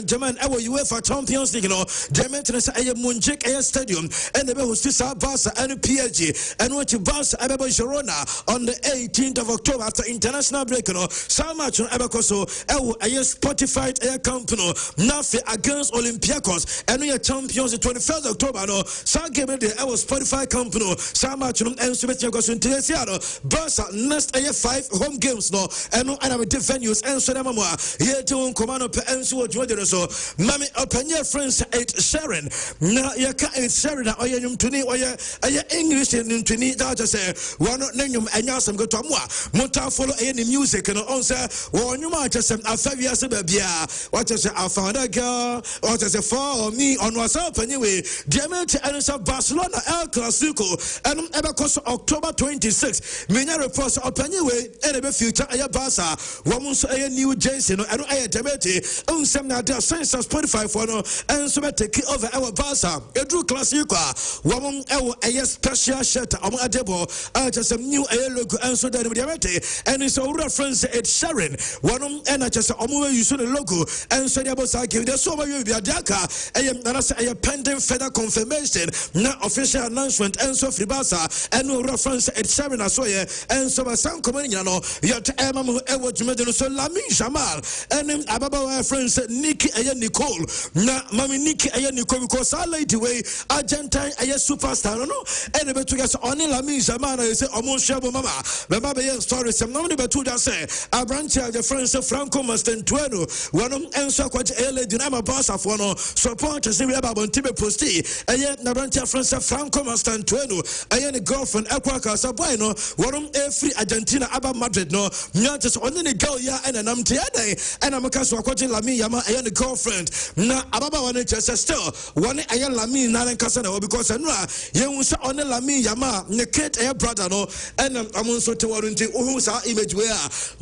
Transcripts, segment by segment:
German our UEFA Champions League no German tennis aye Munjik aye stadium and the host Barca and PSG and watch Barca abeba Girona on the 18th of October after international break no so much on abekoso ewo aye Spotify aye company nafe against Olympiacos and we are champions the 21st of October no so game the ewo Spotify company so much on enso betikoso intesiano Barca next aye 5 home games no and we different venues enso na mama ye to command per enso so mami openya friends at Sharon na yaka at Sharon na oya nyumtuni oya English nyumtuni that just say one nanyum anya some go to amwa monta follow any music no on say one nyuma just afavia se bia what just afanda girl what just for me on WhatsApp anyway Diamante and Barcelona El Clasico and ebekos October 26 menya reports openya we and be future aya Barca one so aya new jersey no and aya Diamante on some na since Spotify for no and so take over our Barca Edru Clasico woman a special shirt adebo just some new logo and so that and it's a reference at Sharon one and just use the logo and so give the so you be a daka a pending further confirmation now official announcement and so free Barca and no reference at Sharon as well and so some coming yet so Lamine Jamal and Ababa friends Nikki Nicole na mami Nikki Nicole because I like the way Argentine superstar no and be to get on Lamine Jamal say almost shabo mama baba be story some no be to that say a branch of the friends Franco Mastentueno one and so quite ele dinama boss of one support say we about tibe posti na branch of friends Franco Mastentueno the girlfriend Equaka Sabueno one free Argentina about Madrid no not just only the girl ya and I'm tiade and I'm a casual quite Lamine Yama the girlfriend na ababa one just still one aye Lamine na nkasa na because enra ye won on Lamine Yama ne Kate aye brother no and am so te warranty who sa image we a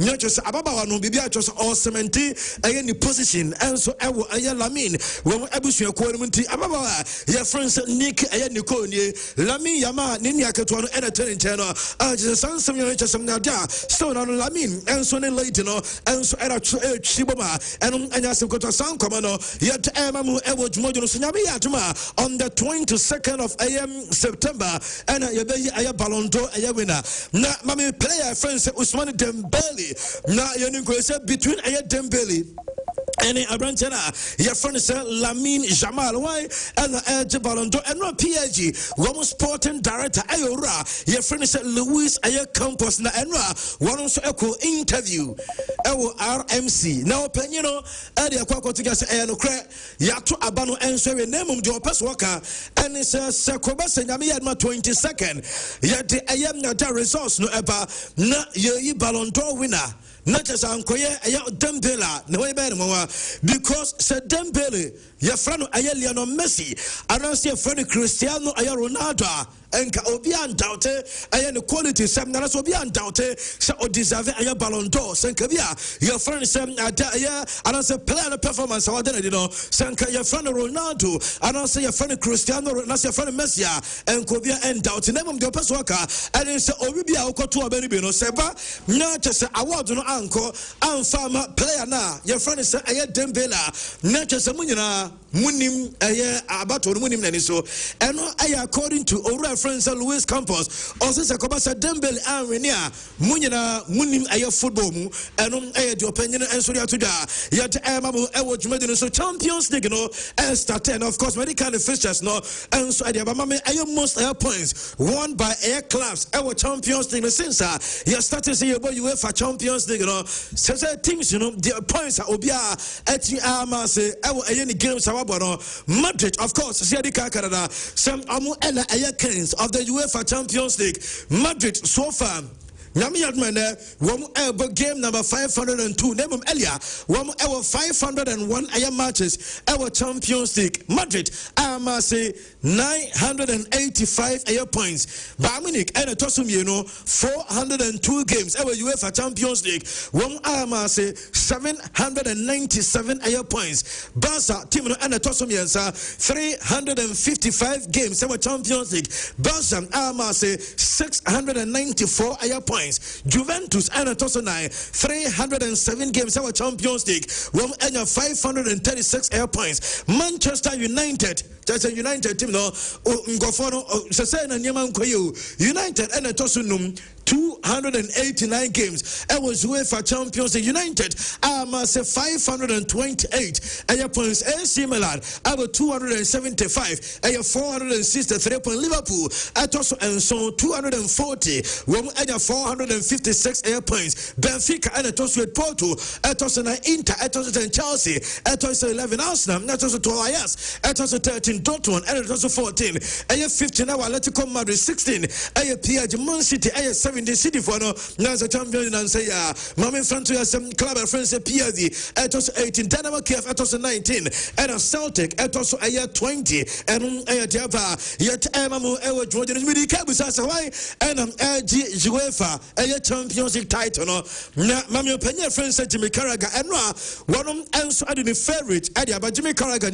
nya just ababa one bibia just all cement aye ni position and so ewo aye Lamine when abusu ko no nti ababa your friends Nick aye Nicole ni Lamine Yama ni aketo no and turn channel just some you just some na dia still on Lamine and so ne late no and so era chiboma and anya some yet Emamu Ewo Jumojo Sunyami Yatuma on the 22nd of September and a Ballon d'Or a winner. Na mami player friends Usman Dembele na yoni between a Dembele and a branchana your friend is Lamine Jamal why and a Ballon d'Or and no PSG one sporting director Ayora your friend is Luis Aya Campos na enra one also echo interview ewo RMC now penino ade akwa together no cre yato abano enso we name the opes worker and it's Sekoba Senyami Yadma 22nd yet ayam na da resource no eba na ye Ballon d'Or winner not just Ankoye aya Dembele no way better because said Dembele your friend Lionel Messi and your friend Cristiano aya Ronaldo and obi undoubted the quality some na so be undoubted so deserve aya Ballon d'Or senkabia your friend some and say player performance or then you know senka your friend Ronaldo and say your friend Cristiano and your friend Messi and kobia undoubted name of the person worker and say obi bia okoto abani no seba na just award no anko anfama player na your friend say aya Dembele na just munyina munim aya abato munim nani so and aya according to Ora friends Luis Campos also Sekoba Dembele and Renia munyina munim aya football mu and aya the opinion and so to da yet Emamu Ewo Jumojo so Champions League no and start and of course many kind of fixtures no and so aya mama aya most aya points won by air clubs Ewo Champions League since you started say about UEFA Champions League no say teams you know the points are obia at say Ewo aya ni games Madrid, of course, Canada, some Amu Aya Kings of the UEFA Champions League. Madrid, so far. Yami Yadmane, one game number 502. Name Elia, 501 aya matches. Our Champions League. Madrid, say 985 aya points. Bayern and a Tosum, 402 games. Our UEFA Champions League. One say 797 aya points. Barca, team and a Tosum 355 games. Our Champions League. Barca, say 694 aya points. points. Juventus and Toso 9 307 games our Champions League. One and 536 points. Manchester United, just a United team no Ngofono Sasena Nyaman Koyu United and Toso 289 games. It was UEFA Champions League. United say 528 points. AC Milan about 275 463 points. Liverpool at also and so 240 456 points. Benfica and at also Porto at also Inter at also Chelsea at also 11 Arsenal at also 12 Ajax at also 13 Dortmund at also 14 15 Atletico Madrid 16 PSG Man City 17 City for no now the champion and say Mami Frantu has some club friends PSG at also 18 Dynamo Kiev at also 19 and a Celtic at also 20 and Java yet Emamu Ewa Jordan with Kabusasa why and UEFA Champions League title no Mami Penya friends said Jimmy Carragher and one answer the favorite Adia but Jimmy Carragher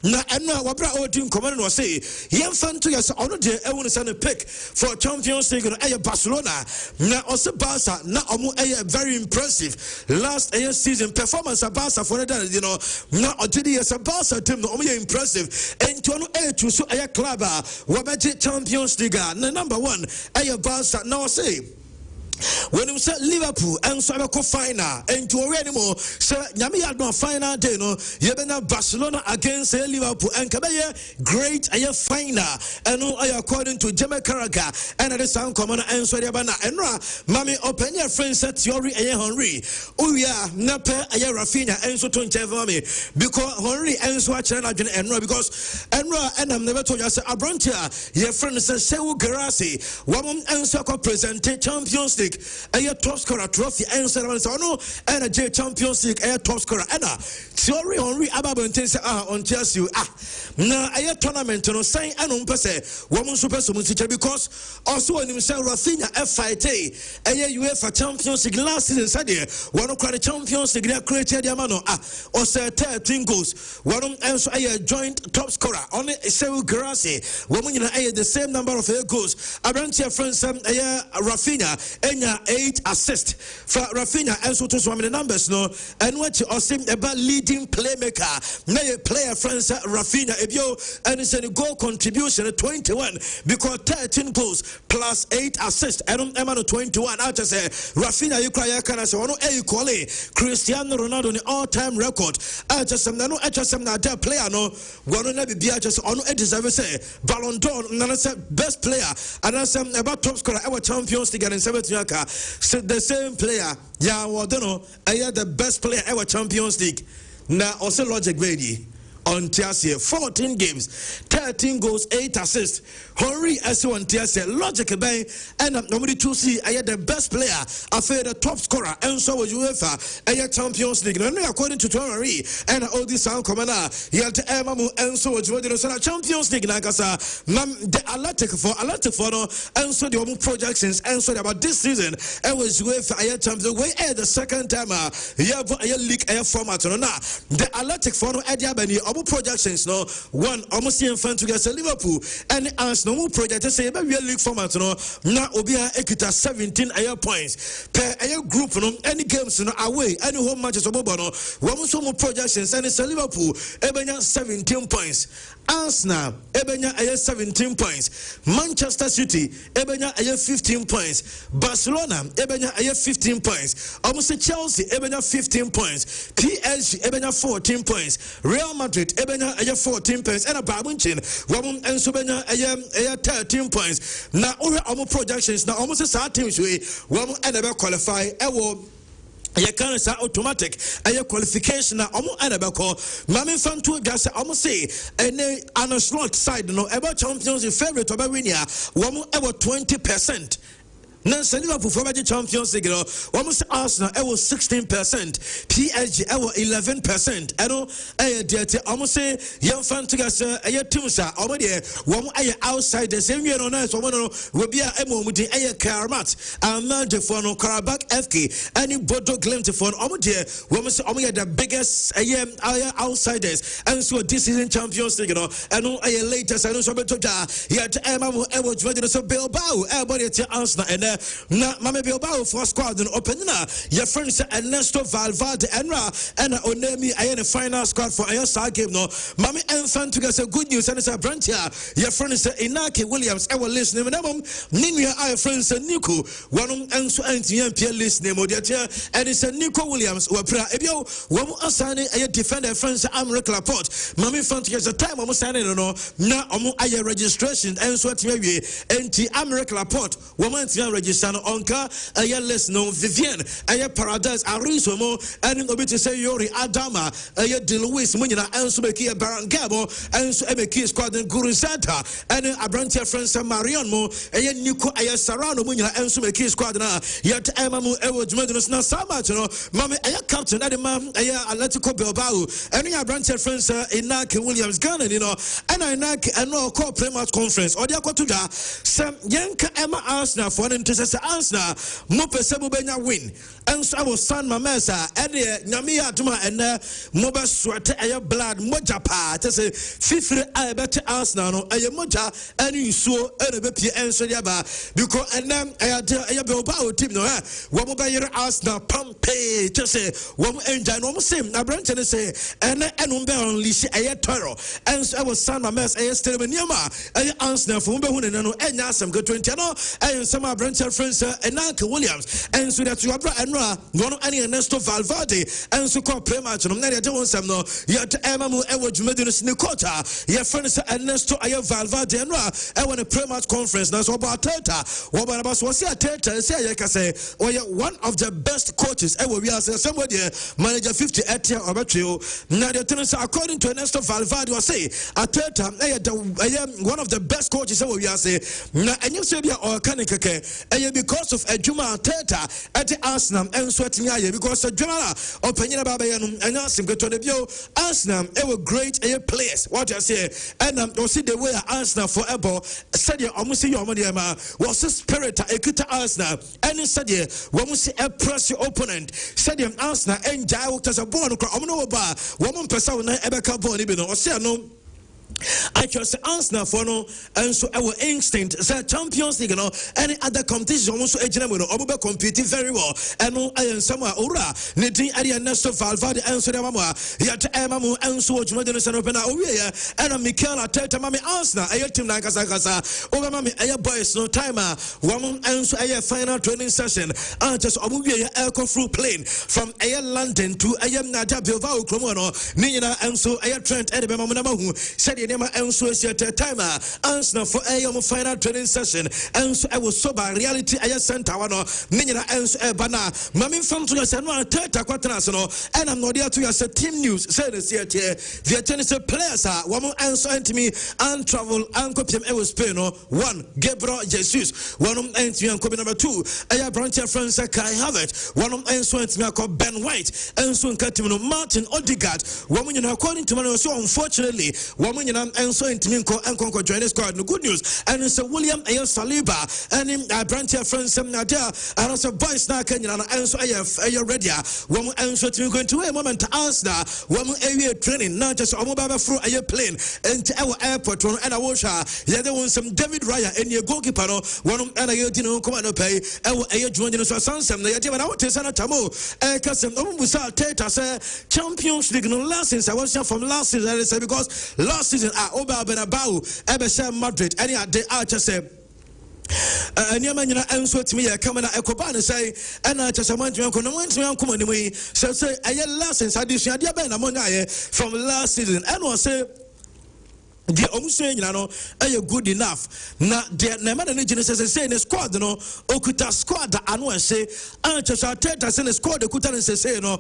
na and Wabra Odin Command was say Yen Frantu has already Ewan is on a pick for Champions League Barcelona. Now also Barca now very impressive last season performance of Barca for that now already as a Barca team no impressive and to so a club Wabaji Champions League number 1 Barca now say when you say Liverpool and so I final and to already more so Yami had no final day no you Barcelona against Liverpool and Kabaya great final and according to Jimmy Carragher and the sound common and so and Mami open your friends at Thierry and Henry oh yeah Nape Rafinha and so to me because Henry and so and because and I'm never told you I said Abrantia your friend says Sewu Garasi woman and so presented Champions League a top scorer trophy and so and a J Champions League a top scorer and Thierry Henry Ababante on Chelsea now a tournament no sign and on pass woman super teacher because also when himself Rafinha FIT a UEFA Champions League last season said one of the Champions League created Yamano or say 13 goals one and so a joint top scorer only Sewu Garasi woman the same number of goals Abrantia friends Rafinha and 8 assists for Rafinha and so to swim the numbers no and what you also about leading playmaker may player friends Rafinha ebio and it's a goal contribution 21 because 13 goals plus 8 assists and Emmanuel 21 out to say Rafinha you cry can say one equally Cristiano Ronaldo the all-time record out to some no that player no one na be just on deserve say Ballon d'Or na say best player and some about top scorer our Champions League and 17 so the same player yeah well don't know the best player ever Champions League now also logic ready on Tiasia 14 games 13 goals 8 assists Henry S1 Tiasia logic bay and nobody to see the best player after the top scorer and so was UEFA Champions League no according to Henry and all this sound commander he had Emamu and so was the Champions League nakasa the Atlantic for no and so the projections and so about this season it was UEFA Champions way the second time league format no na the Atlantic for no projections no one almost in front together Liverpool and as no project say we league format no na obia ekita 17 points per group no any games no away any home matches obobo no one so projections and it's Liverpool ebenya 17 points Arsenal ebenya 17 points Manchester City ebenya 15 points Barcelona ebenya 15 points almost Chelsea ebenya 15 points PSG ebenya 14 points Real Madrid ebenya 14 points and a Babunchin woman and Subenya 13 points now all projections now almost a teams we woman and ever qualify you can't say automatic a qualification na omo anabeko mame fanto gas almost say any an slot side no about Champions League favorite over winia woman about 20%. Now, Liverpool for the Champions League, almost Arsenal, I was 16%, PSG, I was 11%. I know, almost say, young fan to us, a Timsa, already, one outside the same year on us, one will be a moment in a Karamat, a Major for no Karabakh FK, any Bodo Glint for Omodia, woman say, the biggest outsiders, and so this is in Champions League, I know a latest, I know, so he had Emma, I was ready to Bilbao, everybody to Arsenal, and na mame Bilbao for squad no openina your friends Ernesto Valverde enra and onemi aye final squad for aye sa game no mame enfan to get good news and it's a branch here your friends Inaki Williams our listening minimum ninua aye friends Nico one enso antian pia listening modia and it's Nico Williams we pra ebio wo asane aye defender friends America Laporte mame fan to get the time omo signing no na omo aye registration enso atia wie enti America Laporte wo man tia register no onka aye list no Vivian aye Paradise Ariso mo and obi to say Yori Adama aye De Luis munyina enso beki Barangabo enso ebeki squad Guru Santa and Abrantia friends Marion mo aye Nico aye Sarano munyina enso beki squad na yet emamu ewo dwumadino na samach no mame aye captain adema aye Atletico Bilbao and Abrantia friends Inaki Williams Ghanaian you know and Inaki and no call pre-match conference or dia kwatuja sem yenka ema Arsenal for them to say Arsenal mo pese mo benya win and so I was san mamesa and nyame atuma and mo ba swate aye blood moja pa to say fifre aye bet Arsenal no aye moja any so and be pie enso dia ba because and them aye Bilbao team no wo mo ba yere Arsenal pampe to say wo mo enjoy no mo same na branch and say and be unleash aye toro and so I was san mamesa aye still be niama aye Arsenal for be hu ne no enya asem go 20 no aye some branch friends Enanke Williams and so that you abra enra no any Ernesto Valverde and so call pre-match no na dey won some no yet emamu ewo dwumadino sine kota your friends Ernesto aye Valverde enra e won a pre-match conference na so about Teta wo ba na so say Teta say aye ka say one of the best coaches ewo we are somebody manager 50 etia obetwe na dey tell say according to Ernesto Valverde was say Teta one of the best coaches ewo we are say na enyu say bia o kan keke because of Ejuma Teta at Arsenal and sweating aye because Ejuma opanyina baba yanu anya sim to the bio Arsenal a great players what you say and you see the way Arsenal forever said you almost see your money was the spirit ekita Arsenal and said you when see a press your opponent said you Arsenal and jai worked as a born omo ba woman person na ebeka born ibi no say no I just Arsenal for no and so our instinct the Champions League no any other competition almost ejina mo no obo competing very well and no I somewhere ora netin ade Ernesto Valverde and so dem mama yet emamu and so dwumadino se no pena owie and Mikel Arteta mama Arsenal aye team na kasa over mama aye boys no timer one and so aye final training session and just obo wie air through plane from aye London to aye Naja Bilbao kromo no ni nyina and so aye Trent ede be mama na mahu said nema enso at time Arsenal for a final training session and so I was sober reality aye center one ninyina enso bana mami from to say no Arteta kwatana no and I'm not there to say team news say this here the tennis players are one enso antimi and travel and kopiem e was Spain no one Gabriel Jesus one antimi and number 2 aye branch France Kai Havertz one enso antimi called Ben White enso nkatim no Martin Odegaard one nyina according to man so unfortunately one and so intiminko and conquer join the squad no good news and it's William aye Saliba and him branch friends some nadia and also boys na Kenya and so aye ready one and so to going to a moment Arsenal one aye training not just omo baba through aye plane and our airport one and awosha yeah there was some David Raya and your goalkeeper no one and aye dino come no pay aye join so sansem na yete na wote sana tamo kasem omo musa Teta say Champions League no last since I was from last season because last season Oba Benabau Ebesha Madrid any day I just say Nyamanyina enso timi ye kamana ekoba ne say na chasamantu yanko no wantu yanko manimi say aye last since addition dia be na monya ye from last season and was say the omusay nyina no good enough na the na man na Genesis say ne squad no okuta squad anu say Manchester Teta say ne squad okuta ne say no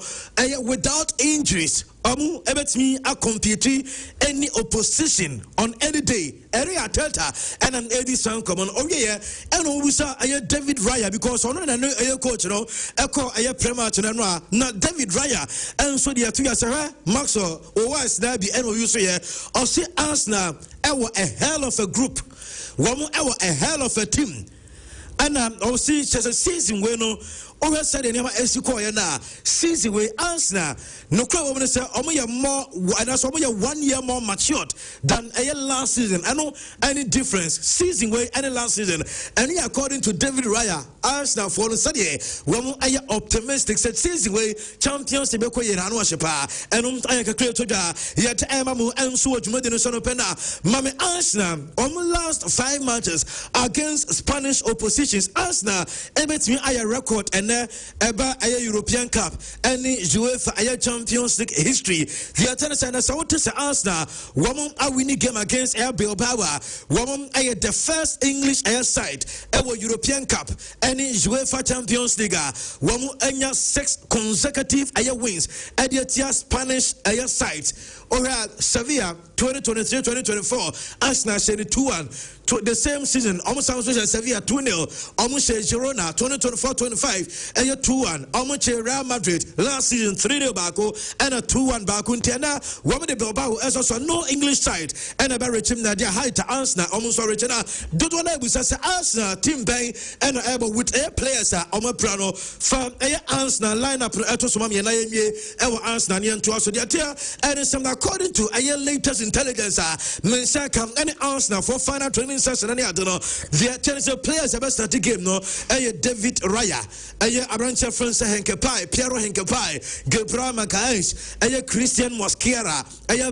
without injuries Amu ebetimi a compete any opposition on any day. Area Teta and an Edison common yeah and Obusa aye David Raya because on a coach no echo aye pre-match na not David Raya and so the two years Maxwell or was there be and you say or see Arsenal a hell of a group one a hell of a team and see just a season where no over said the name Esiko na season way Arsenal no crowd woman say more and that's 1 year more matured than a last season. I know any difference season way any last season. And according to David Raya, Arsenal for the study woman are optimistic said season way Champions League ko yera no shepa and I can clear to yet Emamu and so Jumedin son opena Mame Arsenal last 5 matches against Spanish oppositions. Arsenal ebet me aya record and eba aya European Cup and UEFA aya Champions League history. The attendance and so to say Arsenal woman a winning game against Air Bilbao. Woman aya the first English air side ever European Cup and UEFA Champions League. Woman anya 6 consecutive aya wins at the Spanish air side. Ora Sevilla 2023-2024 Arsenal said 2-1 to the same season almost Sevilla 2-0 almost Girona 2024-25 and 2-1 almost Real Madrid last season 3-0 Baku and a 2-1 Baku Tiana woman the Bilbao as also no English side and a very team that high to Arsenal almost original don't want to Arsenal team bay and able with air players are prano from Arsenal lineup to some Arsenal to also the and some according to a latest intelligence Mensaka and Arsenal for final training session and I don't know the tennis players have started game no David Raya Abrancha France Henkepai Piero Henkepai Gabriel Magalhaes Christian Mosquera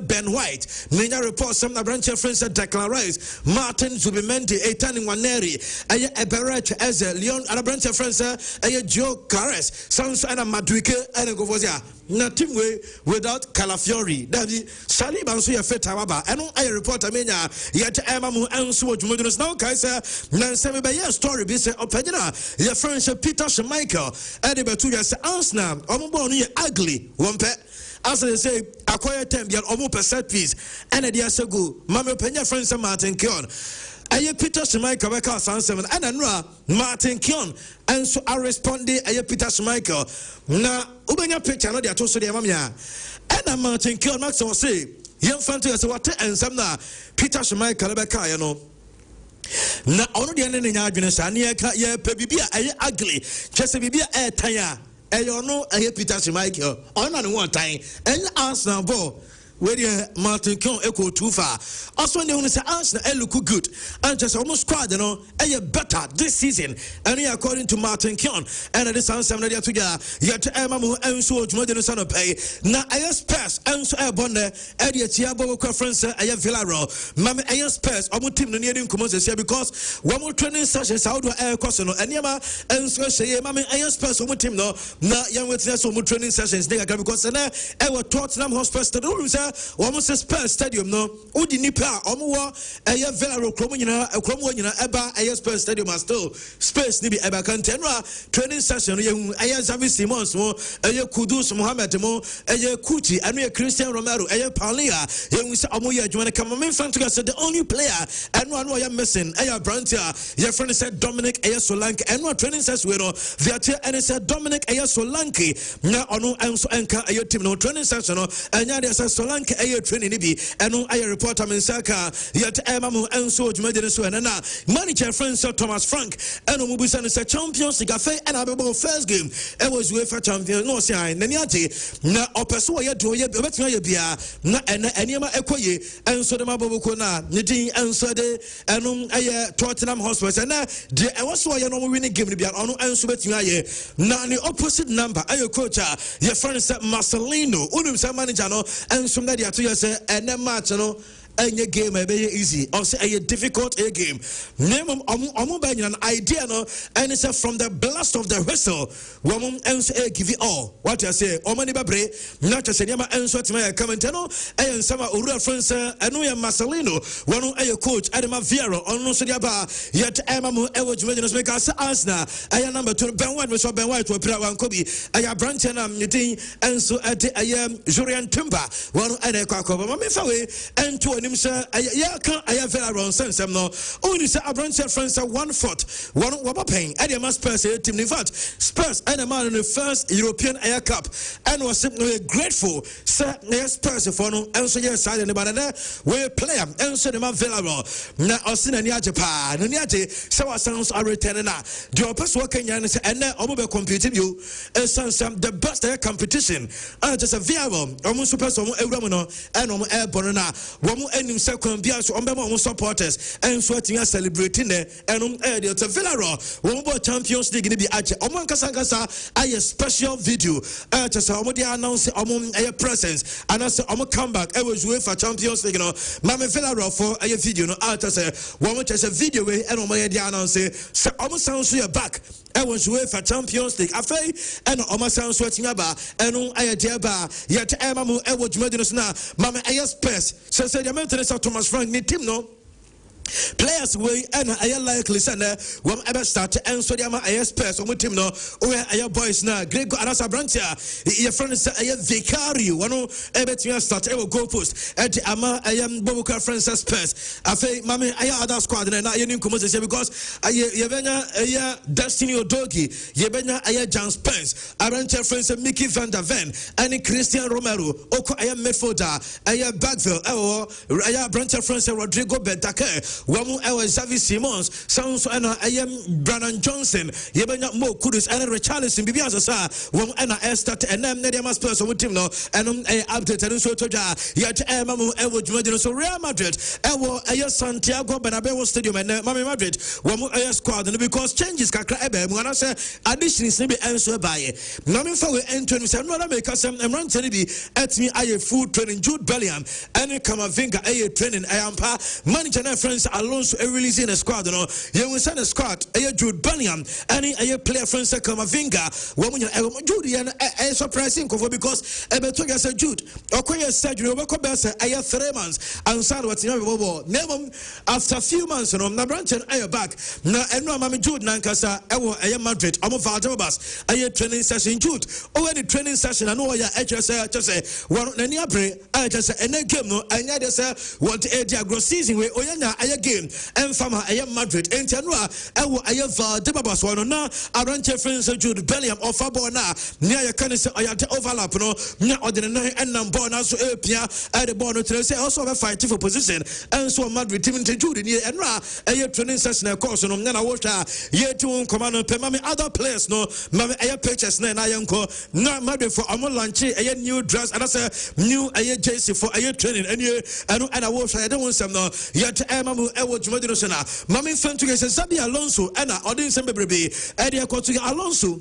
Ben White Mena report some Abrancha France Declan Rice Martin Zubimendi Ethan Waneri Eberet as Leon Abrancha France Joe Carres Sans and Maduike and Govozia na team way without Calafiori that Saliba and so ya fet awaba eno I report amenya yet emamu enso odwumodino now kaisa na nseme be ya story bi se opagina ya French Peter Schmeichel and the betu ya say Arsenal ombo no ye ugly one pe as they say acquire time ya omo per set piece and they say go mama penya French Martin Keon Peter Schmeichel beka san 7 and anura Martin Keon and so I responded Peter Schmeichel na ubenya picture no dia to so dia mamia and Martin Keon Max will say young fantasy so what and some na Peter Schmeichel beka ya no na ono dia ne nya adwene sa ne ya pe bibia ugly chese bibia tanya no Peter Schmeichel ono na one time and Arsenal ball where Martin Keon echo too far. Also, when they say Arsenal look good and just almost squad, you know, better this season. And according to Martin Keon, and this answer to yet Emamu and so Jumedin son of pay. Now I spurs and so Bonde, Eddie Tiabo conference, Villaro, Mamma I spurs, I would team the near Commons here because one more training sessions out of air Cossino and Yama and so say, Mamma I spurs on team no, not young with their more training sessions because I was Tottenham Hospital to do almost a Spurs stadium no udi nipa omo eye Villaro kromo nyina eba eye Spurs stadium still space ni bi eba kantenra training session ye eye Xavi Simons mo eye Kudus Mohamed mo eye Kuti anu Christian Romero eye Paulia ye say omo ye adwuma kama me fan to say the only player and one we are missing eye Brantia your friend said Dominic eye Solanke and one training session we no the and said Dominic eye Solanke na ono enso enka eye team no training session no anya dey say Solanke aye training ni bi eno aye reporter mensaka yet emamu enso dwumade so na manager friend Sir Thomas Frank eno mu bisa no say Champions League afa and abebo first game it was UEFA Champions no say na ni ate na opeso ye do ye betima ye bia na enema ekoye enso de maboboko na ne din enso de eno aye Tottenham Hotspur na de ewoso ye no mo winning game ni bia ono enso betima ye na the opposite number aye coach your friend said Marcelino unum say manager no enso that you to say and then match no any game may be easy or say a difficult game name an idea no and it's from the blast of the whistle woman and say give it all what I say omani babre not just say nyama enso tima comment no and some ura friends and we Marcelino one a coach Adama Vieira on so dia ba yet emamu ewo jumedino make us Arsenal aya number 2 Ben White we saw Ben White we pray one kobi aya branch na meeting and so at aya Julian Timber one and a kwakwa but me fa we and to him say ya can I very around sense no only say Abranche friends 1/4 one paying and the Spurs team. In fact, Spurs and a man in the first European Air Cup and was simply grateful. Sir, Spurs for no and so yes, I didn't we player and so the man available now Austin and Japan and Yati so sounds are returning now. The opposite working and then Omobe computing you some the best air competition and just a viable almost super some Euramono and air bonana one ending second beers on supporters and sweating and celebrating there and it's a Villarreal one Champions League in the Ache Oman Kasangasa I a special video just announce a presence and I say comeback I was UEFA Champions League Mama Villarreal for a video no say one which is a video way and announce say almost sounds you back I was UEFA Champions League after and almost sounds sweating about and I dear bar yet Emma I was now Mama I Spurs so say the maintenance of Thomas Frank ni team no players way and I likely send when ever start to answer the Spurs on team no where I boys now great go Arasa Brantia your friend is a vicary one ever to start I will go post at Ama I am Bobuka friends Spurs I say mommy I other squad and I didn't come because I Yevena Destiny Odogi Yevena I John Spence Arantia friends Mickey van der Ven and Christian Romero Oko I am midfielder I am Bagville I Brantia friends Rodrigo Bentake Wamu Ewa Xavi Simons, sounds and I am Brandon Johnson, Yebanya Mo Kudus and Richarlison, Bibiasa, Wamu and I start and then Nediamas person with him no, and updated and so to yet Mamu Ewa Jumadino, so Real Madrid, Ewa Aya Santiago Bernabeu Stadium and Mami Madrid, Wamu Aya squad, and because changes Kakra Ebe, when I say addition is maybe answered by it. Nami for we enter and said, no, make us and run Tennedy at me. I food training Jude Bellingham and Kamavinga a training I am pa manager and friends. Alonso releasing a squad, no. You will send a squad. Jude Bellingham, any player friends Kamavinga. Woman, Jude and a surprising because Ebetoga said Jude. Okoye said you will come back. 3 months and sad what's never after a few months. No, Nabranch and I back now. And no, Mammy Jude Nankasa. I Madrid. I'm a Valdebas. I training session Jude. Already training session. I know I just say one. I just say and then game no. I just say what a gross season where Oyana. Again, and from I am Madrid, and Tanua, I have Debabas one now. I run to friends of Jude Bellingham or Fabona, near can say I had to overlap, no, now ordinary and number so Pia at the border to say also a fighting for position, and so Madrid team to Jude in here and Ra, a training session, of course, no, Nana Water, yet to command and Mammy other players, no, Mammy Air pictures, Nan I am called, not Madrid for a lunch, a new dress, and I say new a JC for a training, and you, and I watch, I don't want some no, yet Emma. Mami friend to Sabi Alonso and audience and baby Eddie Alonso.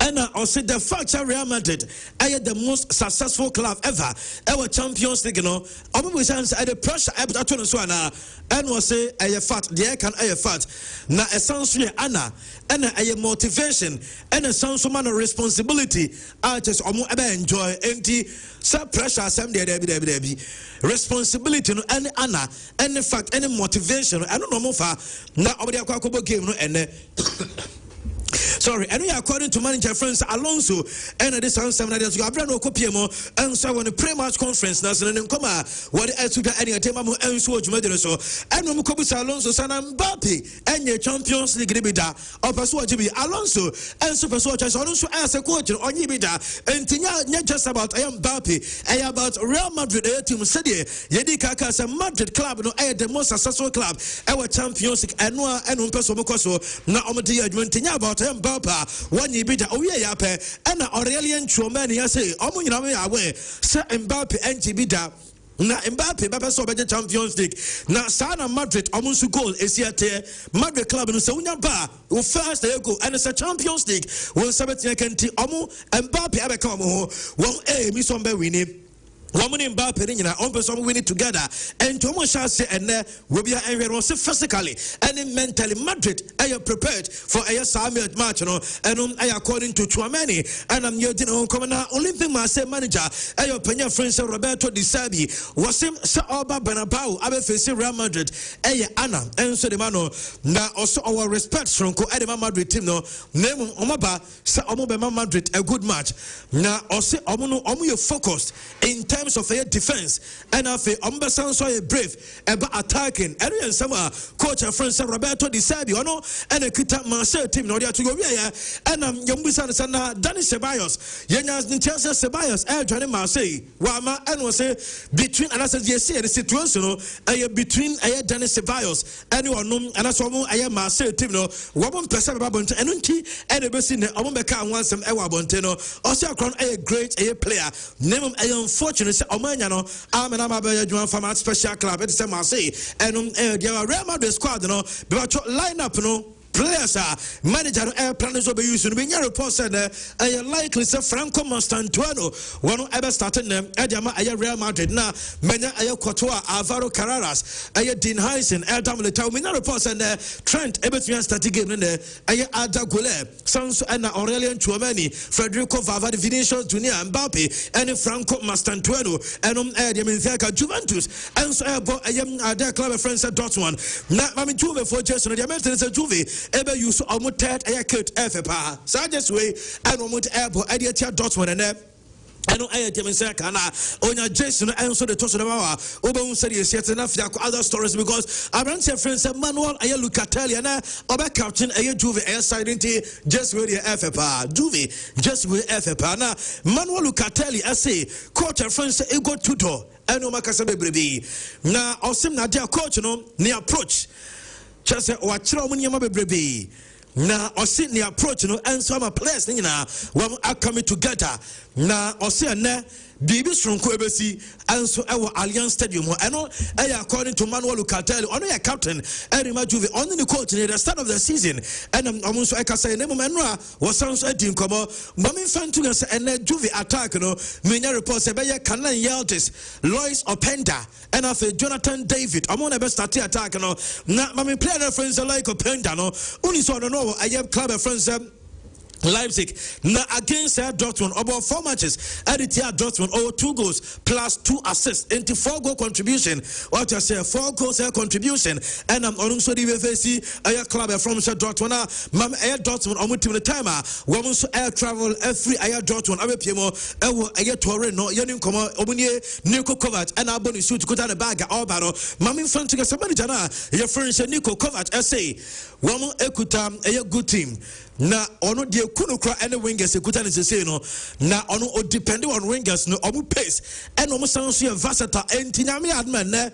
And I said the fixture Real Madrid I had the most successful club ever. Our Champions League, you know. I always answer the pressure I put on Swana and was say I fat, the can I fat. Now a sounds Anna and a motivation and a sounds of man responsibility. I just enjoy empty some pressure some day responsibility no and Anna and the fact any motivation. I don't know more far now over the game no and sorry, and we according to manager friends Alonso and this answer that you have no copy and so on the pre-match conference now and come what else to any tema and so so and no Mukobus Alonso San Mbappe and your Champions League bida or Pasua GB Alonso and Super Soldiers Alonso as a coach on Yibida and Tinya just about I am Mbappe I about Real Madrid team said Yedika as a Madrid club no I the most successful club our Champions League and no and un person Mokoso now Tinya about Mbappe one Yibida oh yeah and Aurelian Chomani I say away Sir Mbappe and Jibida na Mbappe baba so be Champions League na sana Madrid omunsu goal esiate Madrid club no se unya ba o first they go and it's a Champions League won 17 kenti omu Mbappe abeka omu won mi so be winning woman in Mbappe on person winning together and to shall say and will be physically and mentally Madrid are you prepared for a summit match no and according to Chouameni and I'm your dinner coming out Olympic Marseille manager your penya friend Roberto Di Serbi was him Sir Alba Bernabeu abe facing Real Madrid Anna and so the mano now also our respect from Edema Madrid team no name omaba Sir Omobema Madrid a good match now also omu you focused in terms of a defense and of a umbesan so a brave about attacking and some coach and friends Roberto Di Serbio no and a kita Marcel team no dia to go and Yombusan Sana Danny Ceballos Yenas Chelsea Ceballos air joining Marseille Wama and was say between and as you see the situation between Danny Ceballos and you know and as one Marseille team no one person about and a person Omobeka wants some Ewa Bonteno also crown a great player name a unfortunate Omaniano Amenama Juan Famat special club at Marseille and Real Madrid squad no but line up no players are manager planners will be using when your report said likely say Franco Mastantuano one ever started them Adama Real Madrid now Menya Courtois Alvaro Carreras Dean Heisen Adam Letao when your report said Trent Everton started game in there Ada Goulet Sanso and Aurelien Chouameni Federico Valverde Vinicius Junior Mbappe and Franco Mastantuano and Juventus and so their club friends at Dortmund now Mami Juve for Jason the Americans Juve ebe use almost 30 year kid FPA so just way and almost airport idea Dortmund and I know I tell me say kana onya Jason and so the toss of our oba said yes yet enough other stories because I ran say friends Manuel aye Lucatelli and oba captain aye Juve aye side into just with the FPA Juve just with FPA na Manuel Lucatelli I say coach and friends say go tutor and no makasa bebrebe na osim na dia coach no ni approach just watching on your baby. Now, or sit the approach, no, and some players, when are coming together. Now, or see a Bibi from Kwebesi and so our Allianz Stadium. I know, according to Manuel Lucatelli, only a captain, and Juve, only the coach at the start of the season. And I'm almost like I say, Nemo Manua was sounds a team come up. Mommy Fantunas and Juve attack, no, Mina reports a Baya Canan Yaltis, Lois Openda, and after Jonathan David. I'm on a best attack, no, not Mammy player friends like Openda, no, only so I don't know, I have club friends. Leipzig now against Dortmund about 4 matches added here Dortmund over 2 goals plus 2 assists into 4 goal contribution what I say 4 goals contribution and I'm also the VFC a club from Dortmund mam air Dortmund on team the timer women so air travel every air Dortmund abe piemo ewo air Torre no yenim komo omunye Nico Kovac and aboni suit go down the bag all baro mam in front to somebody jana your friend Nico Kovac say women ekuta a good team na ono de kunukra and wingers ekuta ne say no na ono o depend on wingers no omu pace and omu sounds versatile entinyame adman ne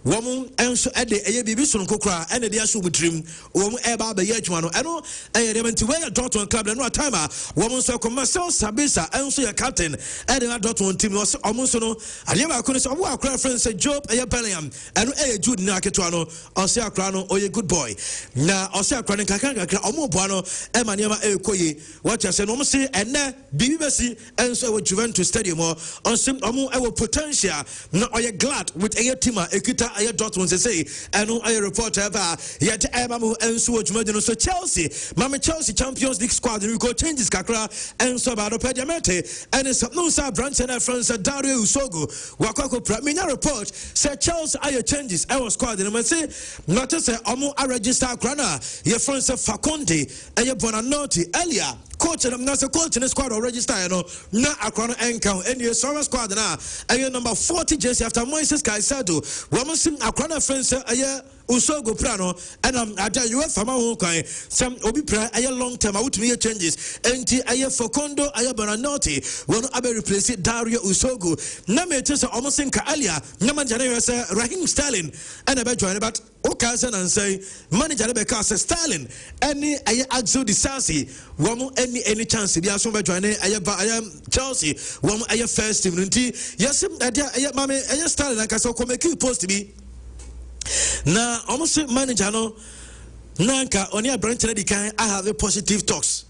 woman enso ede eye bibi so nkokra ene de aso mutrim woman eba ba ye adwuma no eno eye de menti we Dortmund club no time woman so commercial Sabisa enso ye captain ede na Dortmund team no omo so no ade ba ko no so omo akra friend say Job eye Bellingham eno eye Jude na aketo no ose akra no oye good boy na ose akra ne kakra omo bo no e ma niam e koye what you say no omo say ene bibi besi enso we Juventus stadium on sim omo e potential na oye glad with eye team ekita I Dortmund say I know I report ever yet Emamu and so so Chelsea Mama Chelsea Champions League squad we go changes kakra and so about Pediamente and it's no sir branch and France Dario Usogo Wakako Pramina report say Chelsea I changes I was squad and I say not to say Omo I register crana your France Faconde and your Bonanotti earlier coach and I'm not a coach in the squad or register you know not a crana encounter and your summer squad now and your number 40 jersey after Moises Caicedo woman Akwana friends aye Usogo Prano and at the UEFA Mahokai some obi pra aye long term out me changes enti aye Facondo aye Bonanotti won abe replace Dario Usogo na me tese almost in Kaalia na manjana say Raheem Sterling and abe join but okasen and say manager be ka say Sterling any aye Axel Disasi won any chance bi aso be join aye Chelsea won aye first team nti yesim aye mame aye Sterling and ka so come make post bi na almost manager no nanka oni abranche di kan I have a positive talks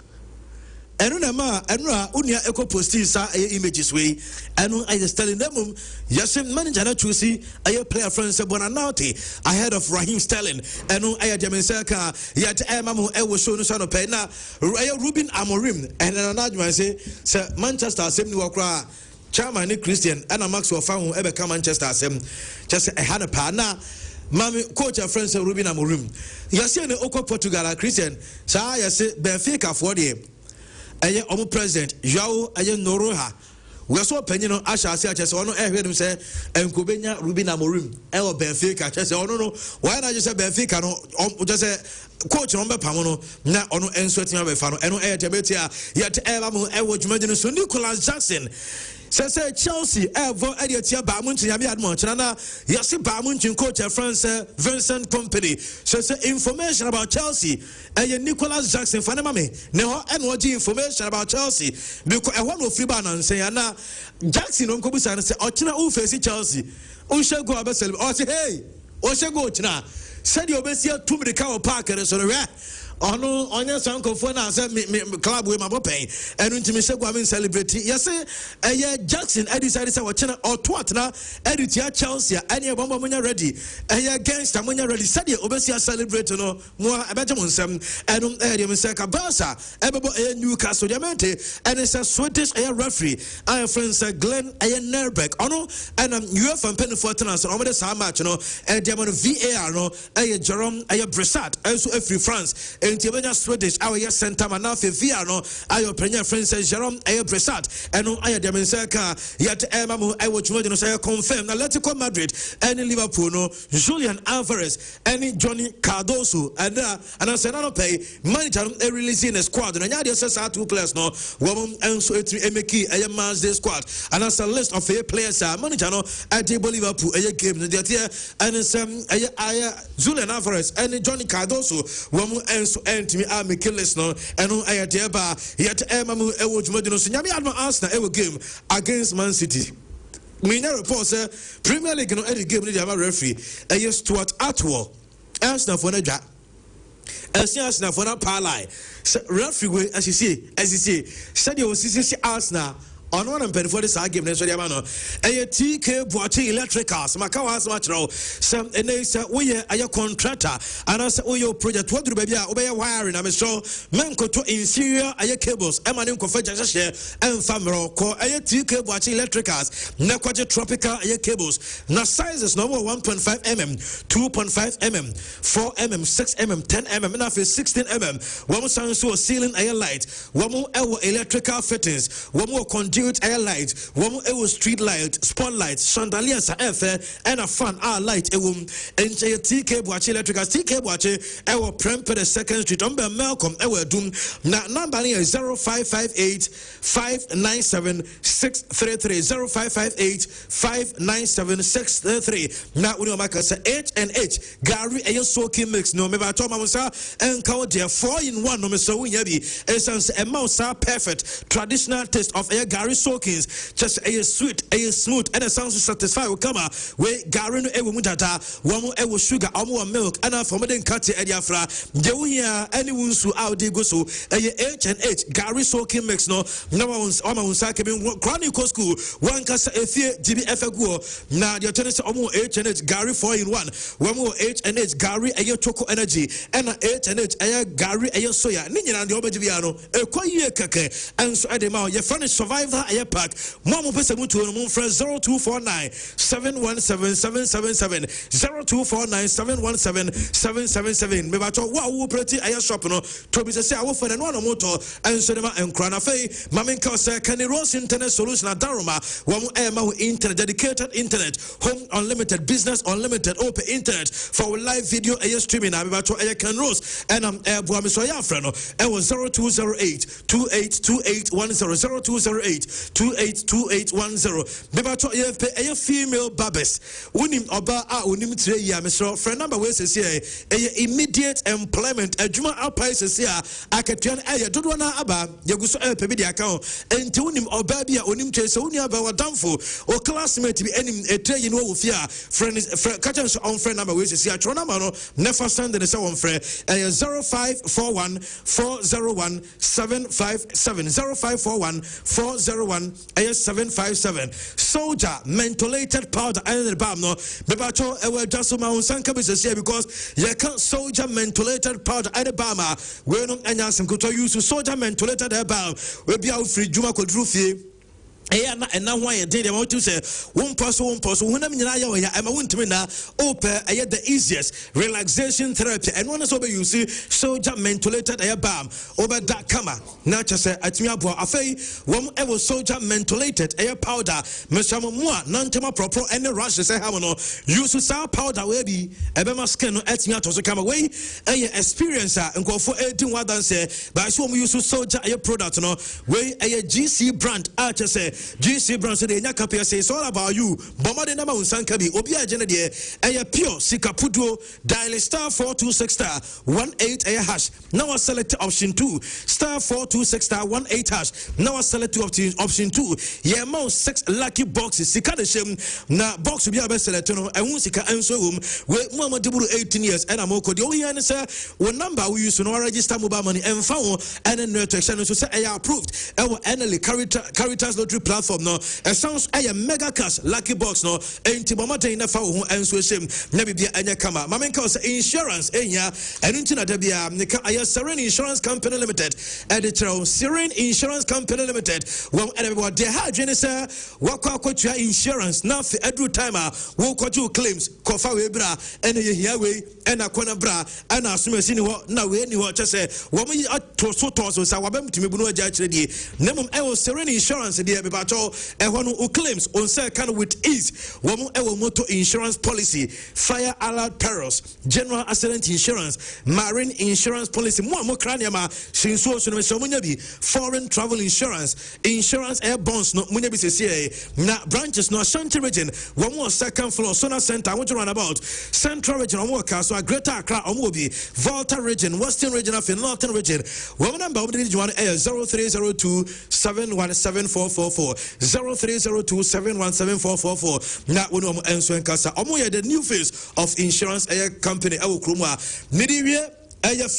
enu na ma enu a unia eco posti sa images we enu I just telling them yes manager na choose a player friends Bonanotti ahead of Raheem Sterling enu I demensa yet emamu e wo show no so no pay na Ruben Amorim and anadwan say Manchester same ni wakra chairman ni Christian and Maxwell Fahu ebe ka Manchester same just a had a pa na Mami coach and friends Ruben Amorim. Yase ne oko Portugal Christian. Sa yase Benfica for the aye omo president João aye Noroha. we so penny no asha se ache se ono ehwe dem se enkobenya Ruben Amorim e o Benfica ache se ono no why na just say Benfica no just say coach no be pam no na ono enso atia be fa no eno e tebeti a yet eba mo e wo dwumadi no so Nicholas Jackson say Chelsea ever editia ba munchi ya bi admo na yesi ba munchi coach France Vincent Kompany say information about Chelsea Nicholas Jackson fanema me ne ho eno information about Chelsea because e ho no free ba na say na Jackson no kobusa na say ochina u face Chelsea o shego abesel o say hey o shego ochina said you obesia tumrika o park re so re ono onye sankofo na say me club we mabopen enu ntimi shegwa me celebrate yes Jackson decided say watching or twatna editia Chelsea any bomba munya ready against munya ready said you obesia celebrate no mo abeje mo nsem enu dem say ka Barca ebebo Newcastle diamante and it's a Swedish referee our friend say Glenn Nerbeck ono and UEFA penalty so omo dey sa match no dem on VAR no Jerome Bressat also free France Entiabenya Swedish our center man now VAR no ayo premier friend say Jerome Bressat eno ayo dem say ka yet emamu ayo chumodi no say confirm Atletico Madrid and Liverpool no Julian Alvarez and Johnny Cardoso and I say no pay manager releasing a squad and nya say 2 players no woman enso etri emeki ayo match day squad and as a list of players manager no at Liverpool ayo game no there and some ayo Julian Alvarez and Johnny Cardoso woman enso entimi make list no eno ayo there ba yet emamu ewo jumadi no so nyame adma Arsenal ewo game against Man City. We know report say Premier League no any game dey have referee Stuart Atwell Arsenal for naja Arsenal for na parlay referee we as you see said you see Arsenal on one and for this game so dey no TK Boache Electricals makawa as much now some say we are contractor and as we your project what do baby obey wiring am so men ko to interior cables e man ko fa share and famro ko TK Boache Electricals na kwaje tropical cables na sizes number 1.5 mm 2.5 mm 4 mm 6 mm 10 mm na 16 mm one sound so ceiling light one electrical fittings one conduit air light, one street light, spotlight, chandeliers and a fan light TK Boache Electricals TK Boache our Prempeh the 2nd Street umbe Malcolm our doom na number is 0558 597 633 0558 597 633 na we make say H&H Gary soaking mix no me ba to ma sa enka there 4-in-1 no me so we bi essence a mouse perfect traditional taste of air Gary soakings just a sweet a smooth and a sounds to satisfy we come we Gary no ewo mutata one ewo sugar omo milk and for me den cut e dia fra je wo hia any wunsu out dey go so H&H Gary soaking mix no number one omo unsa ke be chronicle school one kasa efie GBF go na the tennis omo H&H Gary 4-in-1 one H&H Gary choco energy and H&H Gary soya ni nyina de obaji bia no ekoyie keke enso e de ma ye furnish survivor pack mo pese mutu no mo friend 0249 717 777 0249 717 777 me ba to wa wo pretty shop no to be say awo for no moto enso de ma enkra na fei mamen ka say can Rose internet solution Daruma wo ma internet dedicated internet home unlimited business unlimited open internet for live video streaming na me ba to can Rose and bo am so ya friend no e was 0208 282810 0208 282810 me to a female barbers unim oba unim tire ya me so friend number we say immediate employment adwuma apply say akatuan dodo na aba yaguso pe bi dia kan enti unim oba bia unim tire say unia ba wadamfo o classmate bi enim etire yi no wo fia friend catch on friend number we say atro number no never send the say one friend 0541 401 757 0541 401 757 soldier mentholated powder and the balm no bebacho e we just ma unsanka be say because you can soldier mentholated powder and the balm we no anya sim ko to use soldier mentholated balm we bia free juma ko dru fie and now why a day they want to say one person, when I'm in I'm a winter now, open the easiest relaxation therapy, and one is over you see, soldier mentholated air balm over that camera. Now just say at me abo afei, one ever soldier mentholated air powder, Mr. Moa, non-tema proper and the rush say how no use sour powder will be a bema skin at me to come away, and your experience and go for 18 what than say, but I saw me use soldier air product no way a GC brand, I just say. GC Brown said, Yakapia says all about you. Bomba de Nama Sankabi, Obia Genede, a pure Sikapudo, dial star 426 star 18 a hash. Now I select option 2, star 426 star 18 hash. Now I select option 2. Yeah, mouse 6 lucky boxes. Sikadeshem, na box will be a best selector, and Wusika and so with Mama Deburu 18 years, and I'm okay. The only answer, one number we use to no register mobile money and phone, and then no section to say I approved. Our annually Caritas Lottery platform. No, it sounds a mega cash lucky box no. Ain't Mamata in the phone and so shame. Never be a kama. Mamen calls insurance enya and into Debia Nika Aya Serene Insurance Company Limited. Editor Serene Insurance Company Limited. Well, everyone, they had Jenisa Waka Kotua Insurance. Now for every timer, walk you claims Kofa Webra and a Yahweh and a Kona Bra and a Sumesini. Now we any what just say, woman at Tosotos was our to me Buno Judge. Nemum Ewo Serene Insurance, dear Bibato. And one who claims on second with ease, one motor insurance policy, fire alert perils, general accident insurance, marine insurance policy, more craniama, foreign travel insurance, insurance air bonds, no munyabi CCA, na branches no Ashanti region, one more second floor, Sona Center, I want to run about Central region, one more so Greater Accra, Omobi, Volta region, Western region of the Northern region, one number of the region 0302 717444. 0302717444. Now we know answer Kasa. Omo the new face of insurance air company. Ewo Krumwa. Midivie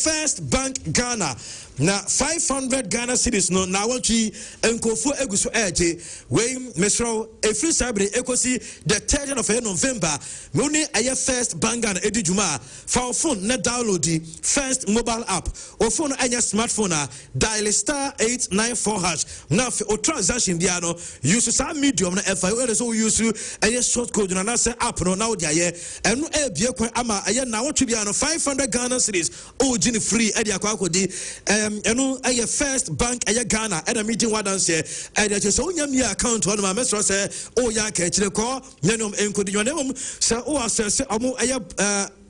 First Bank Ghana. Now 500 Ghana cedis no na wachi enkofu eguso eje we mesro every Saturday ekosi the 3rd of November muni aye First Bank Ghana edijuma for phone na download the First mobile app or phone anya smartphone dial star 894 hash now for transaction bia no use some medium na FI we so use aye short code na say app no now dia ye enu e bie kwan ama aye na wachi bia no 500 Ghana cedis o gini free e dia kwa akodi enu aye First Bank aye Ghana and a meeting what dance here and that is onya me account one my mesro say oh ya ka chire ko nyanom enkodi nyanom say oh assess omo aye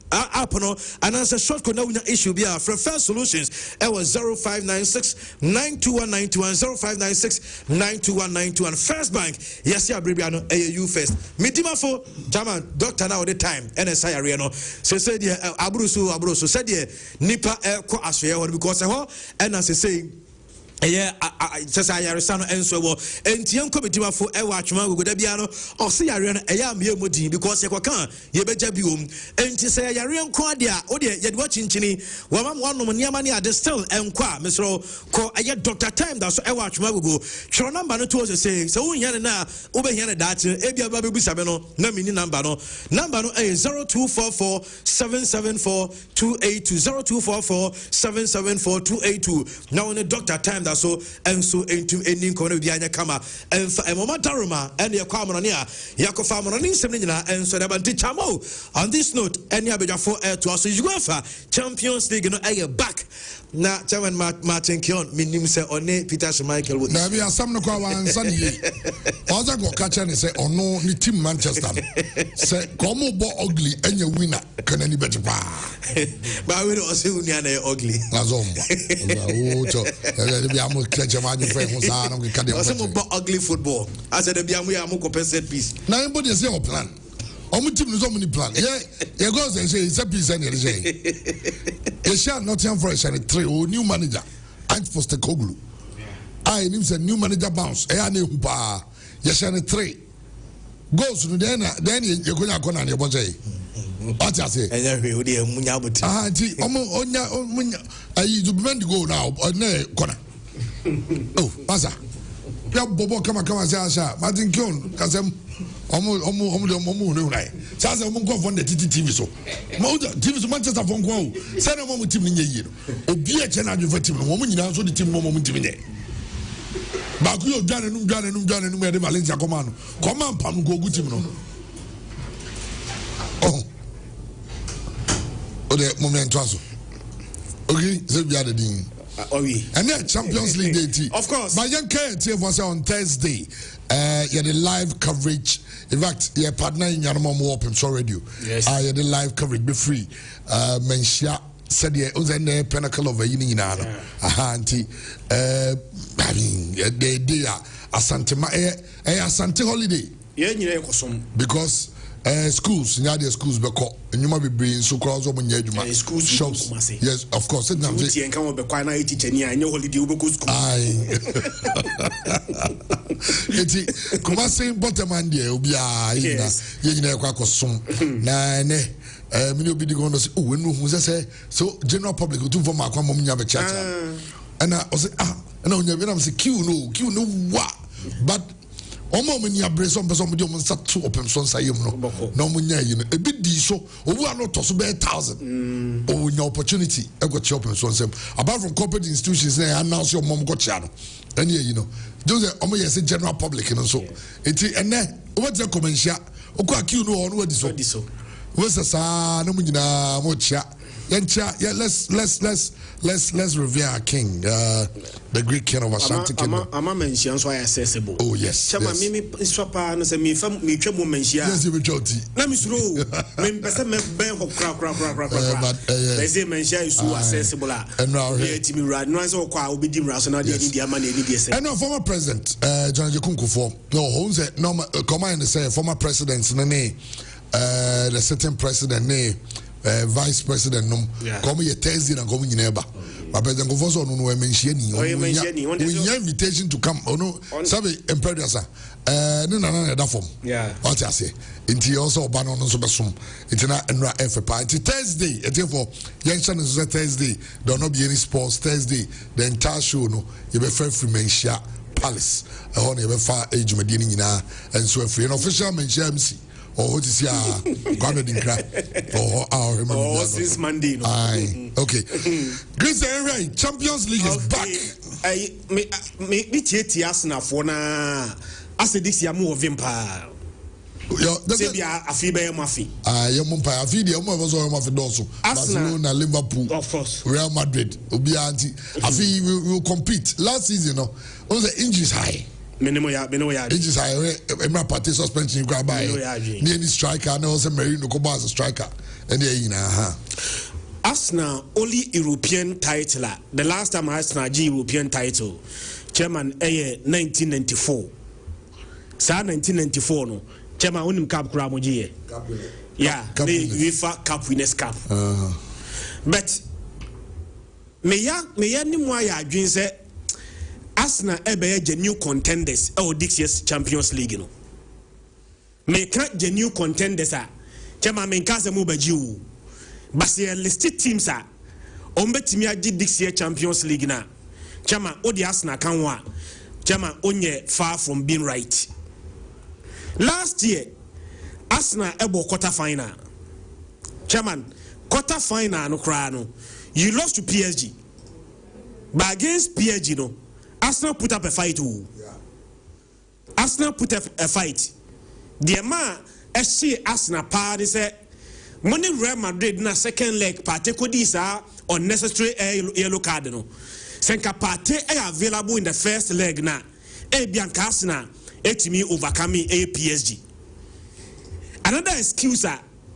app no and answer short code now issue be from First Solutions it was 0596 92191 0596 92191 First Bank yes ya baby no you first midima for German doctor now the time NSI area no so say the abruso said the nipa ko asoye because and as say yeah, just I understand and so and young committee for a watchman with Debiano or see Ariana a yam modi because you can ye beja bium and to say Arian Quadia or yet watching Chini one Yamani at the still and qua Mr. Call a yet Dr. Time that's a watchman will go. Sure number to say so yana over here that Abia Babu Sabano, no mini number no 0244 774 282 0244 774 282 now on a Dr. Time so and so into ending corner behind kama and for a moment daruma and your kwamronia yakofa mononi semina and so the chamo on this note any abeja for air to us UEFA Champions League no aye back na chairman Martin Kion minim say one Peter Michael would na be asam no kwa wansa ni oza go catch and say ono ni team Manchester say komo bo ugly enye winner can any better ba but we don't say unia na ugly azomba I'm ugly football. I said, we are more compensate piece. Now, anybody say our plan. Our team is so many plan. Yeah, you go and say it's a piece and you shall not young for a three new manager. I'm for the Koglu. I need a new manager bounce. I need to yes, and three goes to then you're going to go on your body. What I say? And we would have Munyabuti. Ah, you meant to go now or no corner. Oh, Maza. Bobo come and say, Martin Kion, Kazam, Omo, right? Says I'm going for the TV so. TV Manchester from Go. Send a moment to me. Obia channel for team, woman, you know, so the team moment to me. Baku yo dwane num e de Valencia command pam go good team no. Oh. The moment also. Okay, so we are the ding. And then Champions League day. Of course. But young KT was on Thursday. You had the live coverage. In fact, your partner in Yanamam Warp so radio. Yes. You had the live coverage be free. Menshia said he was in the pinnacle of a evening in Anna. Auntie. I mean, they are Asante holiday. Yeah, because schools, schools beko, and you might be bringing so cross over schools, shops. Yes, of course. Come on, be quite nice teacher. I know holiday will go school. It's Kumasi bottom there. Ubia, yes. You quack or some. Nah, many be going to say, oh, when who say so general public will do for my common have chat. And I was and on your venom say, Q no what, but. Omo many abrace on person with you start to open son say no munya you know a bit so we are not to be 1,000 or your opportunity I got your open son say apart from corporate institutions they announce your mom got channel and you know those omo yes general public and so it and then what's the commercial okwa kiu no on what so what's sa no munyina mo chia yeah, let's revere our king, the Greek king of Ashanti Kingdom. I'm a mention so accessible. Oh yes. Chama mimi swapa no se me fam me twem mention. Yes, you will joti. Na me suro me pese me ben ho kra. They say mention is so accessible. And now here timi rad no say okwa obedi mra so na dey need ama na dey say. And no former president John Jekunkufor. No, who say no command say former presidents the certain president vice president come here Thursday and come in neighbor. But President Kofoso no mention we invitation to come. Oh no, sabe emperor no that form. Yeah. What I say. Inti also ban on so besum. Inti na enra FPA. Inti Thursday. Inti for young is Thursday. There not be any sports Thursday. The entire show no. You be free Menshia Palace. I want you be far age medini nyina and so free. An official Menshia MC. Or what is your garden crack? Or since Monday. Aye. Okay. Greece right. Champions League is back. Me tieti Arsenal for na. Ase this year more vimpa. Say be afi be mafi. Your mumpa afi the mo was all mafi also. Barcelona, Liverpool, of course. Real Madrid. Obi anti. Afi will compete. Last season, no. On the injuries high. Minimum. It is high. Party suspension grab by. Near striker, and also Marino Koba as a striker. And there, Arsenal only European title. The last time Arsenal G European title, Chairman 1994. Sa 1994 no. Chairman unim cup kuramoji. Yeah, the UEFA Cup Winners' Cup. But me ya ni mo ya adwin say Arsenal ebe new contenders this year's Champions League no. Me ka new contenders chema me nka se mo baji o. But se listed teams betimi agi this year Champions League na. Chema odi Arsenal kan wa. Chema onye far from being right. Last year Arsenal ebo quarter final. Chairman, quarter final no kra no. You lost to PSG. But against PSG no, Arsenal put up a fight. Yeah. Arsenal put up a fight. The man SC Arsenal party say money Real Madrid na second leg party could this unnecessary yellow card no. Senka party available in the first leg na. Bianca Arsenal etimi overcoming PSG. Another excuse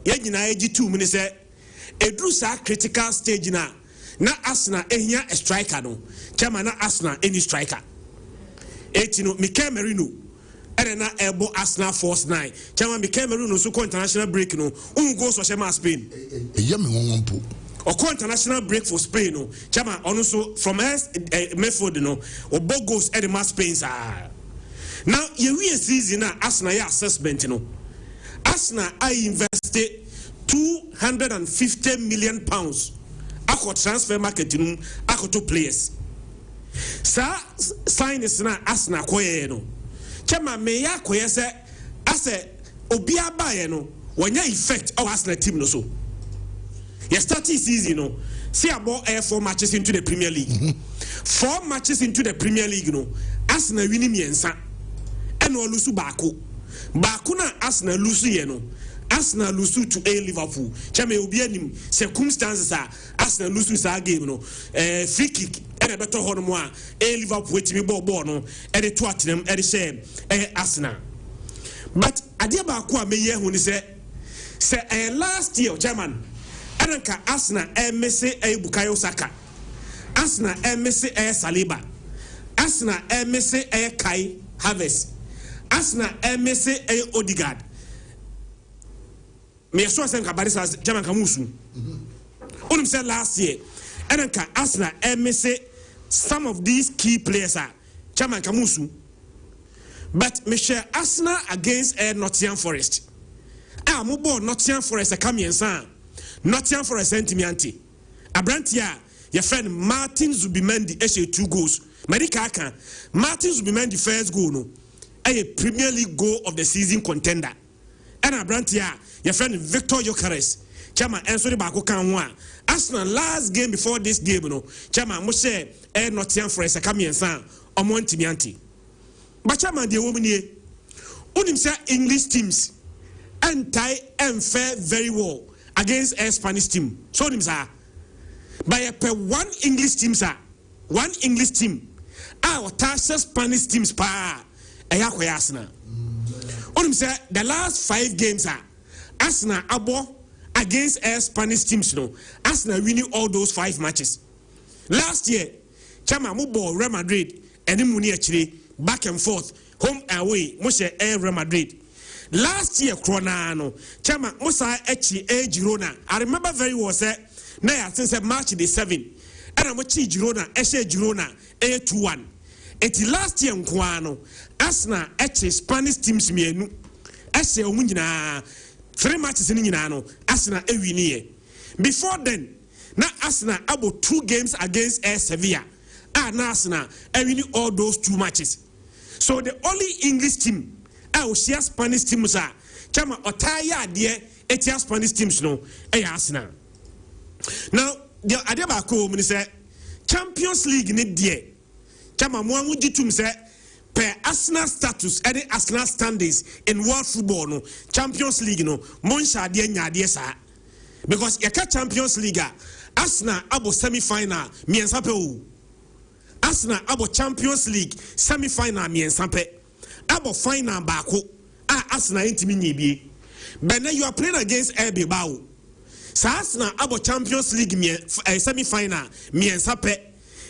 yegyina egi 2 minutes edru sa critical stage na Arsenal ehia a striker no chama na Arsenal any striker etino Mikel Merino na ebo Arsenal force 9 chama Mikel Merino so ko international break no go so shema Spain eyame wonwompo or international break for Spain no chama ono so from Medford no obo goals at the Spain now we season na Arsenal ya assessment no Arsenal I invested £250 million ako transfer market num ako to players sa sign is na Arsenal koye no chema me ya koye se ase obi abaye no wonya effect our Arsenal team no so you start season no see about 4 matches into the Premier League 4 matches into the Premier League no Arsenal winning miensa and no lose baako na Arsenal lose ye no Arsenal lose to a Liverpool chame obi anim circumstances Arsenal lose sa game no free kick and a better hono mo a Liverpool timi ball no e de to atenem e de share Arsenal but adia baako a meye hu ni say last year German ananka Arsenal messe Bukayo Saka Arsenal messe Saliba Arsenal messe Kai Havertz Arsenal messe Odegaard me so sen ka barisa German kamusu onum say last year ananka Arsenal messe some of these key players are German kamusu but me share Arsenal against Nottingham Forest mo ball Nottingham Forest kamiensa Nottingham Forest sentimianti abrantia your friend Martin Zubimendi 2 goals Medica aka Martin Zubimendi first goal no a Premier League goal of the season contender and abrantia your friend Victor Gyökeres chama enso de baako kan ho a Arsenal last game before this game no chama mo share Nottingham Forest kamiensa omo ntimianti but chama de wo mnie unim say English teams anti and fair very well against a Spanish team. So them sir. By one English team sir. One English team. Our Tasha Spanish teams pa ayako Arsenal. Unim say the last 5 games are Arsenal abo against a Spanish teams no. Arsenal winning all those 5 matches. Last year, chama mo ball Real Madrid and muni actually back and forth home and away mo share Real Madrid. Last year, Cronano, Chama Musa Echi Girona. I remember very well, sir. Now, since March the 7th, and I'm watching Girona, Eshe Girona, 2-1. It's last year, Kwano, Arsenal, Echi Spanish teams, me, Eshe Omunina, 3 matches in Yinano, Arsenal, Ewinie. Before then, now Arsenal about 2 games against Sevilla. Now Arsenal, winning all those 2 matches. So the only English team. I will share Spanish teams are Chama Otaya dear Etia Spanish teams no Arsenal. Now the Adebako minister Champions League need dear Chama Mwamujitum say per Arsenal status any Arsenal standings in world football no Champions League no Monsha dear nya sa because yaka Champions League Arsenal abo semi-final miensa pe o Arsenal abo Champions League semi-final miensa pe Abo final bako Arsenal intimi nyebie. But now you are playing against Bilbao. So Arsenal abo Champions League semi-final miensa pe.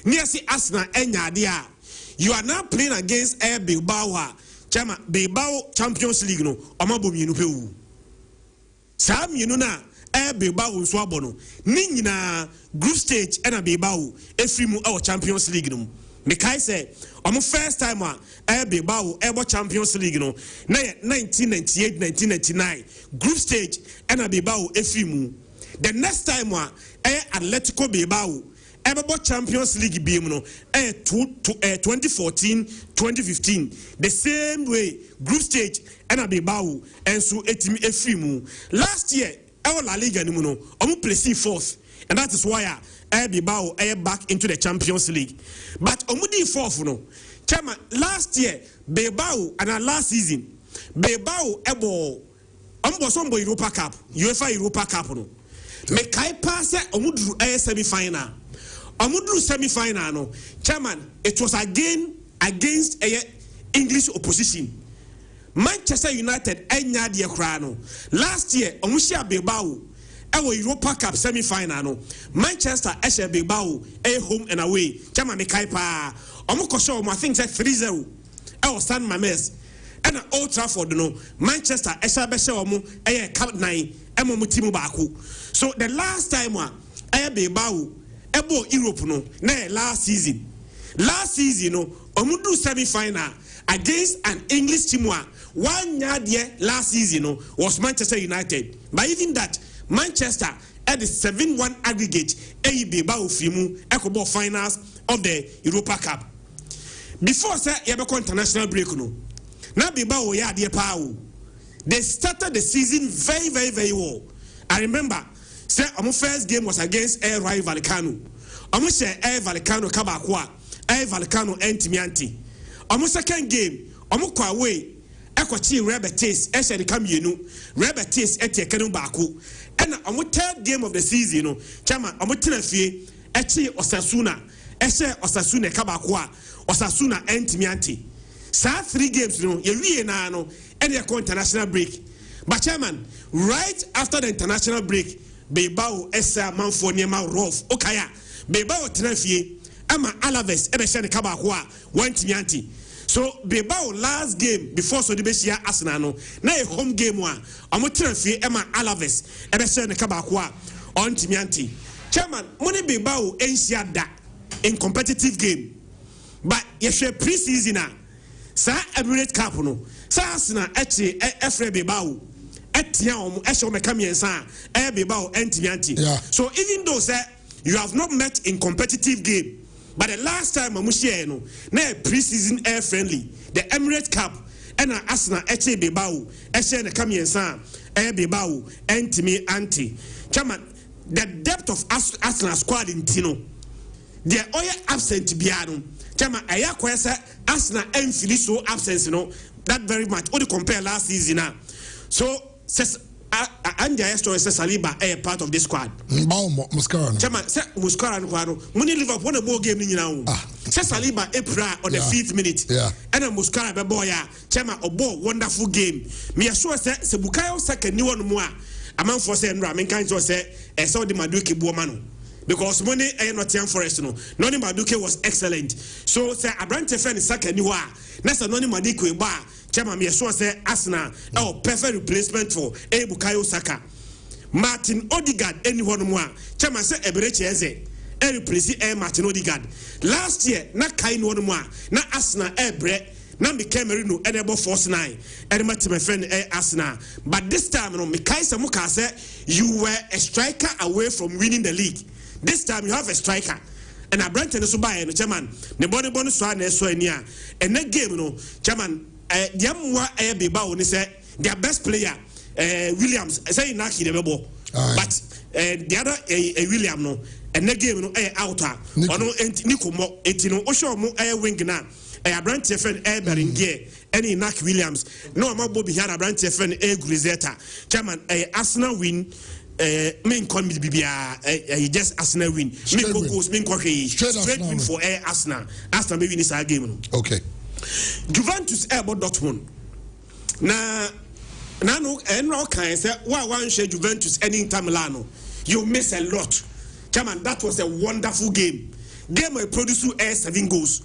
Near see Arsenal enya dia. You are now playing against Bilbao. Chama Bilbao Champions League no omabo mienu pe wu. Sa mienu na Bilbao nso abono. Ni nyina group stage na Bilbao efiri mu Champions League no. Mekai say omo first time Bilbao ebo Champions League no na 1998 1999 group stage and Bilbao efimu the next time Atletico Bilbao ebo Champions League beam no 2014 2015 the same way group stage and Bilbao and so etimi efimu last year La Liga no no omo place 4th and that is why Bilbao back into the Champions League. But omudi 4th no. Chama last year Bilbao and last season Bilbao ombo Europa Cup, UEFA Europa Cup no. Me kai pass omudru semi-final. Omudru semi-final no. Chairman, it was again against English opposition. Manchester United enya de kra no. Last year omushia Bilbao Europa Cup semi-final no. Manchester Bilbao home and away. Chama me kai pa. Omukosho I think 3-0. San Mamés. And Old Trafford no. Manchester Cup 9 timu baako. So the last time Bilbao Europe no na last season. Last season no omudu semi-final against an English team 1 year last season no was Manchester United. But even that Manchester at the 7-1 aggregate Bilbao fimu ekobo finals of the Europa Cup. Before say yebeko international break no. Na Bilbao ya de pa o. They started the season very well. I remember say our first game was against Rayo Vallecano. Omo share Vallecano kabakwa. Vallecano entimianti. Omo second game, omo kwa away. Ekochi Rebetis, Esha Kamienu, Rebetis Etia Kenu Baku. And omo third game of the season, Chama, omo Tenafie, Echi Osasuna, Esha Osasuna Kabakwa, Osasuna Entimianti. Sa 3 games, ye na no, and they international break. But chairman, right after the international break, Bilbao Esa Manfoniema Rolf Okaya, Bilbao Tenafie, Ama Alaves, Ebeshan Kabakwa, one Timianti. So Bilbao last game before so the Beshia Arsenal, na a home game one, Amotenafie, Emma Alaves, Ebeshan Kabakwa, on Timianti. Chairman, money Bilbao ain't that in competitive game. But you share pre-season, Sa Emirates Cup no, Sa Arsenal Eche Efre Bilbao. So even though say you have not met in competitive game, but the last time Mamushia no, na pre-season air friendly, the Emirates Cup, and Arsenal Eche Bilbao, Eche ne Kamiensa, Air Bilbao, Entimi Anti. Chairman, the depth of Arsenal squad in Tino, their oil absent Biano. Chairman, Aya Kwesa, Arsenal and so absence, that very much. Only compare last season now. So says Anja story says Saliba a part of this squad. Muscarano. Chairman, say Muscarano. Money Liverpool won a ball game now. Says Saliba Epra on the 5th minute. Yeah. And a Muscara boya. Chairman, a ball wonderful game. Me assure say Sebukayo second new one more. A man for saying Ramen kind of say I saw the Maduki Buomano. Because money ain't not young forest no. Noni Maduke was excellent. So say a branch friend is second new one. Nessa Noni Maduke bar. Chairman, me sure say Arsenal perfect replacement for Bukayo Saka. Martin Odegaard anyone more. Chairman say Eberechi Eze replace Martin Odegaard. Last year na kind one more. Na Arsenal bre na me Cameroon enable force 9. And my friend Arsenal. But this time no me kai Samuka say you were a striker away from winning the league. This time you have a striker. And I brand and so by no chairman. Ne bonus so na so ania. And that game no chairman Diamwa Bilbao say their best player Williams say Naki the ball, but the other William no and the game no outer or no Nico Mo etino Osho mo wing na a brand friend Beringier any Nak Williams no more Bobby had a brand friend Grisetta chairman Arsenal win. Main committee bibia just Arsenal win. Main goals main straight win for Arsenal. Arsenal maybe this game. Okay. Juventus about Dortmund. Na no can say why one share Juventus any Inter Milano. You miss a lot. Chairman, that was a wonderful game. Game will produce 7 goals.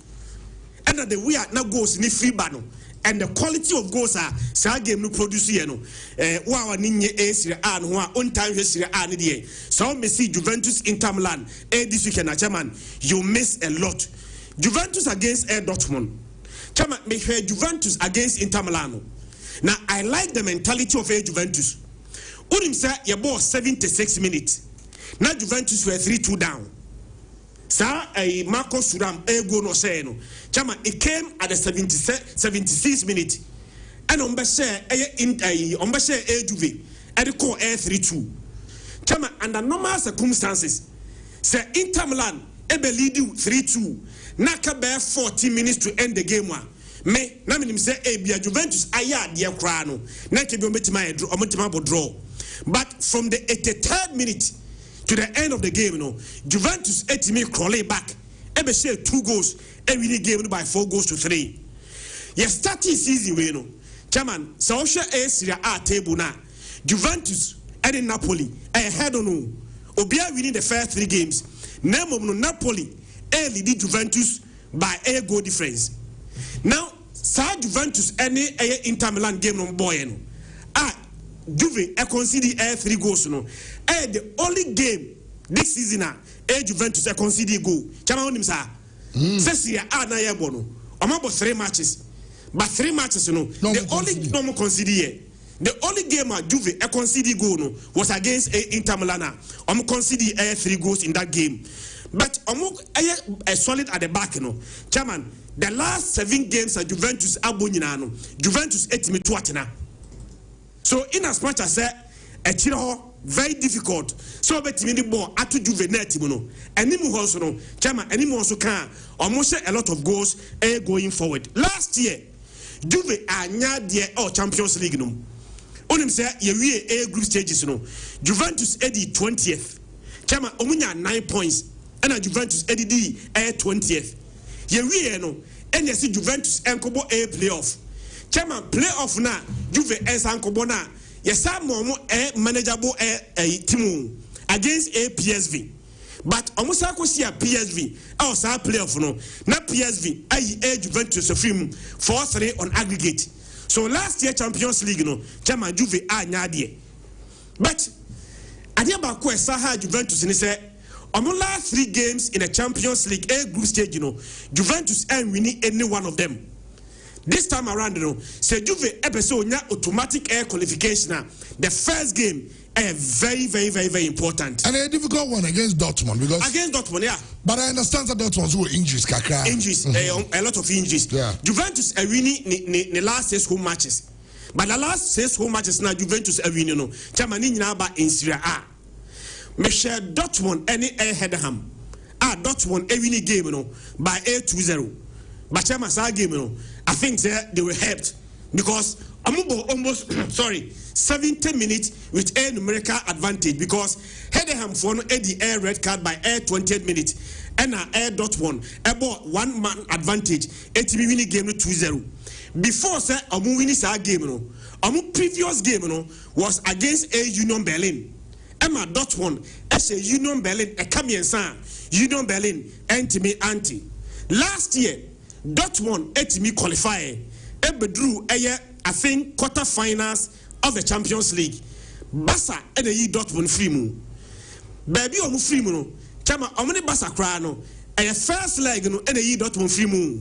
And the we are now goals in free bano. And the quality of goals are sa game no produce no. Wa ninye Serie A no on time Serie A ni die. So me see Juventus Inter Milan this weekend chairman, you miss a lot. Juventus against Dortmund. Chairman, me hear Juventus against Inter Milano. Now I like the mentality of Juventus. Unim say your ball 76 minutes. Now Juventus were 3-2 down. Sir, Marco Suram go no say no. Chairman, it came at the 76 minutes. And on Juve and the call 3-2. Chairman, under normal circumstances, say Inter Milan lead you 3-2. Naka bear 40 minutes to end the game one. Me na me say bia Juventus aya de kra no. Na ke bi ometima draw. But from the 83rd minute to the end of the game no, Juventus etimi crawl back. Ebe share 2 goals and win the game by 4 goals to 3. Yes, starting season we no. Chairman, so Serie A table na. Juventus and Napoli ahead on no. Obia winning the first 3 games. Name no Napoli lead Juventus by a goal difference. Now, Sa Juventus any Inter Milan game no boy no. Juve concede 3 goals no. The only game this season Juventus concede goal. Chama onim sa. Sesia na ye bo no. Omabo 3 matches. But 3 matches no. The only no concede here. The only game Juve concede goal no was against Inter Milan. Concede 3 goals in that game. But solid at the back no. Chairman, the last 7 games at Juventus abonyina no. Juventus etimi to atena. So in as much as a chiro very difficult. So bet me the ball at to Juve net no. Animu also no. Chama animu also can almost a lot of goals going forward. Last year, Juve anya the Champions League no. Onim say ye A group stages no. Juventus edi 20th. Chama omunya 9 points. And Juventus edi 20th. Ye no. And see Juventus enkobo A playoff. Chama playoff na Juve enkobo na. Yes, some manageable team against a PSV. But almost I could see a PSV. I was a playoff no. Not PSV. A Juventus of film 4-3 on aggregate. So last year Champions League no. Chama Juve nyadie. But Adiaba ko Saha Juventus ni say on the last 3 games in the Champions League A group stage you know, Juventus ain't winning any one of them. This time around, you know, say Juve episode automatic air qualification. The first game very important. And a difficult one against Dortmund because against Dortmund, yeah. But I understand that Dortmund were injuries, kakra. Injuries, a lot of injuries. Yeah. Juventus are winning the last 6 home matches. But the last 6 home matches now Juventus are winning. No, Chamani ba in Serie A. Michel Dortmund any Headham. Dortmund a winning game, you know, by 2-0. But Chama sa game, you know. I think they were helped because Amubo almost 70 minutes with a numerical advantage because Headham for the air red card by air 20th minute and air Dortmund about 1 man advantage 80 winning game 2-0. Before say Amu winning sa game no Amu previous game no was against a Union Berlin. Emma Dortmund as a Union Berlin a Camiensan Union Berlin anti last year Dortmund etimi qualify ebedru I think quarter-finals of the Champions League. Barca and the Dortmund free mu. Baby omu free mu no. Chama omni Barca kra no. First leg no and the Dortmund free mu.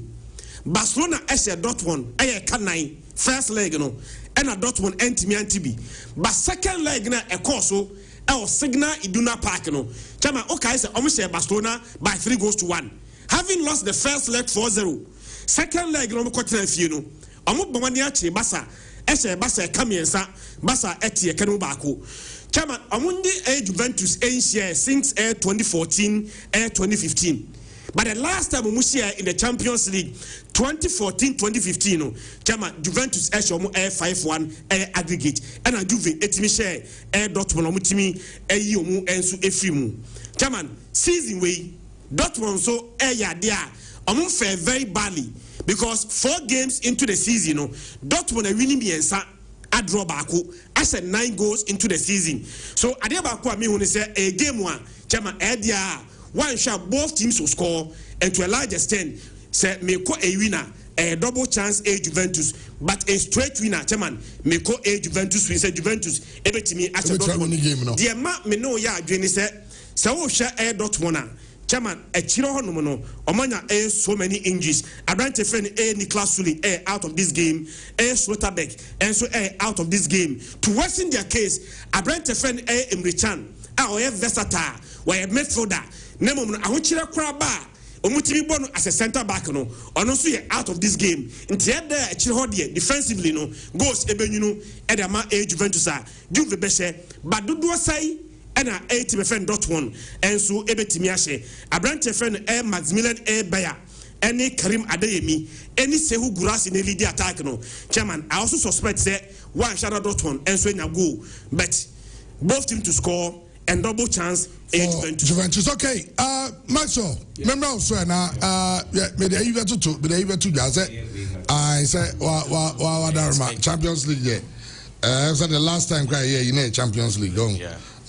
Barcelona ese Dortmund kanai first leg no and a Dortmund anti-bi. But second leg na so Signal Iduna Park no. Chama okay say omu share Barcelona by 3-1. Having lost the first leg 4-0. Second leg no quarter no omo bomani achi Barca Barca kamiensa Barca etie kanu baako chama omundi Juventus share since 2014 2015 but the last time we share in the Champions League 2014-2015 no chama Juventus omo 5-1 aggregate and a Juve etimi share Dortmund omo timi omo enso efimu chama season way Dortmund so ya there omo fare very badly because 4 games into the season, Dortmund are winning miensa a draw baako. I said 9 goals into the season. So Adiabako me when say a game one, chama edia one shot both teams will score and to a large extent say make a winner a double chance a Juventus but a straight winner chairman make a Juventus win say Juventus ebetimi as a Dortmund. The amount me know ya adwene say wo share a Dortmund Chairman, a chiro no Omanya so many injuries. Abrante friend Niklas Suli out of this game, Slotterbeck, and so out of this game. To worsen their case, Abrante friend Emre Can, versatile, where a midfielder, Nemo Ahuchira Kraba, Omutimi Bono as a centre back no, or also out of this game. In the other Chirodia defensively no goes Ebenuno, Edama Juventus, Juve Beshe, but do say. And a 80 friend Dortmund and so ebetimi ahye Abrante friend Maximilian Bayer any Karim Adeyemi any Sehu Gurasi in the lead attack no chairman I also suspect say one shadow Dortmund and so nya goal but both team to score and double chance Juventus. Okay, Maxwell, remember also now me the even to just I say Champions League yeah so the last time cry yeah you know Champions League don't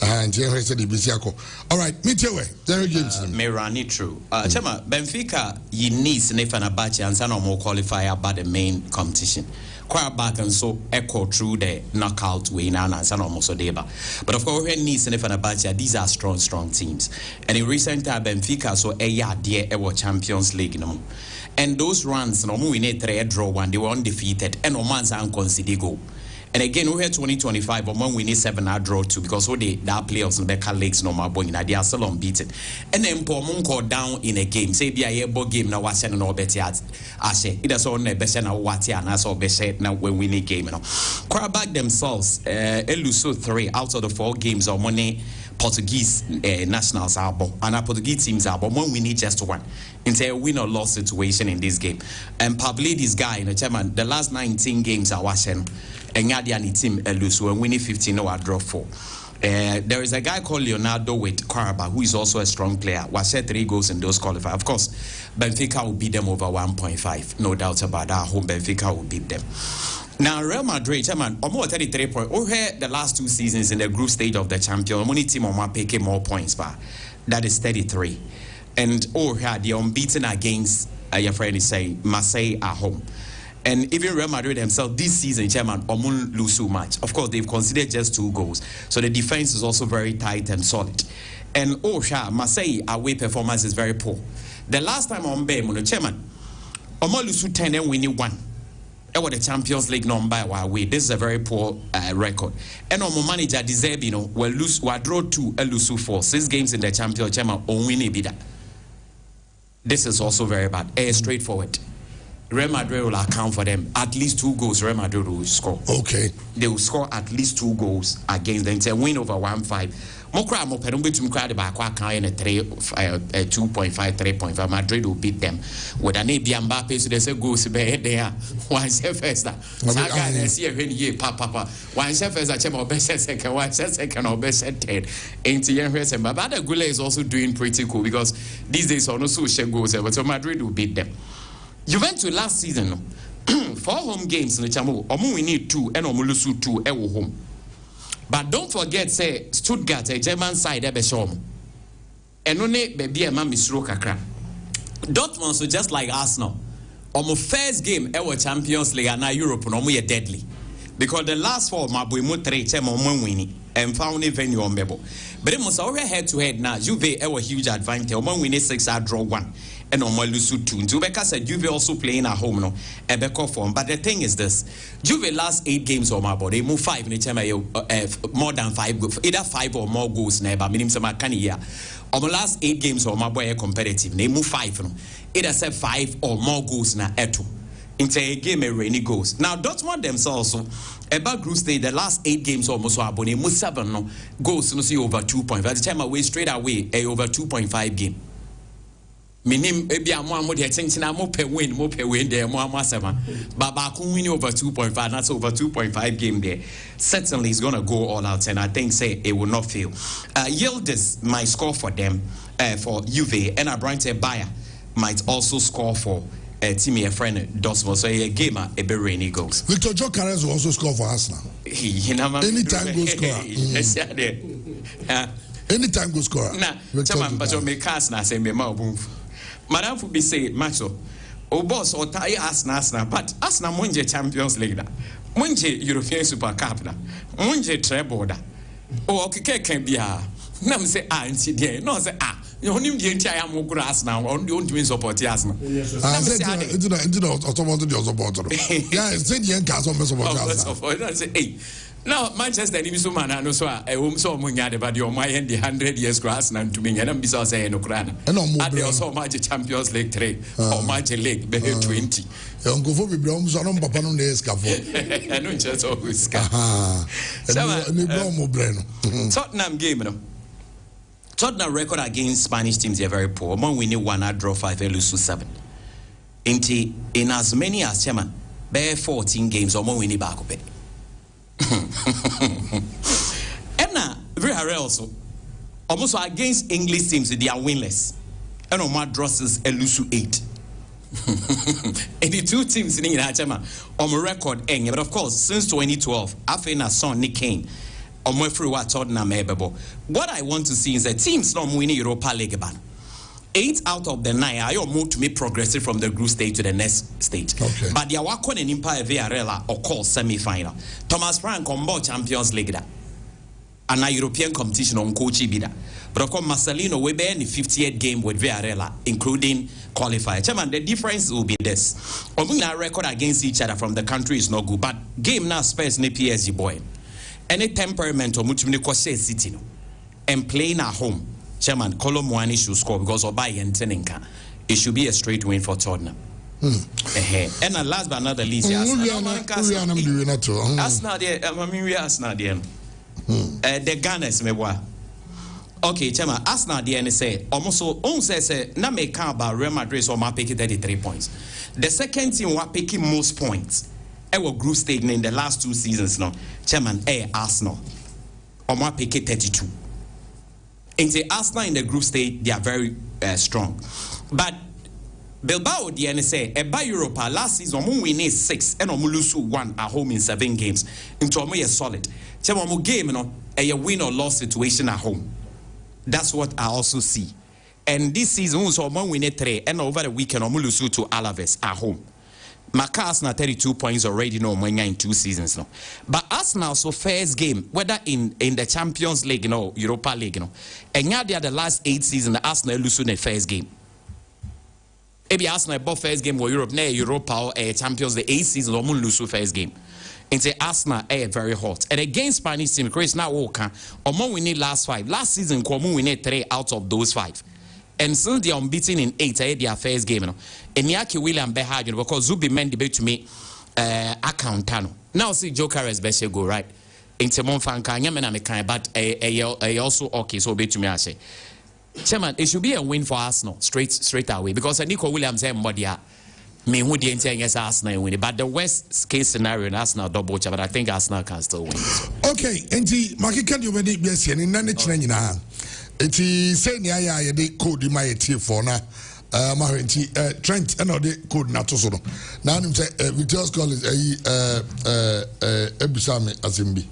and all right, me too. There James. Me run it true. Chama Benfica you need Fenerbahce and some more qualifier about the main competition. Quite back and so echo through the knockout way now and some almost deba. But of course, when needs Fenerbahce, these are strong teams. And in recent time, Benfica so dear Champions League no. And those runs no we need 3 draw one they were undefeated and no man's unconsidered goal. And again, we had 2025, but when we need 7, I draw 2 because all the playoffs and Becca Lakes no more boy, they are still unbeaten. And then Pomunko down in a game, say be a ball game now, was sending all better at Ashe. It is on the best and what and that's all best now when we need game. Quarterback themselves, Eluso 3 out of the 4 games or money. Portuguese nationals are and our Portuguese teams are, but when we need just 1 into a win or loss situation in this game. And probably this guy in the chairman, the last 19 games are watching, and Ghanaian team lose when winning 15 or draw 4. There is a guy called Leonardo with Caraba who is also a strong player. Was 3 goals in those qualifiers. Of course, Benfica will beat them over 1.5. No doubt about that. Home Benfica will beat them. Now, Real Madrid, chairman, almost 33 points. We had the last 2 seasons in the group stage of the champion. Only team on picking more points, but that is 33. And had the unbeaten against your friend is saying Marseille at home. And even Real Madrid themselves this season, chairman, Omun lose so much. Of course, they've considered just 2 goals. So the defense is also very tight and solid. And Marseille away performance is very poor. The last time on Bay, chairman, Omun lose 10 and winning 1. What the Champions League number away. This is a very poor record. And our manager deserve, will draw 2 and lose 4. 6 games in the Champions League, only be that. This is also very bad. Straightforward. Real Madrid will account for them. At least 2 goals Real Madrid will score. Okay. They will score at least 2 goals against them. It's a win over 1-5. 2.5, Madrid will beat them. With an ABM Mbappe, so they say goes there. One first. Saga, see a year, papa. One first, I check my best second, one second, or best 10. Ain't young person. But the Gula is also doing pretty cool because these days on also goes over. So Madrid will beat them. Juventus last season, 4 home games in the Champions League. We need 2 and lose 2 at home. But don't forget, say Stuttgart, a German side, and only baby a man misro kakra. Dortmund, so just like Arsenal, on my first game ever Champions League and now Europe, no more deadly. Because the last 4, my boy, mo 3 winning and found a venue on Bebo. But it must already head to head now. Juve ever huge advantage. One winning 6, I draw 1. And on my lose 2. Zubeka said Juve also playing at home, no, a back form. But the thing is this: Juve last 8 games on my body, move 5 in the time more than 5 goals, either 5 or more goals. Never minimum some year. On the last 8 games on my boy competitive, they move 5. No, either said 5 or more goals na eto. Into a game a rainy goals. Now Dortmund themselves also about group stage the last 8 games almost are abone move 7 no goals no see over 2.5. At the time away straight away over 2.5 game. Minim ebi amo de chenchina mo pe win there mo amasema but win over 2.5 that's over 2.5 game there certainly is going to go all out and I think say it will not fail. Yildiz might score for them for Juve and Abrante Bayer might also score for team a friend Dortmund so a gamer a be rainy goals. Victor Gyökeres will also score for Arsenal. Anytime goal scorer. Anytime goal scorer. Nah, chairman but me cast na say me ma obun. Madam for be say macho. O boss or tie Arsenal but Arsenal monje Champions League da. Monje European Super Cup da. Monje treble da. O okeke kan bia. Na me say anti there. No say you only the entire grass now, on the only support Arsenal. I said, into the support. Yeah, said the end cast on support. Say, hey, now Manchester, if you man, I know so I won't so many other body on my end, the 100 years grass and to me, and I'm besides saying no crown. And they also match Champions League 3 or match a league, 20. Uncle Fobi Brown, so I'm Papa on the scaffold. I know just always. Tottenham game. Tottenham record against Spanish teams are very poor. Among winning 1, I draw 5, I lose 7. In as many as chairman, bear 14 games, among winning back up. And now, very also, almost against English teams, they are winless. And on my draws is a lose 8. And the 2 teams in the chairman on my record, but of course, since 2012, after I saw Nick Kane. What I want to see is that teams not winning Europa League. 8 out of the 9 are moved to make progressive from the group stage to the next stage. Okay. But they are working in Empire Villarreal or call semi-final. Thomas Frank on board Champions League and a European competition on coach bida. But of course, Marcelino will be in the 50th game with Villarreal, including qualifier. Chairman, the difference will be this. Our record against each other from the country is not good, but game now Spurs ne PSG boy. Any temperament or much City and playing at home. Chairman, Colomwani should score because Obai and Teninka. It should be a straight win for Tottenham. And last but not the least, the Gunners me. Okay, Chema, Arsenal the say almost so on say na me can about Real Madrid so ma pick 33 points. The second team wa picking most points. Our group stage in the last 2 seasons now. Chairman, Arsenal. Or ma pick 32. In the Arsenal in the group stage, they are very strong. But Bilbao the NSA by Europa last season we win 6 and we lose 1 at home in 7 games. Into we are solid. Chairman, game a win or loss situation at home. That's what I also see. And this season, we saw one win 3, and over the weekend, we lose to Alaves at home. Arsenal 32 points already no more in 2 seasons now. But Arsenal so first game, whether in the Champions League, Europa League, and now they are the last 8 seasons, Arsenal lose in the first game. Maybe Arsenal bought first game or Europa or Champions the 8 seasons, we lose first game. Into Arsenal very hot. And against Spanish team, Chris now Walker, we need last 5. Last season, we need 3 out of those 5. And since they are unbeaten in 8, their first game, and Yaki William Behad, because Zubi men debate to me account. Now see Joker as best go right. Into Monfanka, Yaman, but I also okay, so be to me, I say. Chairman, it should be a win for Arsenal straight away because Nico Williams and Modia. Me who the entire yes Arsenal win it, but the worst case scenario in Arsenal double, but I think Arsenal can still win. Okay, and the market can you make best in none of it is saying yeah the code my team for now. Trent and the code not so now I'm saying Victor's call is Ebusame Azimbi.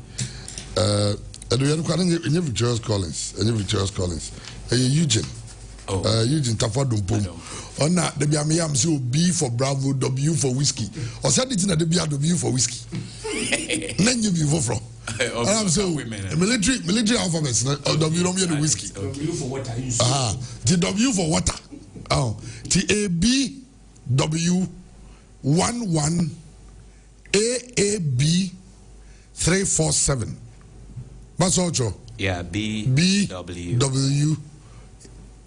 Do you know Victor's Collins? Eugene. Eugene Tafadumpo. Or not, the Biamiam so B for Bravo, W for whiskey. Or said it in the W for whiskey. Then you be from. I'm so military alphabets, or W don't mean the whiskey. W for water. The W for water. Oh, TAB W 11 AAB 347. What's also? Yeah, B W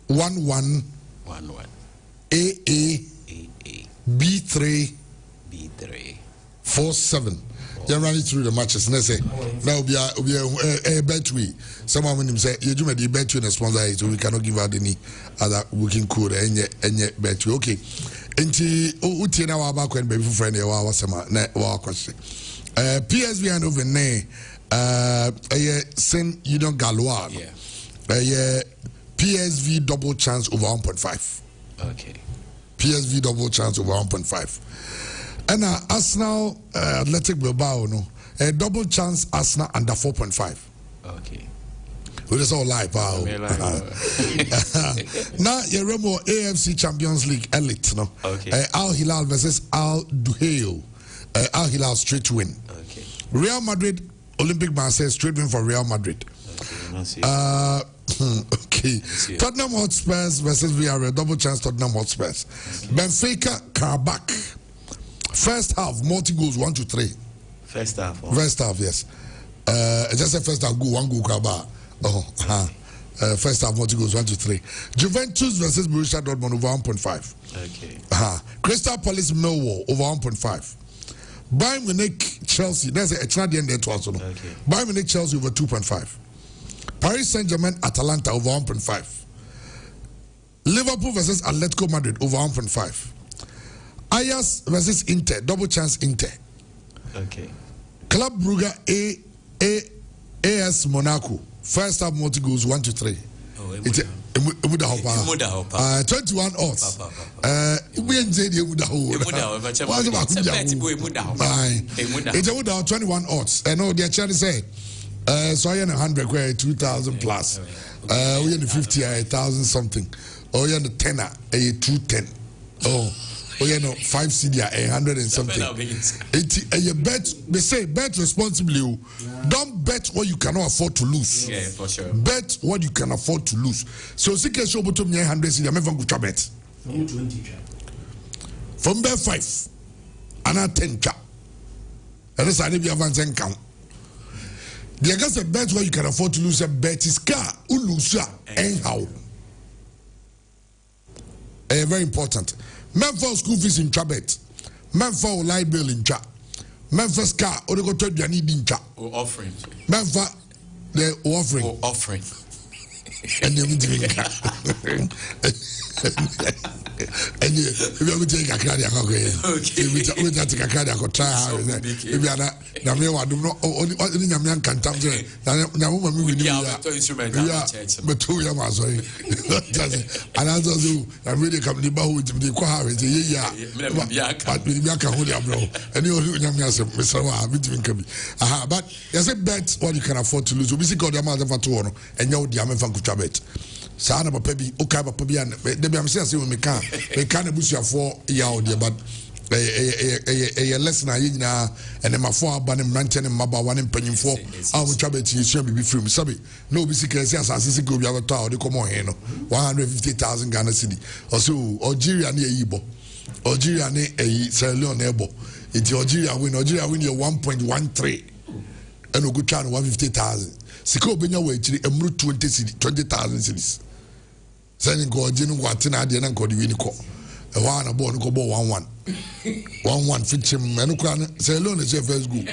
11 AA B3 47. You're running through the matches. And I say, now be a bet we. Someone when him say, you do the bet you and sponsor, so we cannot give out any other working code and yet bet we. Okay. And Uti now about when baby friend was a question. PSV and over there, Saint you don't Galois. Yeah. PSV double chance over 1.5. Okay. PSV double chance over 1.5. And Arsenal Athletic Bilbao a double chance Arsenal under 4.5. Okay. Well, it's all live. Wow. Now you remember AFC Champions League elite Okay. Al Hilal versus Al Duhail. Al Hilal straight win. Okay. Real Madrid Olympic Marseille straight win for Real Madrid. Okay. Tottenham Hotspurs versus Villarreal, double chance Tottenham Hotspurs. Benfica Karabakh. First half, multi goals 1-3. First half. First half, yes. Just a first half, go 1 goal Karabakh. First half, multi goals 1-3. Juventus versus Borussia Dortmund over 1.5. Okay. Crystal Palace Millwall over 1.5. Bayern Munich Chelsea. There's a try the end there also. Okay. Bayern Munich Chelsea over 2.5. Paris Saint-Germain Atalanta over 1.5. Liverpool versus Atletico Madrid over 1.5. Ajax versus Inter, double chance Inter. Okay. Club Brugge AS Monaco, first half multi goals 1-3. It's 21 odds. It's 21 odds. I know the charity say. So I had 100, 2,000 plus. We had 50, 1,000 something. Oh, you had the 10, 210. Oh, oh yeah no 5 cedi 100 and something. You bet, they say bet responsibly. Don't bet what you cannot afford to lose. Yeah, for sure. Bet what you can afford to lose. So sika show bottom 100 cedi, I'm even good bet. From bet 5 and 10 cha. And that's how they be advancing count. The guys bet what you can afford to lose. A bet is car, ulusa, anyhow. Very important. Men for school fees in Chabet. Men for light bill in Cha. Men for car, or go to the need in Cha. Or offering. Men for the offering. Or offering. And you will drink. And you will take a cardiac. Okay. We take a cardiac or try. If you are not, Namia, do not only Namian can come to Namuma moving. But 2 years, sorry. And as I really come to Bahu with the Quahar, but with Yaka Holia, bro. And you Namia, Mr. Between Kabi. Aha, but there's a bet what you can afford to lose. We see God, the mother of Tono, and you the Amen Chabet. Sana papi okay papi and they am say we can abusia for yaw there but a lesson na and them afọ aba ne mrante ne maba one mpanyimfo a wo twa beti yesua bibi free me sabe no obi sika say asase go bi abato a de come on here no 150,000 Ghana cedi also Algeria ne yibo Algeria ne Sierra Leone ebo iti Algeria win your 1.13 and o go try 150,000 sika obenya wa akiri emru 20,000 cedis saying go jinu watina ade na nkodi wini ko e wa na ball ko ball 1-1 fixture menu kran say loan is first go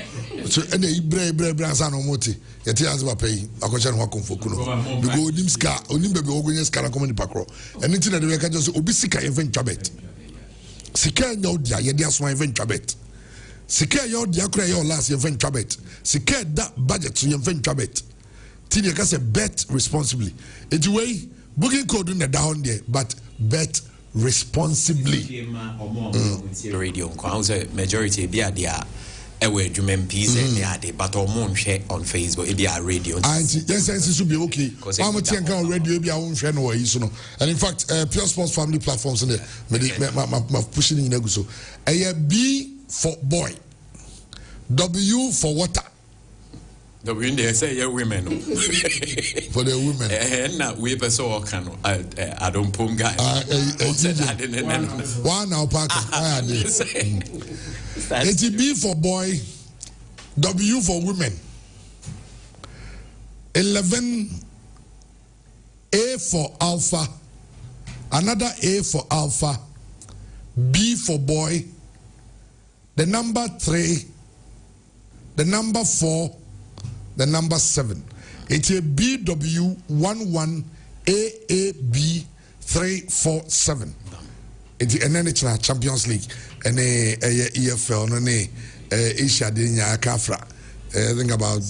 so ene ibre ansa no moti yeti azba pay akocha no akomfo kuno because onim ska onim bebe ogonye ska na komani pakro ene ti na de ka just obi sika even twabet sika nya odia ye dia so even twabet sika ye odia kra ye last even twabet sika da budget so even twabet ti de ka say bet responsibly it way booking code in the down there, but bet responsibly. Radio, majority be there. Ewe jumen piece but on share on Facebook. It be a radio. Yes, it should be okay. I'm a radio. Be our own friend or you know. And in fact, Pure Sports family platforms in there. Pushing in there. So, B for boy, W for water. The wind they say yeah women for the women and now we so can I don't pum guy one now park it's B for boy, W for women, 11 A for alpha, another A for alpha, B for boy, the number 3, the number 4, the number 7. It's a BW11AAB347. It's an NHL Champions League and a EFL and a Asia Denya Kafra. Think about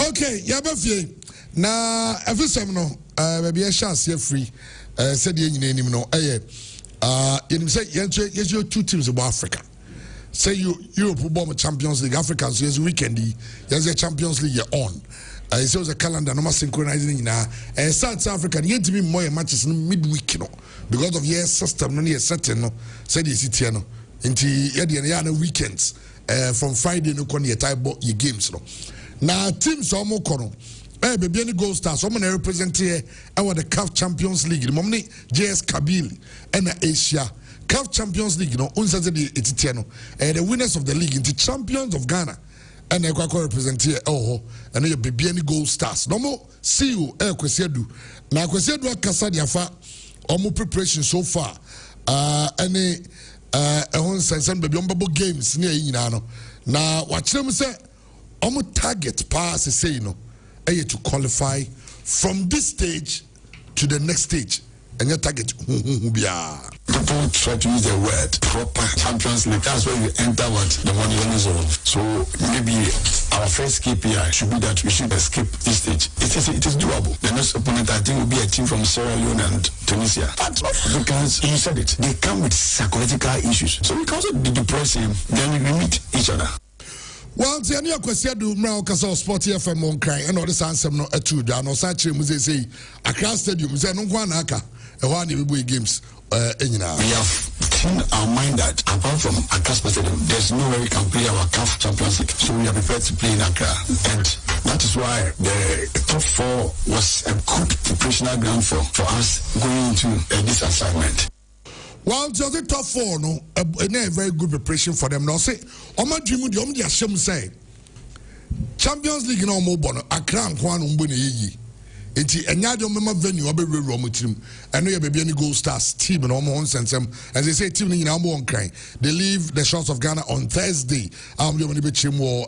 okay, Yabafie. Now every seminar, maybe a chance here free. Said you name no. You say yes, you 2 teams about Africa. Say Europe will bomb a Champions League, Africa, so yes, weekend, yes, a Champions League you're on. It shows a calendar, no more synchronizing now. And South Africa, you to be more matches in midweek, you know, because of your system, no near certain, no, said you sit here, no, into the weekends, from Friday, no, con your type your games, no. Now, teams are more corner. Baby, any goal stars, someone represent here, our the CAF Champions League, the moment JS Kabylie, and Asia. CAF Champions League, no, the winners of the league into champions of Ghana, and I represent here. Oh, and you be any goal stars. No more. See you, Kwesiedu. Now Kwesiedu Kasadiafa, almost preparation so far. Any on baby games near Inano. Now watch them say, almost target pass say no, to qualify from this stage to the next stage. And your target, people try to use the word proper Champions League. That's where you enter what the money zone. So maybe our first KPI should be that we should escape this stage. It is doable. The next opponent I think will be a team from Sierra Leone and Tunisia. But because you said it, they come with psychological issues. So we can also be depressing. Then we meet each other. Well, the new question do now because of Sport FM on crying and all this answer no true. There no such thing. Say Accra Stadium. Say no one aka. games. We have tuned our mind that apart from Accra's Stadium, there's no way we can play our CAF Champions League. So we are prepared to play in Accra. And that is why the top 4 was a good preparational ground for us going into this assignment. Well, just the top 4, no, a very good preparation for them. Now, say, Oma Dream, the Omdi Hashem say, Champions League no more bono, Accra and Kwan Umbuni. Enti enyado mema venue obere romutim eno ye baby any Gold Stars team no mo onsensem as they say team ni na mo nkran. They leave the shores of Ghana on Thursday. Yo mani be chimo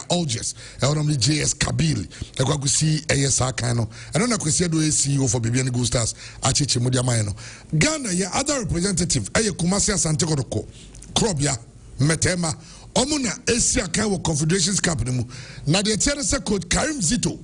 Algiers ewonom JS Kabylie ekwakusi sa kan no eno na kwesi do CEO for baby any Gold Stars achichi mo dia man no. Ghana ye other representative Kumasi Asante Kotoko Krobia Metema omuna Asia kan wo Confederations Cup ni mu na de tiere se coach Karim Zito.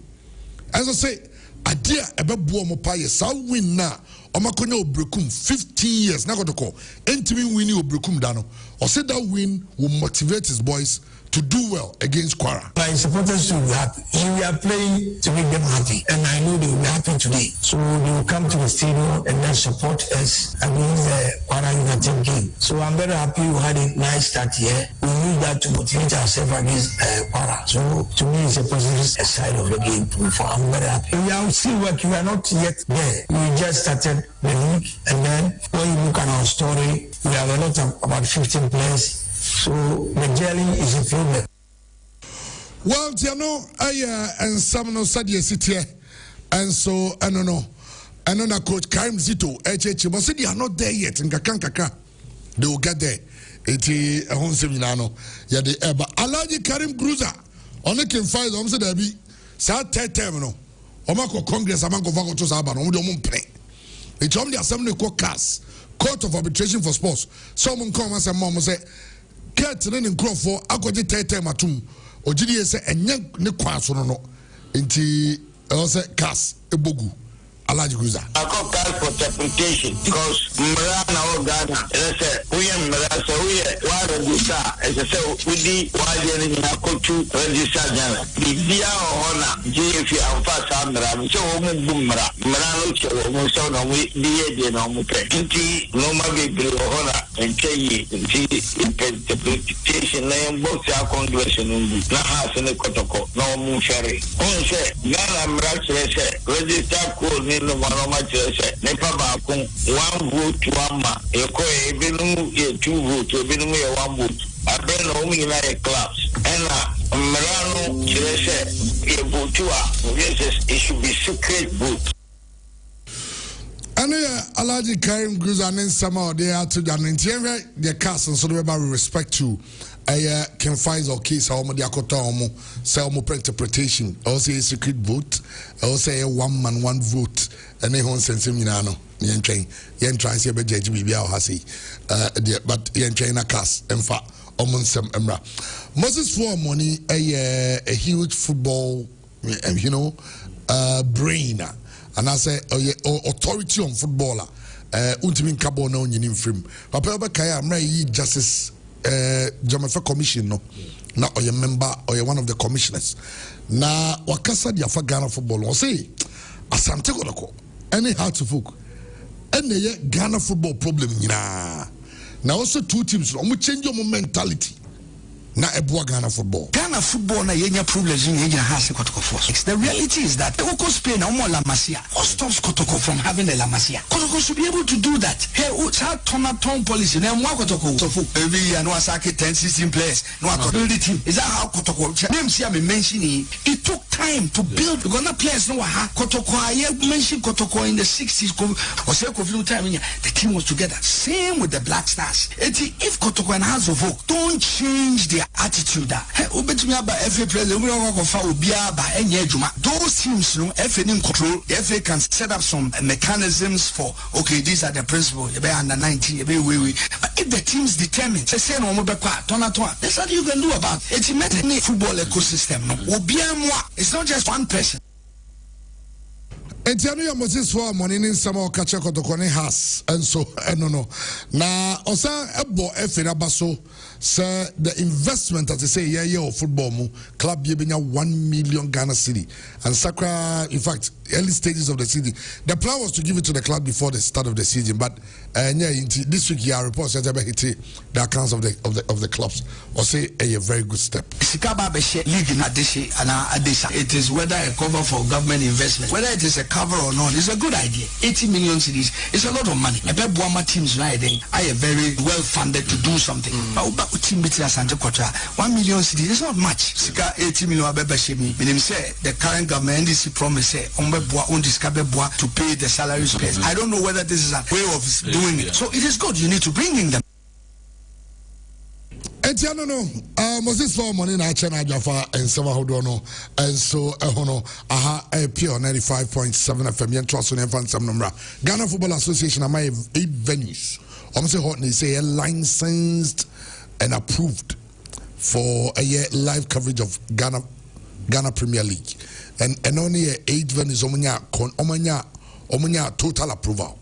As I say, idea about Buomopaye, Sao win na, Omakonya Obrekum 15 years, now got to call. Entimi winning Obrekum Dano, or said that win will motivate his boys to do well against Kwara. My supporters will be happy. We are playing to make them happy, and I know they will be happy today. So they will come to the stadium and then support us against the Kwara United game. So I'm very happy we had a nice start here. We need that to motivate ourselves against Kwara. So to me, it's a positive side of the game. I'm very happy. We are still working. We are not yet there. We just started the league, and then when you look at our story, we have a lot of about 15 players. So the gelling is a problem. Well, you know, and some no said yes it here, and so I don't know. I know that coach Karim Zito, but said they are not there yet. In Kaka, they will get there. It's a home seminano. Yeah, they ever. Alaji Karim Gruza on the can find them. So there be sad terminal. Omako Congress among Vago to Saban. We don't play. It's only assembly called CAS, Court of Arbitration for Sports. Someone come and say, Mom say. Get in Crawford, I got the time at home. Or did you say, and young Niquas no? Inti, I say, Cass, a bogu. I got call for interpretation because Marana or Ghana, and I said, we are Marasa, we are register, as I said, we did why they didn't have to register Ghana. The Dia Honor, GF and Fast Amram, so Mumra, Marano, so no, we did no Mupe. Inti, no Maggie Honor, and Kay, interpretation, name both our congression, Nahas and the Kotoko, no Moon Ferry. Only say, Ghana Mrax, register code. No one vote to Amma, a coy, two votes, a binum, one vote. I been only in a class. And Marano, a vote to yes, it should be secret vote. And Alaji Karim Gruzan and somehow they are to the cast and so we respect to can find or case how much interpretation. Also a secret vote, also a 1 man 1 vote, and a whole sense of Minano. Yen try to be judge me but yen train a cast and fa almost some emra. Moses for money a huge football brain. And I say, authority on footballer. Ultimate cabo no in film. Papa Kaya, I'm Justice Jamafa Commission. No, now or your member or you're one of the commissioners. Now, Wakasa Diafa Ghana football. Or say, Asante Kodako, any hard to folk. And the Ghana football problem. Now, also 2 teams, we change your mentality. Na ebua Ghana football na yenya problems in yenya has Kotoko force. The reality is that Oko Spain omo La Masia. What stops Kotoko from having the La Masia? Kotoko should be able to do that. Hey, what's our turn policy? Na mwa Kotoko so every year no asake 10-16 players no build the team. Is that how Kotoko name see me mentioning it took time to build because na players no ha Kotoko I mentioned Kotoko in the 60s or say of time the team was together. Same with the Black Stars. If Kotoko and House of Oak don't change their attitude that obetumi aba FA president we don't go for obiaba enye adwuma. Those teams no FA in control. The FA can set up some mechanisms for okay these are the principles. You be under 19 you be we but if the teams determine say no mo be kwa tona that's what you can do about it. Make football ecosystem no obiamwa. It's not just one person. Entiano ya Moses for money in some catch Kotoko has and so no na osa ebo FA na baso sir, the investment, as I say, yeah, of football, club Yebenya 1 million Ghana cedi. And Sakra, in fact, early stages of the season, the plan was to give it to the club before the start of the season. But this week, yeah, reports that the accounts of the clubs or say a very good step. It is whether a cover for government investment, whether it is a cover or not, it's a good idea. 80 million cedis, it's a lot of money. I bet Buama teams riding, I am very well funded to do something. But 1 million cedis is not much. 80 million say the current government NDC promise to pay the salaries. I don't know whether this is a way of doing it. So it is good. You need to bring in them. Moses for money na China Jaffa and Savahodono, and so aha pure 95.7 FM and trust on fan some number. Ghana Football Association am 8 venues. Almost hot they say licensed and approved for a year live coverage of Ghana Premier League. And only 8 venues omanya total approval.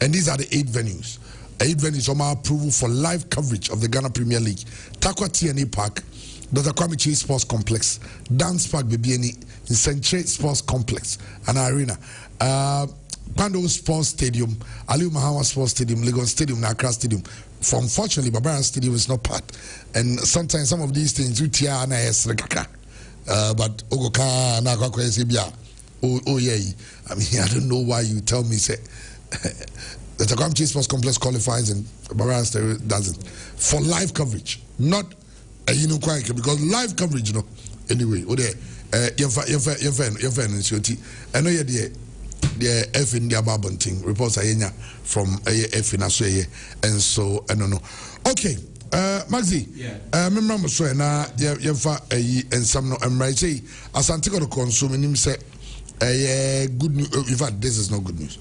And these are the 8 venues. 8 venues on my approval for live coverage of the Ghana Premier League. Takwa TNA Park, Dr. Kwame Chase Sports Complex, Dance Park BBNE, Centre Sports Complex, and Arena. Pando Sports Stadium, Aliu Mahawa Sports Stadium, Lagos Stadium, Accra Stadium. Unfortunately, Barbara Stadium is not part. And sometimes some of these things, but Ogoka, Nakwa Sibia. Oh, yeah. I mean, I don't know why you tell me, say. The Takwam Chase Sports Complex qualifies and Barbara doesn't. For live coverage, not because live coverage, anyway, your friend, I know the F in the Babonting reports from F in Australia, and so I don't know. Okay, Maxi, remember so na and some no I'm right say Asante to consume him say good news. In fact, this is not good news.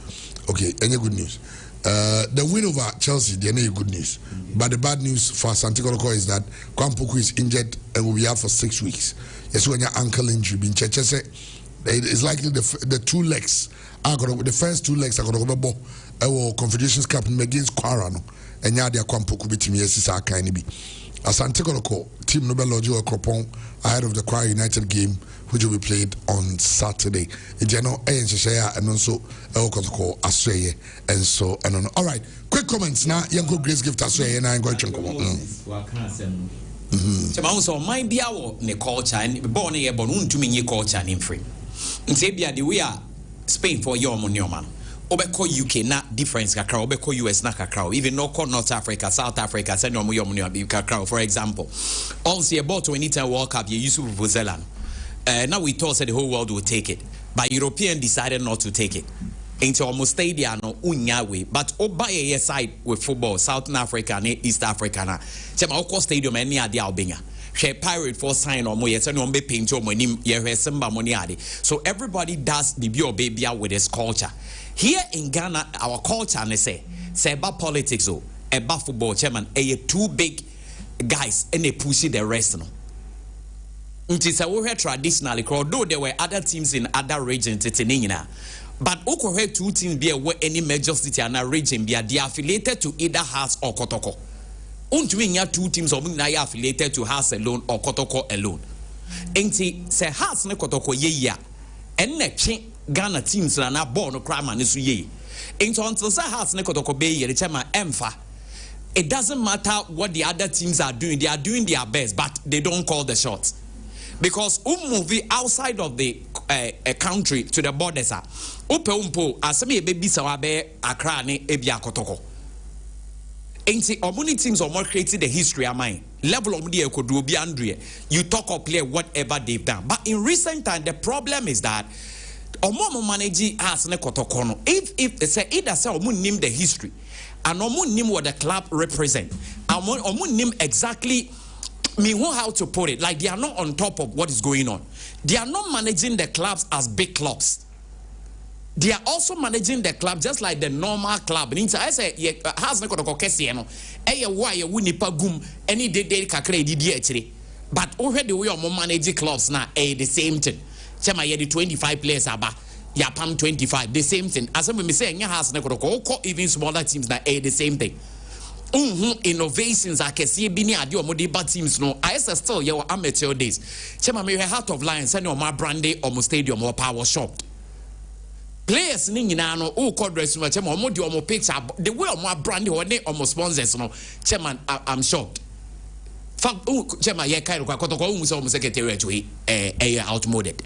Okay, any good news? The win over Chelsea, they are good news. But the bad news for Santiago is that Kwampuku is injured and will be out for 6 weeks. Yes, when your ankle injury being checked, it's likely the 2 legs are going to, the first 2 legs are going to go Confederations Cup against Quarano and Yadia Kwampuku beat me. Yes, is our kind of be. Santiago team Nobel Lodge Cropon ahead of the Kwara United game, which will be played on Saturday. And also Australia, and so I don't know. All right, quick comments now. Young Grace gift Australia, and I'm going to come on. So my biawo ne culture and born a born to me culture and free. In Sabia, the way are Spain for your money, man. Obeko UK na difference kakra, obeko US na kakra, even no North Africa, South Africa, send your money kakra. For example, also about 2010 World Cup, you used to Vuvuzela. Now we thought that the whole world would take it, but Europeans decided not to take it. Into almost stadium no unyawe, but oba a side with football, Southern Africa and East Africa na. Sema oko stadium any ade albinga. She pirate for sign or more yet no be paint or money semba money ade. So everybody does the baby with his culture. Here in Ghana, our culture and say about politics about football chairman, 2 big guys and they push the rest no. It is a traditionally, although there were other teams in other regions, but Okohe 2 teams be where any major city and a region be they affiliated to either Hearts or Kotoko. Untuing 2 teams or affiliated to Hearts alone or Kotoko alone. Enti say Hearts ne Kotoko ye and ne Ghana teams na born no crime and is ye. Into until say Hearts ne Kotoko be ye chama emfa. It doesn't matter what the other teams are doing, they are doing their best, but they don't call the shots. Because movie outside of the country to the borders are asemi baby sawabe Accra ne ebia Kotoko. Ain't omuni teams or more created the history of mine. Level of the ekodu obi andre. You talk or play whatever they've done. But in recent time the problem is that omo manage as ne Kotoko no. If they say either say omu name the history and omu name what the club represent. Omu name exactly me who how to put it, like they are not on top of what is going on. They are not managing the clubs as big clubs. They are also managing the club just like the normal club. I say, has not got a cockesiano. Why winnie pagum any day kakre di. But already we are more managing clubs now. The same thing. Chema the 25 players aba. Yapam 25. The same thing. As I say, has not got even smaller teams now. The same thing. innovations I can see bini adi omo teams no I still your amateur days chema me Heart of Lions and my brandy or stadium or power shop players ni nyina no o call dress no chema omo di omo picture the way omo brandy or ne omo sponsors no chema I'm shocked fact chema ye kai kwa kotoko umu se omo secretariat we outmoded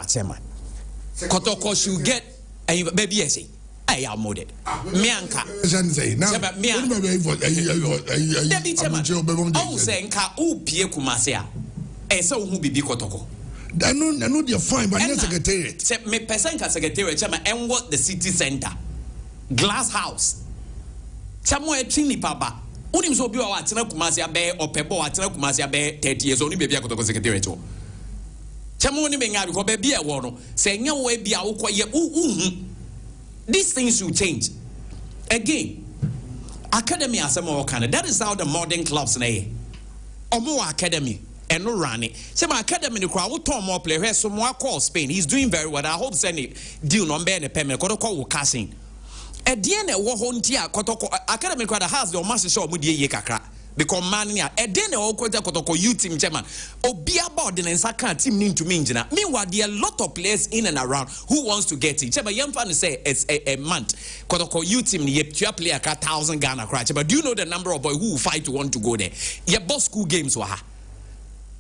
chema kotoko should get baby say I am moded. Mianka. Oh, say, Pie Kumasia. So who be Kotoko? I know they're fine, but not secretariat. Me Pesanka secretariat, and what the city center. Glass house. Somewhere Chini Papa. Unim so be our Tina Kumasia Bay or Pebo at Tina Kumasia Bay 30 years only baby Kotoko secretariat. Chamoni Benga go baby a warno, saying no way be a these things will change. Again, academy as a more kind. That is how the modern clubs say. Or more academy and no running. So my academy the crowd will turn more players. So more call Spain. He's doing very well. I hope sending deal number and a payment. Kotoko casting. At the end of Wahontia, Kotoko academy crowd has the master show with the Yakakra. Because mania a den o kweta kotoko you team chairman obi about the nsaka team need to minjina. Meanwhile there are a lot of players in and around who wants to get it. Chema young fan say it's a month kotoko you team ye player 1,000 Ghana crash. But do you know the number of boys who will fight to want to go there? Ye boss school games waha.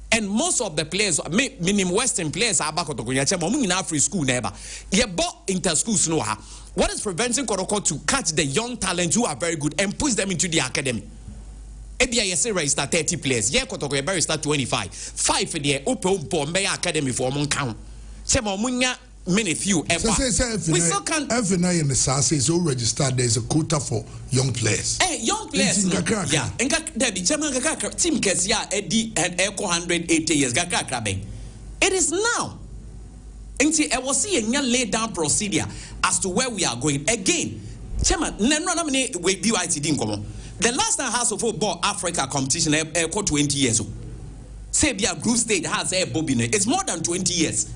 And most of the players, minimum Western players are back kotoko ya chema mu free school never. Ye bo inter schools no ha. What is preventing kotoko to catch the young talents who are very good and push them into the academy? Ebia yesi register 30 players. Ye kotoko ye register 25. 5 for the open academy for mon count. Sema munya many few. We still can't. Every night in the SAS is all registered. There is a quota for young players. Young players. Yeah. Enka debi chema kaka team kesia edi and echo 180 years kaka beng. It is now. Enti I was seeing a lay down procedure as to where we are going again. Chema nenro na many we BYT din komo. The last time House of Football Africa competition 20 years ago. Say be a group stage has a bobine. It's more than 20 years.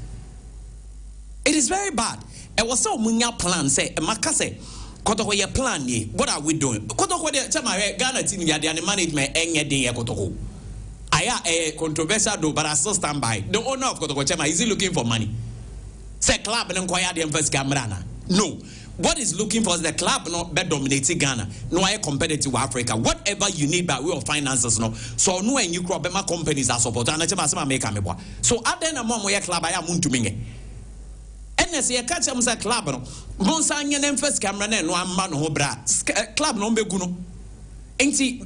It is very bad. It was so munya plan say makase kotoko ye plan ye. What are we doing? Kotoko de chama Ghana team ya the management enye din ye kotoko. Aya a controversial though, but I still stand by. The owner of Kotoko Chama is he looking for money? Say club and inquire the first Camerana. No. What is looking for is the club not be dominating Ghana. No I competitive with Africa. Whatever you need by way of finances, no. So no and you crop my companies are supporting. So at the end of mom we club I am to minge. And as you catch them club no. Monsanya them first camera no man no bra. Club no be guno.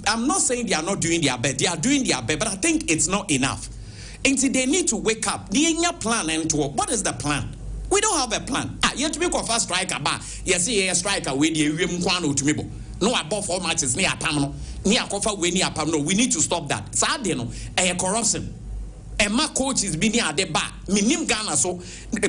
I'm not saying they are not doing their best. They are doing their best, but I think it's not enough. They need to wake up. They need a plan and to what is the plan? We don't have a plan. You have to make a first striker bar. Yes, a striker with the Rimquano to me. No, above 4 matches near Pamno, near Kofa, we near Pamno. We need to stop that. Sadly, no, a corruption. And my coach is being at the bar. Minim Ghana, so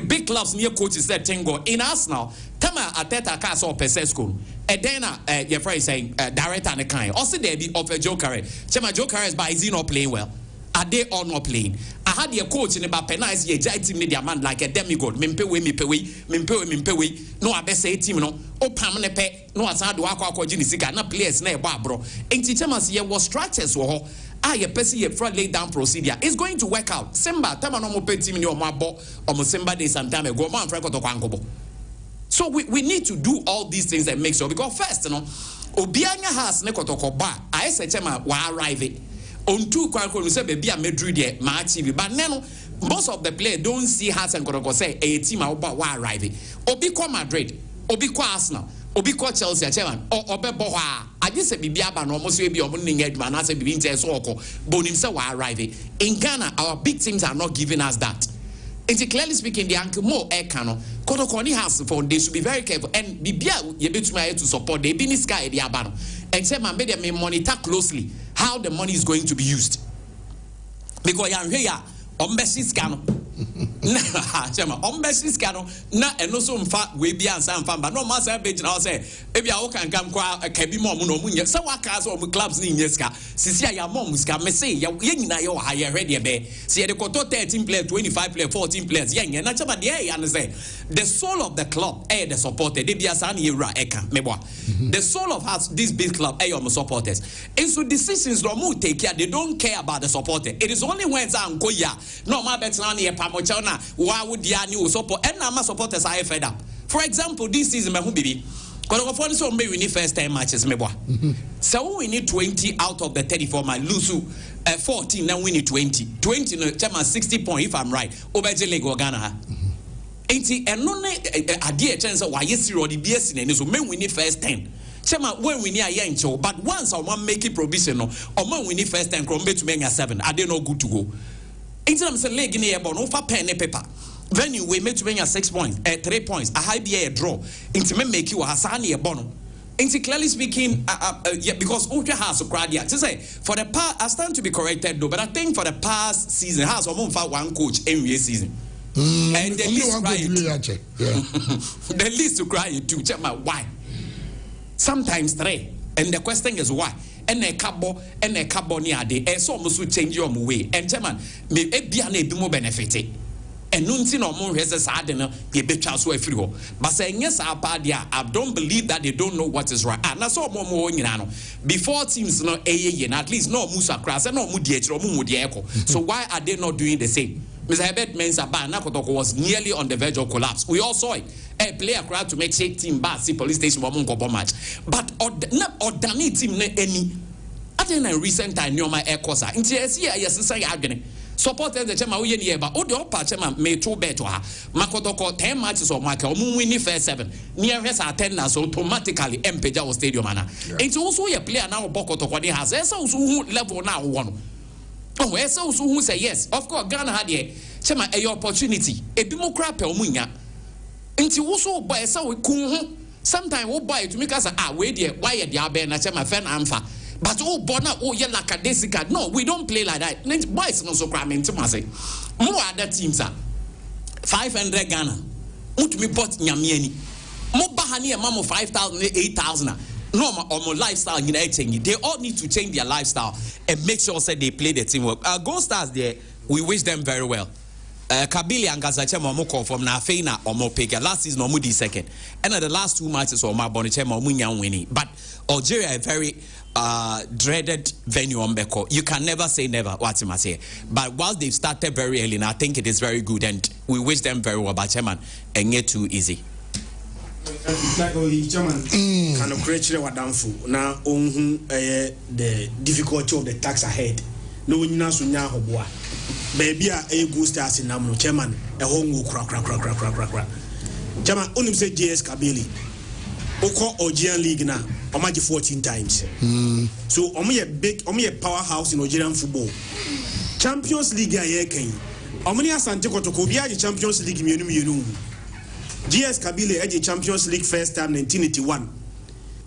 big clubs near coaches that Tango in Arsenal. Tama Ateta Castle Pesesco. And then your friend saying, director and a kind. Also, there be of a joker. Chema joker is by Zeno playing well. Are they all not playing? I had your coach in about penalize ye team media man like a demigod. Mimpewe. No, I best say team no. O pamane pe no asado akwa jinisika na players na eba bro. Enti temas ye was structures wo. Ye pesi ye front lay down procedure. It's going to work out. Simba tema no mo pe team ni o mabo o mo Simba day sometime ago man frank to kwankobo. So we need to do all these things and make sure because first no obianya has ne kotoko ba. I say tema wa arrive. On two qualcomm say baby a Madrid there ma achieve but then most of the players don't see hearts and kotoko say a team about wa arrive. Obi ko Madrid, obi ko Arsenal, obi ko Chelsea chairman or obebo ha. I just say bibi aba no almost be omo ning edman na say bibi nte so oko bonim say wa arrive. In Ghana our big teams are not giving us that. And clearly speaking, the uncle more air cano, Kotokoni has for they should be very careful. And Bibia, you bet me to support the business sky the abano. And say, man, may monitor closely how the money is going to be used. Because I'm here, on Bessie Scano, na chama ombesi ska no na eno so mfa we bia ansa mfa ba no ma say be gina say e bia wo kan kam kwa kabi mom no mu nye say waka so om clubs ni nye ska sisi ya mom ska me say ye nyina ye ha ye ready be see ye de koto 13 players 25 players 14 players ye nye na chama de ye and say the soul of the club the supporter de bia sa na ye ra eka mebo the soul of us this big club your supporters and so decisions no mu take care they don't care about the supporter it is only when anko ya no ma bet na ye pamocha na wa would ya ni support and na supporters are fed up. For example, this season my baby because so we win first 10 matches mebo so we need 20 out of the 34 my lose 14 now we need 20 no chama 60 points if I'm right obeje league Ghana enti eno ne ade chance why yes the BS na so men we need first 10 chama when we need a yencho but once I want make it provision no or when we need first 10 crombe to make 7 are they not good to go enti am say league na ebo no fa pen paper venue we made to bring 6 points 3 points a high be a draw into make you a hasani a bono into clearly speaking yeah, because ultra has a crowd to say for the past I stand to be corrected though but I think for the past season has almost one coach every season and the least cry the least to cry too check my why sometimes 3 and the question is why and a cabo near day and so almost change your way and chairman may be an more benefit and nunti no mo hwese saade no be betwa so afiri ho but say yes apadia I don't believe that they don't know what is right and na so mo nyina no before teams no eye at least no musa cross no mu die kiro mu die eko so why are they not doing the same Mr. Herbert Mensah Ban Nakotoko was nearly on the verge of collapse. We all saw it. A player crowd to make shake team back see police station for match but or dani team ne any I think in recent time no my air cosa nti esi yes say adwene supporters the chairman we near but o the upper chairman may to bet to her Makotoko 10 matches or market or win first 7 near his attendance automatically empeja stadium ana it's also a player now Bokotoko has also level now one oh so who say yes of course Ghana had here chairman a opportunity a democrat pe omunya nti wo so boy say we kun sometimes we boy to make us we there why you there na chairman fan amfa but oh bona oh yeah like a desica no we don't play like that boys no so cram into my say more other teams are 500 Ghana ut me pot nyamiani mo bahani e mamo 5,000 8,000 no my lifestyle you know change they all need to change their lifestyle and make sure say they play the teamwork Gold Stars there we wish them very well Kabili and Gazache mo call from na Feina or mo pick last season no di second and the last 2 matches or my boniche mo munya winning but Algeria a very dreaded venue on Beko. You can never say never what you must say but whilst they've started very early and I think it is very good and we wish them very well but chairman and get too easy kind of create wadamfu na onhu the difficulty of the tax ahead no nyina so nya hoboa baby a Gold Stars in namu chairman a hongu kra chairman onim say JS Kabili oko Algerian league na omaji 14 times so omo powerhouse in Algerian football Champions League aye kan omni asante kotoko bia the Champions League mienu GS Kabile had the Champions League first time 1981.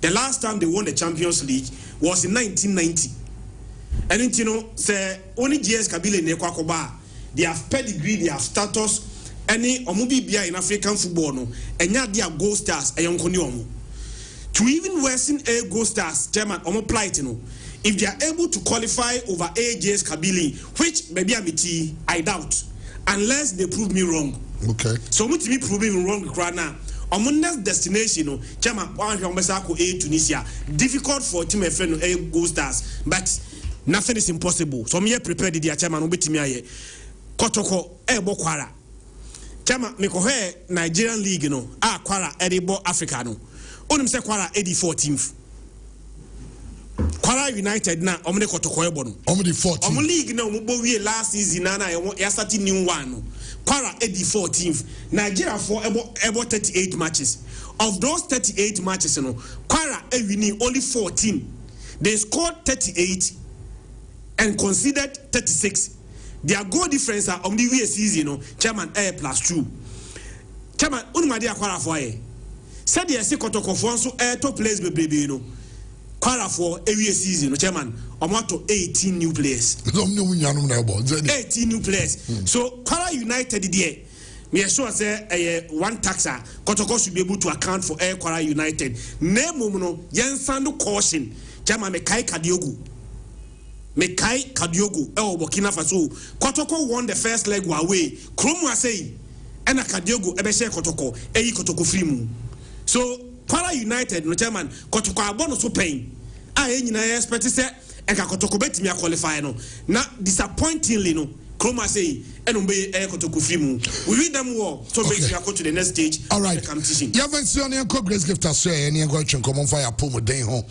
The last time they won the Champions League was in 1990. And you know, say only GS Kabile Nekwakoba, they have pedigree, they have status, any omubi bia in African football no, and yet they are Gold Stars a young to even worsen a Gold Stars, German omo plight no. If they are able to qualify over AJS Kabili, which maybe I doubt, unless they prove me wrong. Okay. So much me proving wrong right now. On my next destination, no, Chama, A Tunisia. Difficult for team FN A Gold Stars, but nothing is impossible. So me prepared the chairman will be to me. Kotoko Bokwara. Chama Mekohe Nigerian League no. Kwara Edibo Africa no. Onum se Kwara 14th. Kwara United na omne Kotoko Ebono. Omne 14th. Omo league na omo we last season na ya start new one no. Kwara 14th. Nigeria for about 38 matches. Of those 38 matches, you know, Kwara winning only 14. They scored 38 and conceded 36. Their goal difference are on the way season, you know, Chairman +2. Chairman, Unmadia Kwara for a said the Kotoko for so top place baby, you know. Kwara for every season, Chairman. omoto 18 new players. 18 new players. So Kwara United there, me sure say one taxa Kotoko should be able to account for Kwara United. Name no yensando caution. Jama Mekai Kadiogu. Mekai Kadiogu Burkina Faso. Kotoko won the first leg away. Kromu say and a Kadiogu ebeshe Kotoko Kotoko Frimu. So Kwara United no chairman Kotoko abono so pain. I expect to say Eka Kotoko betimi qualify no. Na disappointingly no Kroma say Enombe Kotoko Frimu. We read them all so make we go to the next stage. All right. The competition. You haven't seen any Grace Gift as well. Any go to come on fire pomo den ho.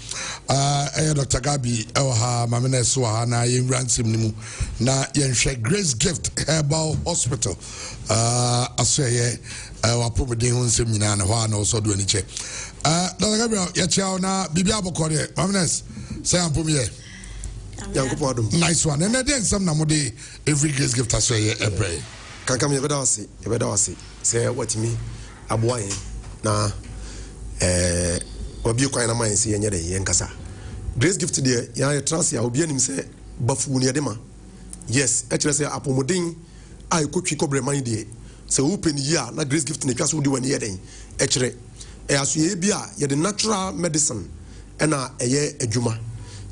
Dr. Gabi ha mamene so ha na yen ransom nimu. Na yen hwe Grace Gift Herbal Hospital. Aswe wa pomo den ho nsem nyina na ho na so do ani che. Dr. Gabi ya chia na bibia bokore. Mamene say am pomo ye. Nice one. And then some namode every Grace Gift as well every. Can come here say what me aboy na obi kwa na man say enye de yenkasa. Grace Gift there ya trans ya obi anim say bafu ne de ma. Yes, actually say apomodin ai kotwi kobre man de. Say open year na Grace Gift ne twa so de wani ye den. Actually aso ye bia ye the natural medicine na eye adwuma.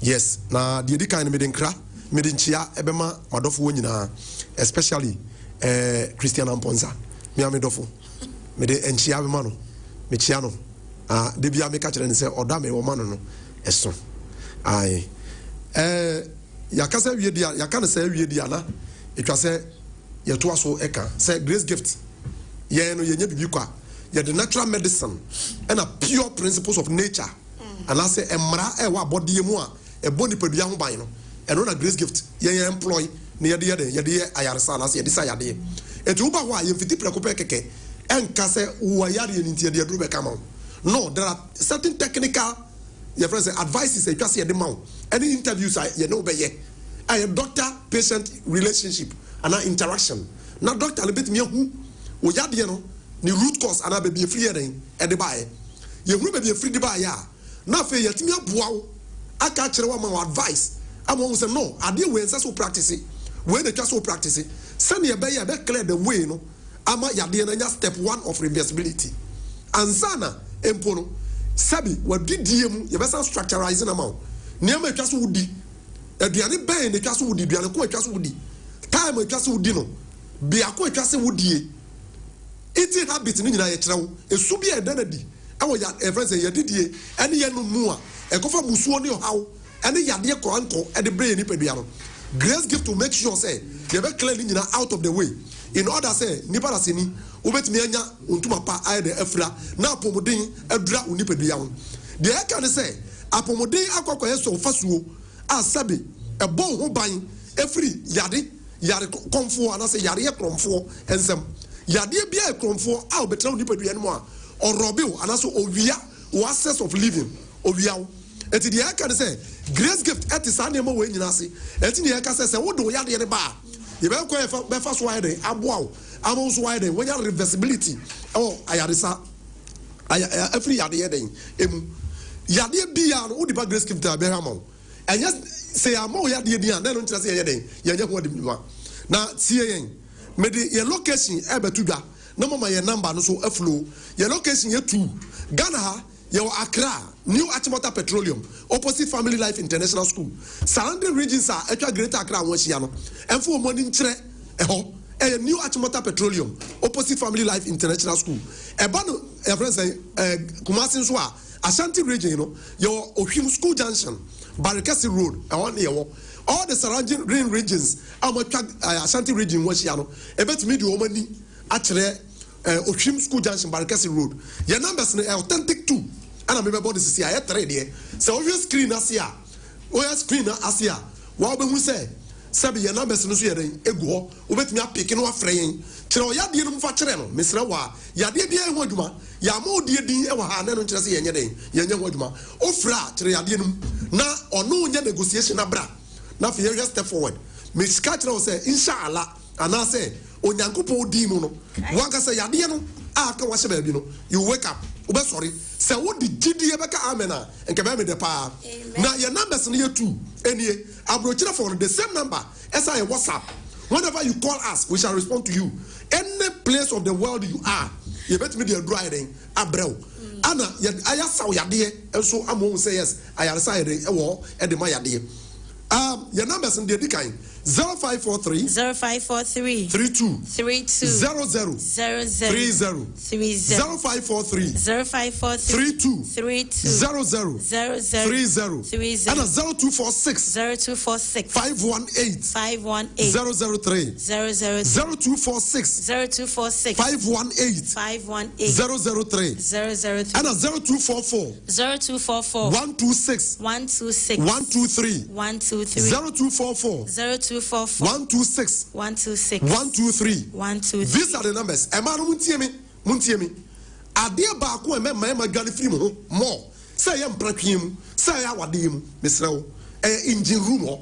Yes, na the edika in Medinkra, Medinchia, Ebema, Madofo Winina, especially Christian Amponza, Mia Medofo, Mede Enchia Mano, Michiano, Debia Mekacher and say, or Dame or Mano, Esso. Aye. Yakasa Yedia, Yakana say Yediana, it was a Yatuaso Eka, say Grace Gift, Yano Yebuka, ye the natural medicine and a pure principles of nature. And I say, Emra, wa body moi. A body per young bino, and on a Grace Gift, ye employ near the other, Yadia, Ayasanas, Yadisa Yadi. A tuba why you fit Precopeke, and Cassa, who are Yadi in India, Drube Camon. No, there are certain technical your friends advices, a just at the mount. Any interviews, I know, by I am doctor patient relationship and our interaction. Now, doctor, a bit me who, Yadiano, the root cause, and I be a free at the buy. You will be a free buy, ya. Now, for Yatimia Bow. I catch my advice. I'm almost say no. I deal with so practice it. When they just so practice it, send your bay, clear the way. No, I'm step 1 of reversibility. And Zana Empono Sabi, what did you best structurizing amount? Near my just woody. A diani bay in the castle woody, be a quite just woody. Time a castle dino. Be a quite just woody. Eating habits in a trow, a subi identity. I was your friends a yadi, any no more. A cover musuoni how any yadia koranko at the brain nipebiano. Grace Gift to make sure say they were clearly out of the way. In order say niparasini ubet mianya untuma pa aide efra na apomodin edra unipebiano. The I can say apomodin akwa yeso fasuo asabi a bon ho ban every yade komfo and say yade kromfo ensem yade bia kromfo a obetra unipebiano mo or robio and also ovia or access of living. Obiao eti the can say Grace Gift at is animal way in Nasi. Eti the can say, what do we have the bar? You better go first wide, Abuao, Amos wide, when you have reversibility. Oh, I had every yard. Yadia Bia, who the Grace Gift to Beramo. And just say, I'm more yard, then don't say a day. Yaja what you want. Now, see, maybe your location, Ebetuga, no more my number, no so a flow. Your location, you too. Ghana. Your Accra, New Achimota Petroleum, opposite Family Life International School. Surrounding regions are actually Greater Accra, Washiano, and for morning a New Achimota Petroleum, opposite Family Life International School. A bano, a friend say, Kumasin Swa, Ashanti region, your Ohim School Junction, Barikasi Road, all the surrounding regions, Ashanti region, Washiano, a bet me the woman actually. Ohim School Junction, Barikasi Road. Your numbers are authentic too. And I remember this is here. I trade here. So your screen as here. Your screen as here. What we say? Sabi your numbers no here. Ego. Ubet me picking one frame. Chiro ya di no facture no. Misra wa. Ya di bia ho adwuma. Ya mo di din e wa ha na no kire se yenye den. Yenye ho adwuma. Ofra chiro ya di no. Na ono nya negotiation abra. Na fi here step forward. Me ska chiro say inshallah. And I say onyankopon di mu no. Wanka say ya di no. aka wa shebe bi no you wake up ube sorry say what the gidi e beka amena enke be me de pa na your numbers no ye 2 enie abrochira for the same number as I WhatsApp. Whenever you call us, we shall respond to you. Any place of the world you are, you bet me the driving abrel. Anna, I saw ya dear, and so I'm going to say yes. I am sorry, a war at the Maya dear. Your numbers in the decline 0543 0543 32 32 00 00 30 0543 32 00 30 and 0246 518 003 0246 518 003 and 0244 126 123 0244 126 123. These are the numbers. Emmanuel Muntiemi. Adia Baku and Mamma Galifrim more. Say I'm Prakim, say our dim, Miss Row, engine room.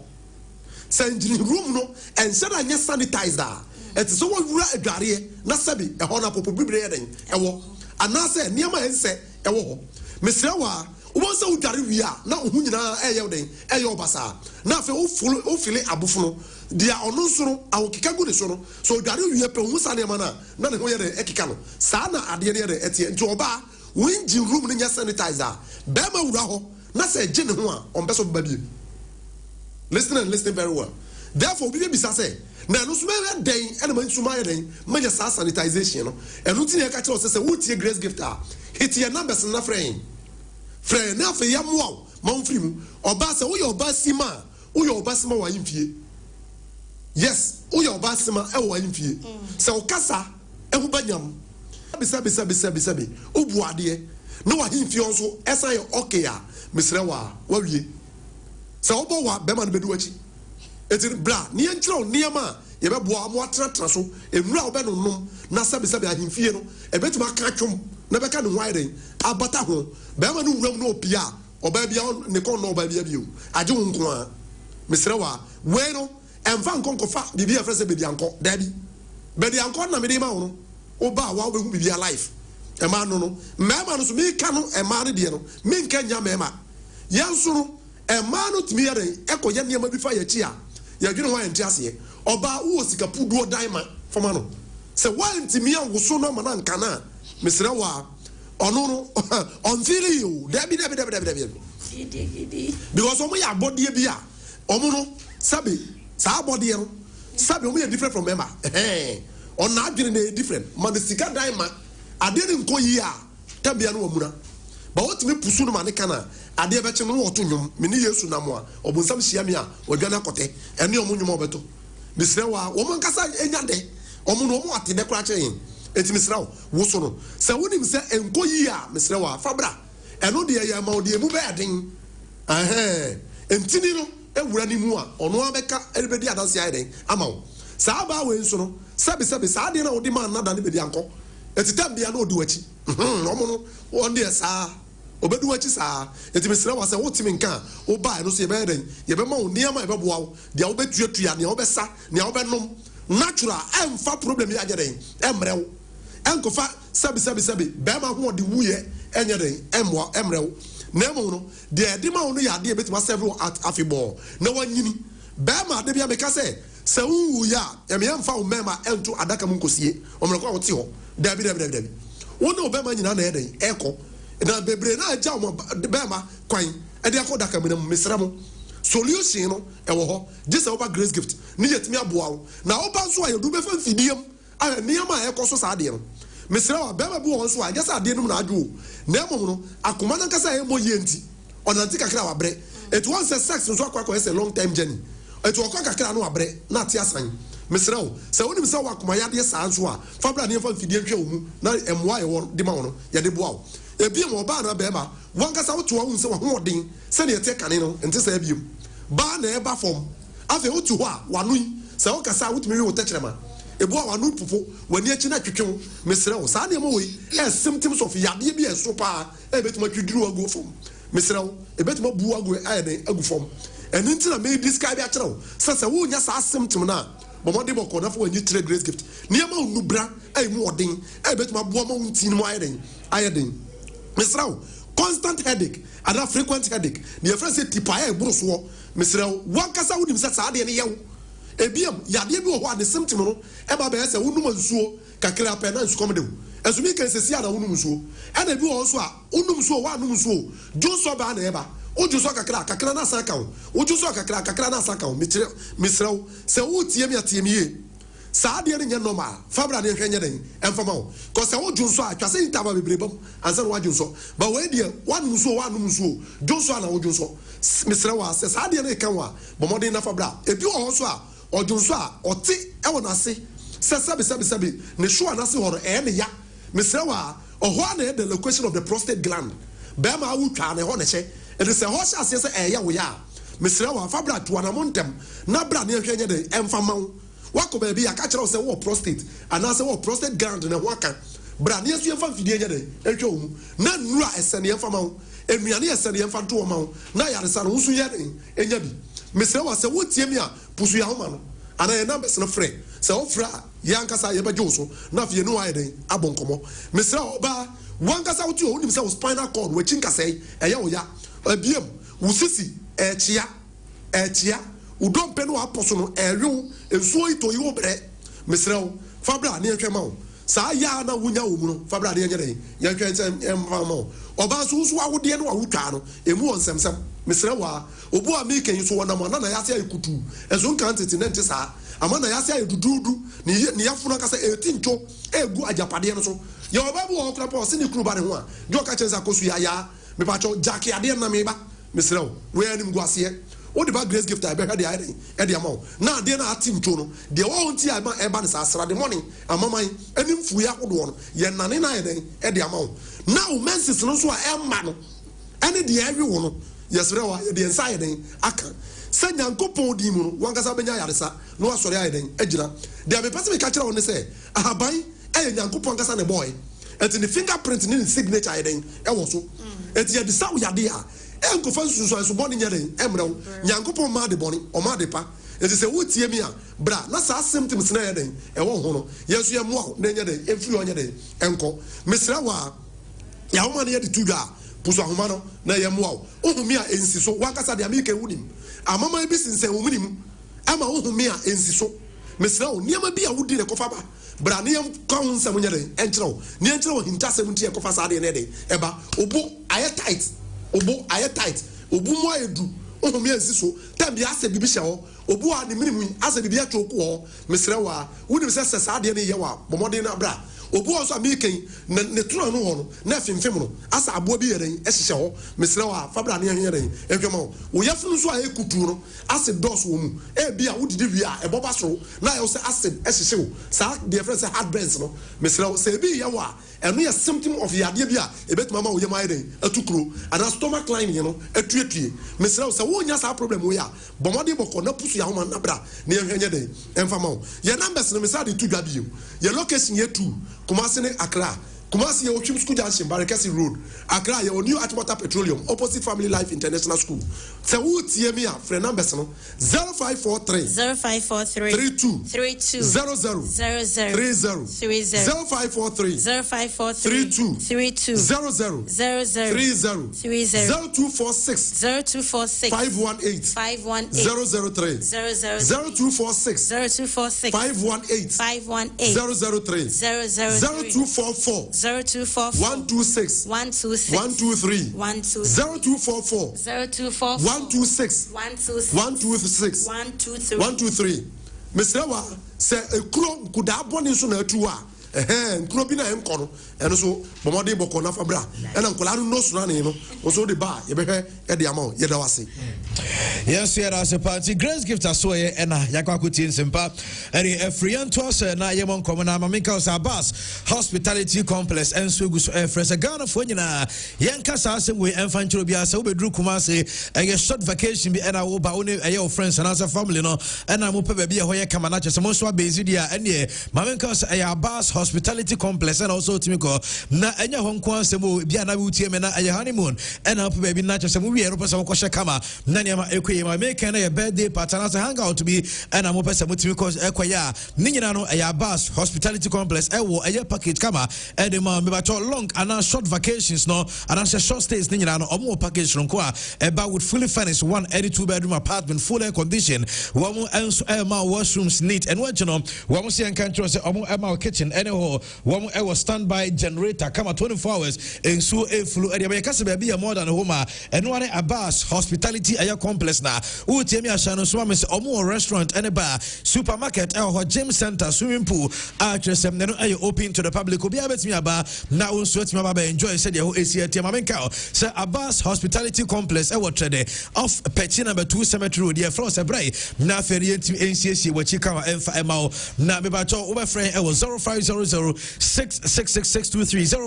Say engine room no, and said I just sanitize that. It's so a Gary, Nasabi, a honor for breeding, a war. And now say, near my say, a war. Miss Rowa. Once we carry we are now who na eyelden eyo basa na fe o fili abufuno dia ono soro awo kika go de soro so carry we pe hu sane mana na ne ho ye de ekika no sa na ade ne de etie nti oba winji room ne nya sanitizer be ma wura ho na se je ne ho a on be so ba bi listen very well. Therefore we be say na no so me den ene man suma ye den ma nya sa sanitization no enu ti ne ka kire o se wo tie grace gift a hit your numbers na friend Frère na fe ya mo ma mfiri mu oba se wo ye oba sima wa yimfie yes wo ye oba sima e wa yimfie se o kasa e hu banyam bisabi obu ade na wa yimfie onso esa ye okay a mesre wa wie se wo bo wa be ma no bedu achi eti bra ne enchiro niama ye be bo amo atratra so enura wo be no nom na sabi ahimfie no e betuma ka twom na be ka no wire abata ho be ma no wuram no opia oba bia ne kon no oba bia bio age wo nko a mesre wa we no emfa nkonkofa bibia frese be dianko dabi be dianko na me di ma wo no oba wa wo be hu bibia life e ma no no no so me ka no e ma ne de no me nka nya me ma yansuru e ma no timi ya den e ko ya ne ma bi fa ya chi a ya dwene ho enti ase oba wo sika puduo daima foma no se wa ntimi an wo so no ma na nka na mesre wa ono no on feel you dabi because omo ya body bi a omo no sabi sa body no sabi omo ya different from member on na adwene na different man sika daima ade ne nko yi a tabia no omuna ba what me pusu no ma ne kana ade be che no woto nwom me ne Yesu na mo a obunsam hia me a odwana kote ene omo nwom obeto misre wa wo mo nkasa enya de omo no omo ate de kura che yin eti misre wo so no se wonim se enko yi a misre wa fabra eno de ya ma ode mu be aden entini no ewura ni mu a ono abeka elbedi adanse ayden ama wo sa ba we nso no sabi sa de na odi ma nada ne bedi anko eti tambia na odi wachi omo no on de sa obedu wachi sa eti misre wa se wotimi nka o ba no so ye be den ye be ma wo niama e be boa wo de wo betuatua ne wo be sa ne wo be nom natural emfa problem ya ageden emrew enkofa sabi be ma ho de wuye enye den emrew na emo no de edima wo no ya de betima several afibo na wanyini be ma de bia meka se wu ya me emfa wo mema ento adaka mu nkosie omreko wo ti ho dabi wo no be ma nyina na eden eko na bebre na aja wo be ma kwan e de akọ daka mu mesra mo solution no e wo ho just over grace gift ni yetimi aboa wo na wo ba so ayedu be fa fidiem a niam a ekoso sa ade no mesra wa be ma bu wo so a just ade no na adwo na emom no akoma na nkasa e mo yenti onanti kakra wa bre it once a sex so akwa is a long time journey it wo kakra no wa bre na ate asan mesra wo se wonim se wa akoma ya de sa so a fa bra ne fa fidie hwe wo mu na emwa ye wo de ma wo no ye de boa wo ebi mo ba na be ma wankasa wo to wo nse wo hoden se ne te kane no ente sa ebiem ba na eba fom afi wo to ho a wanu se wo kasa wo tumi wo techrema ebu a wanu pupo wani achi na twetwe mesre wo sa na mo we symptoms of yade bi eso pa e betuma twiduru agu fom mesre wo e betuma bu agu ayede agu fom eni ntina me describe a kire wo se wo nya sa symptom na bomode boko na fo wani tre grace gift niam a nubra ay more ding I bet my woman tin mo ayeding Mr. Constant headache and a frequent headache the friend say tipa bruce wo Mr. One kasa would himself sad and yow ebiam yade bi wo the symptom no e ba be say wonum nsuo kakra pe na nsu komde as we can say na wonum nsuo e na bi wo so a wonum nsuo wa num nsuo jo so ba na e ba ojo so kakra na saka wo ojo so kakra na saka wo misrew se wo tie mi atie mi ye saa de ne nya normal fabra ne hwenye den emfama wo cause se wo jo so a twase intaba bebrebe ansa wo jo so ba we de wanum nsuo jo so na wo jo so misrew a se saa de ne kan wa bomodin na fabra ebi wo so a ojo so a oti e wo na se se sabi ne sho anase horo ne ya misrew a oho na the location of the prostate gland be ma wo twa ne ho ne che it is a horse as yes a we ya Mr. Wa Fabra to an amontem na bra ne hwenye de emfama wako baby aka kire say wo prostate and say wo prostate gland na waka bra ne su emfa fidie nya de etwa wo na nura esene emfama enuane esene emfa to wo ma na yaresa no so ye de enya bi Mr. Wa say wo tie mi a pusu ya homa no ana ye numbers no frɛ sɛ wo fra yankasa ye bejo so na fie no aye den abonkomo Mr. Oba wankasa wo ti o nim sɛ wo spinal cord wo chinkasɛ ɛyɛ wo ya abiem wusisi echia udom no aposo no ewe ensuo ito yi obre mesrew fabra ne hwema wo saa ya na wunya wo mu no fabra ne nyere ya hwɛ nsɛm emfa ma oba so so awode no awutwa no emu won semsem mesrew wa obu a meken so wona mo na ya se ayikutu enso nkan tete ne nte saa ama na ya se ayidududu ne ya funu kasa etincho egu ajapade no so ya oba bu wo kra pa se ne kru ba ne ho a jo ka chenza kosu ya me pa cho jake ade na me ba mesrew we anim guase o de ba grace gift I be hade ade e amount na ade na atim to no de wo nti ama e ba ne sa asra de morning amaman anim fu ya kodo no ye nane na ade e de amount now menses no so a e ma no ene de awi wo no yesrew a de nsa ye den aka se nyankopon di mu no wankasa benya yaresa no asore aye den agira de me pese me ka kira wo ne se ahaban e nyankopon kasa ne boy enti ne fingerprint ne signature aye den e wo so enti ye de sa wo yade a enko fa sunsun so boni nyere emrew nyankopon ma de boni o ma de pa enti se wo tie mi a bra na sa symptoms na ye den e wo ho no yeso ye mo na nye den efiri onye den enko mesra wa ya wo ma na ye de tudwa puso ahoma no na ye mo ohumi a ensi so wankasa de amike wunim amama bi sinse wo munim ama ohumi a ensi so mesra wo niam bi a wudi ne kofa ba bra ne yam kan nsam nye den enkyerɛw ne enkyerɛw hinta asɛm tie kofa sa de ne den eba obo aye tight obo aye tight obu mo ayedu ohumi ensi so tam bi ase bibi hye ho obu a ne minimu ase bibi atwo ko ho mesra wa wunim sɛ sa de ne ye wa bomodin na bra obu also ameken ne tro no ho no na fimfim no asa abo bi yeren ehye ho mesra wa fabra ne yeren ehwema wo yefunu so a ekutu no ase dos wo mu e bi a wudidi wi a eboba so na yo se acid ehye wo sa the friend say heartburns no mesra wo se bi ye wa eno ye symptom of yade bi a ebetima ma wo ye ma yeren atukuro ana stomach lining no atuetue mesra wo se wo nya sa problem wo ya bomode boko na pusu ya ho ma na bra ne ehwenye den emfa ma wo ye numbers no mesra de tudwa bi ye location ye 2 Kumasi ne Accra. Kumasi ye Ochim School Junction, Barakesi Road. Accra ye New Atwater Petroleum, opposite Family Life International School. Se wo tie me a friend numbers no 0543 32 00 0543 32 00 0246 518 003 0246 518 003 0244 126 123 0244 126 123 Mr. Wa se ekuro kuda boni so na atu a nkuro bi na enko no eno so bomode boko na fabra ena nkola no so na no so de ba ye behwe e de ama ye da wase yes here as a party grace gift aso ye ena yakwakuti nsimpa eri efrian to so na ye mon komo na mamika us abas hospitality complex enso gu so fresh Ghana fo nyina yenka sa asem we emfanchiro bia se obedru kumase eye short vacation bi ena wo ba oni eye friends and as a family no ena mo pe ba bia ho ye kama na chese mo so abezi dia ene mamika us eye abas Hospitality Complex and also Timiko. Na enya honkwan semo bia na wutie me na aye honeymoon and up baby na chese mu wie ro pese mo kwhye kama na ne ma ekoye ma make na your birthday party na hang out to be and am pese mo Timiko ekoya ni nyina no aye Abbas Hospitality Complex ewo aye package kama e de ma me ba long and short vacations no and short stays ni nyina no omo package no ko a eba with fully furnished 182 bedroom apartment full air condition womo enso ma washrooms neat and what you know womo see en control say omo ma kitchen anyhow womo e standby generator kama 24 hours enso e flu area be kase be be more than home and one Abbas Hospitality air complex na utiemi ashano so me say omo restaurant and bar supermarket or gym center swimming pool address no aye open to the public obi abetimi aba na unso etimi aba enjoy say the whole AC team amenka say Abbas Hospitality Complex e what trade off Pechi number 2 Cemetery Road, floor Sebrai, na Ferry NCC, what you can Enfa Emao, na Bebato, over friend, it was 0500 666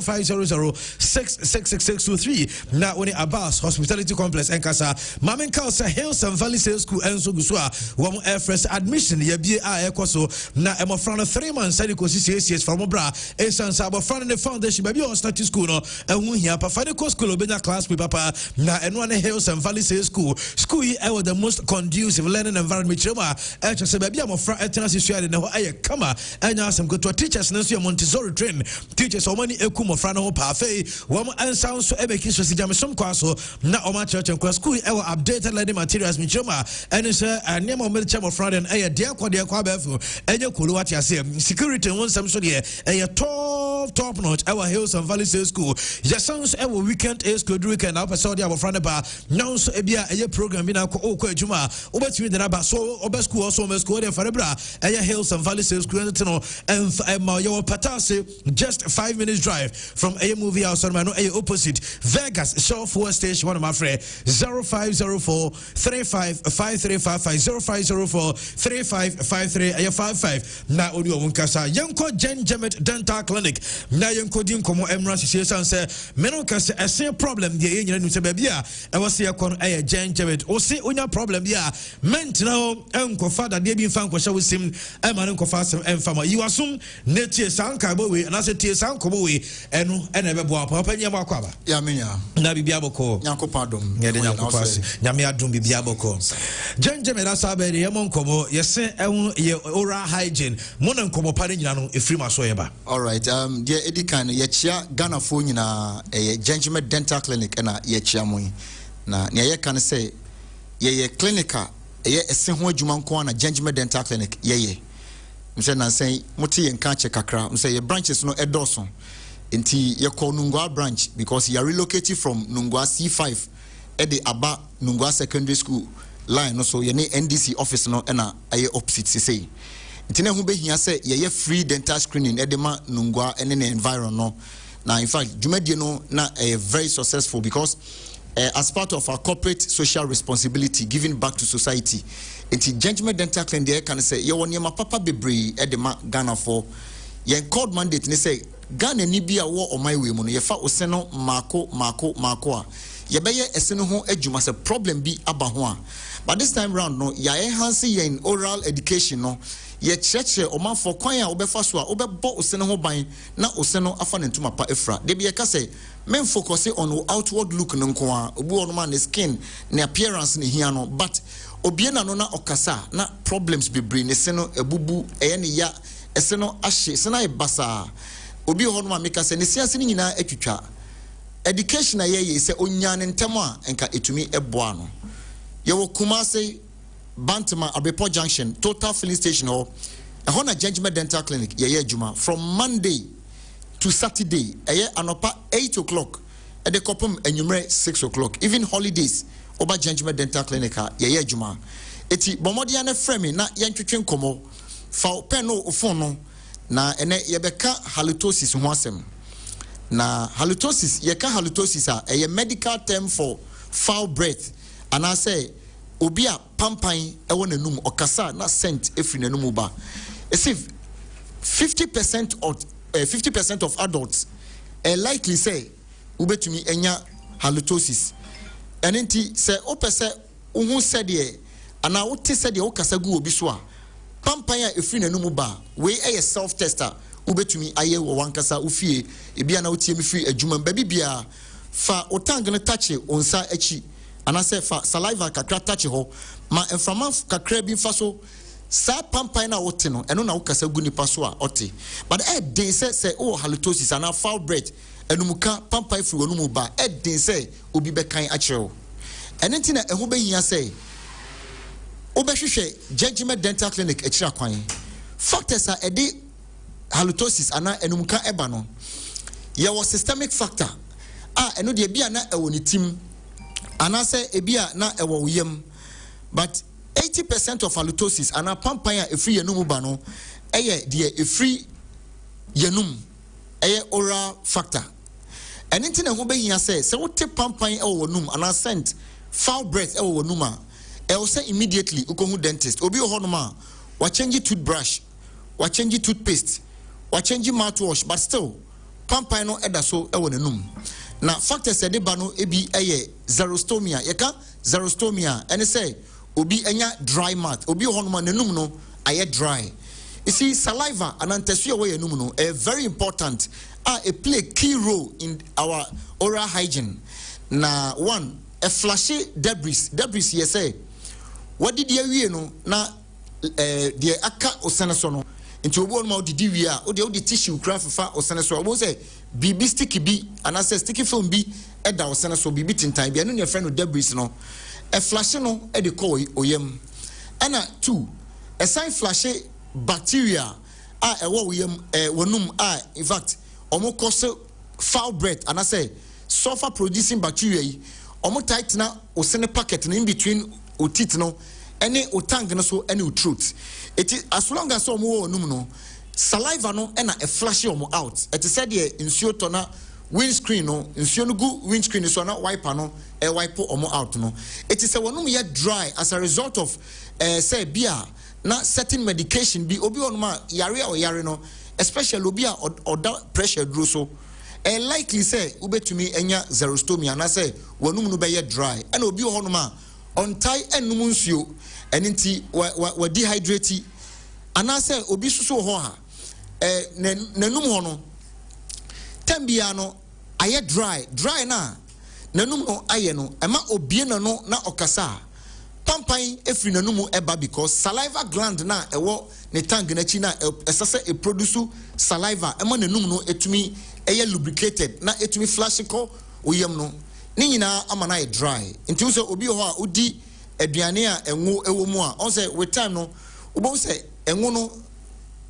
0500 666 na only Abbas Hospitality Complex, and Casa, Mamen Kalsa, Hills and Valley Sales School, and Sugusua, one air fresh admission, ye be a Ecoso, na Emma Front of 3 months, and CCS from Obra, a San Sabo front in the foundation, baby on status school, and we here, Pafanico School, Bena class with Papa, na and one Hills and Valley Sales School here was the most conducive learning environment. Say, baby, I'm a friend at Tennessee. I come and ask them go to teachers. Nancy Montessori train teachers. So many Ekumo Frano Parfait. One and sounds so ever kiss was the Jamison Kwaso. Now, my church and class school our updated learning materials. Michoma and it's a name of Milcham of Friday and a dear Kwabefu and your Kuluatia say security wants some so here a top notch our Hills and Valley Sales School. Your sons our weekend is good weekend up a Saudi of Front bar. Now, so a program in our Juma, over to the Rabba, so over school, also school, and Farebra, and Hills and Valley Sales School, and your Patase, just 5 minutes drive from a movie house on Mano, opposite Vegas, Shaw 4 Station, one of my friends, 0504 355355 0504 3553 Now, Audio Munkasa, Yanko Jen Jemet Dental Clinic, now Yanko Dim Como Emra Association, say, Menocas, a same problem, the Indian Nusabia, I was here con a Jen Jemet. O see unya problem ya meant now enko father dey bin fan ko sha wisim e man enko fa sem enfama you assume netie sanka bo we na se tie sanko bo we eno ena be bo apa panya ba kwa ba ya menya na bibia boko nyankopon adom ye de nyankopon ase nyame adom bibia boko jenjeme na sabe de yemo nkomo yese ehun ye oral hygiene mo na nkomo pa de nyina no efiri maso ye ba. All right dia edikan ye chia Ghana fo nyina jenjeme dental clinic na ye chia mo na ne ye kan say ye clinica ye ese ho adwuma nko na Gengime Dental Clinic ye mse na say muti ye nka che kakra mse ye branches no edoso enti ye call Nungwa branch because you are relocated from Nungwa C5 at the Aba Nungwa Secondary School line no so ye ne NDC office no na aye opposite say enti na hu be hia say ye free dental screening at the ma Nungwa and the environment no na in fact dwumadie no na very successful because as part of our corporate social responsibility giving back to society enti Gengime Dental Clinic can say ye won ye ma papa bebre e de ma Ghana for ye called mandate ni say Ghana ni bia wo o my way mu no ye fa oseno mako a ye be ye eseno ho adwuma say problem bi aba ho a but this time round no ya enhance ye in oral education no ye cheche o man for kwan a obefa so a obebo oseno ho ban na oseno afa ne ntuma pa efra de bi ye ka say men focus on outward look no nko a obi on man skin ne appearance ne hia no but obie na no na okasa na problems be brain se no ebubu eye ne ya ese no ahye se na e basa obi ho no ma meka se ne siase ni nyina atwitwa education ye se onya ne ntem a enka etumi eboa no ye wo Kumasi Bantama Abepo Junction Total Filling Station ho e ho na Gengime Dental Clinic ye adwuma from Monday to Saturday anopa 8 o'clock at the kopum enumere 6 o'clock even holidays oba Gengime Dental Clinic ye adwuma eti bomodia na frame na yentwetwe nkomo fa pen no phone no na ene ye beka halitosis ho asem na halitosis ye ka halitosis a medical term for foul breath and I say obi a pampan e wona num okasa na scent efri nanum ba if 50% of adults likely say ubetumi enya halitosis enenti say opese uhu sede ana wote sede okasa gu obi so a pampan a efri nanum ba we self tester ubetumi aye wo wankasa ufie ebia na utie mi free adwuma baby bia fa otang no touch onsa achi anase fa saliva kakra touch ho ma enframa kakra bi fa so sa pampan na wote no eno na wokasa gu nipa so a ote but den say oh halitosis and foul breath enumuka pampan free wonumu ba den say obi bekan akyerɛw eno na eho behia say obehwehwe judgment dental clinic akyira kwan factors are edi halitosis ana enumuka eba no ye was systemic factor eno de bia na ewo ni tim ana say ebia na ewo uyem but 80% of halitosis ana pampan a efri yenum ba no eye de efri yenum eye oral factor eno na ho behia say wote pampan ewo wonum ana scent foul breath ewo wonum a will say immediately ukohu dentist obi ohonoma wa change toothbrush wa change toothpaste wa change mouthwash but still pampan no eda so ewo nanum na factors ede ba no ebi eye xerostomia yeka xerostomia ene say obi enya dry mouth obi ohonoma nanum no aye dry you see saliva anantesu ye we nanum no very important it play key role in our oral hygiene na one a flashy debris yes say what did you know na the aka oseneso no into obo no didi wi a o de tissue craft fa oseneso obo say bibi sticky bi anase sticky film bi eda oseneso bibi tintan bi eno ne friend no debris no a flash no e de call oyem ana two a sign flash bacteria ewo oyem wonum in fact omo cause foul breath anase sulfur producing bacteria yi omo tight na osene packet in between otit no any otang no so any truth it is as long as omo onum no saliva no na a flash omo out it said here insuo to na windscreen no insuo no gu windscreen so na wiper no e wipe omo out no it is a wonum ye dry as a result of say bia na certain medication bi obi onuma yare or yare no especially obi a or pressure dro so likely say ubetumi enya xerostomia na say wonum no be ye dry and obi honuma on tie enum nsuo eninti wa dehydrate anase obi susu ho ha nanum ho no tambia no aye dry na nanum no aye no ema obie na no na okasa pampan efri nanum eba because saliva gland na ewo ne tang na chi na esase e produce saliva ema nanum no etumi eye lubricated na etumi flash ko oyem no ni nyina ama na dry nti wo se obi ho a odi aduane a enwo ewo mu a on say with time no obo say enwo no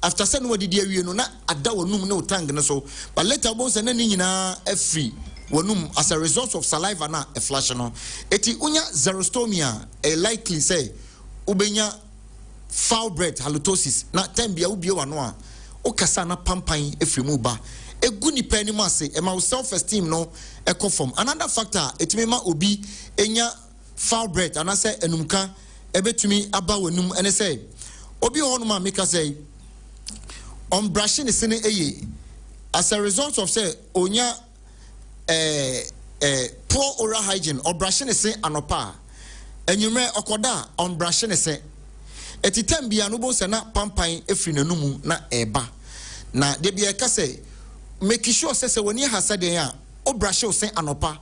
after say no wadidi awie no na ada wonum na otang no so but later obo say na ni nyina afri wonum as a result of saliva na a flash no eti unya xerostomia likely say ubenya foul breath halitosis na time bia ubie wano a okasa na pampan efri mu ba egu nipa ni mase e ma self esteem no e conform another factor etime ma obi enya foul breath and I say enumka ebetumi aba wonum ene say obi honuma make say on brushing is eye as a result of say onya poor oral hygiene or brushing is anopa enyume okoda on brushing is etitem bia no bo se na pampan efri nanumu na eba na de bia ka say make sure say when you hasa den a o brush o sen anopa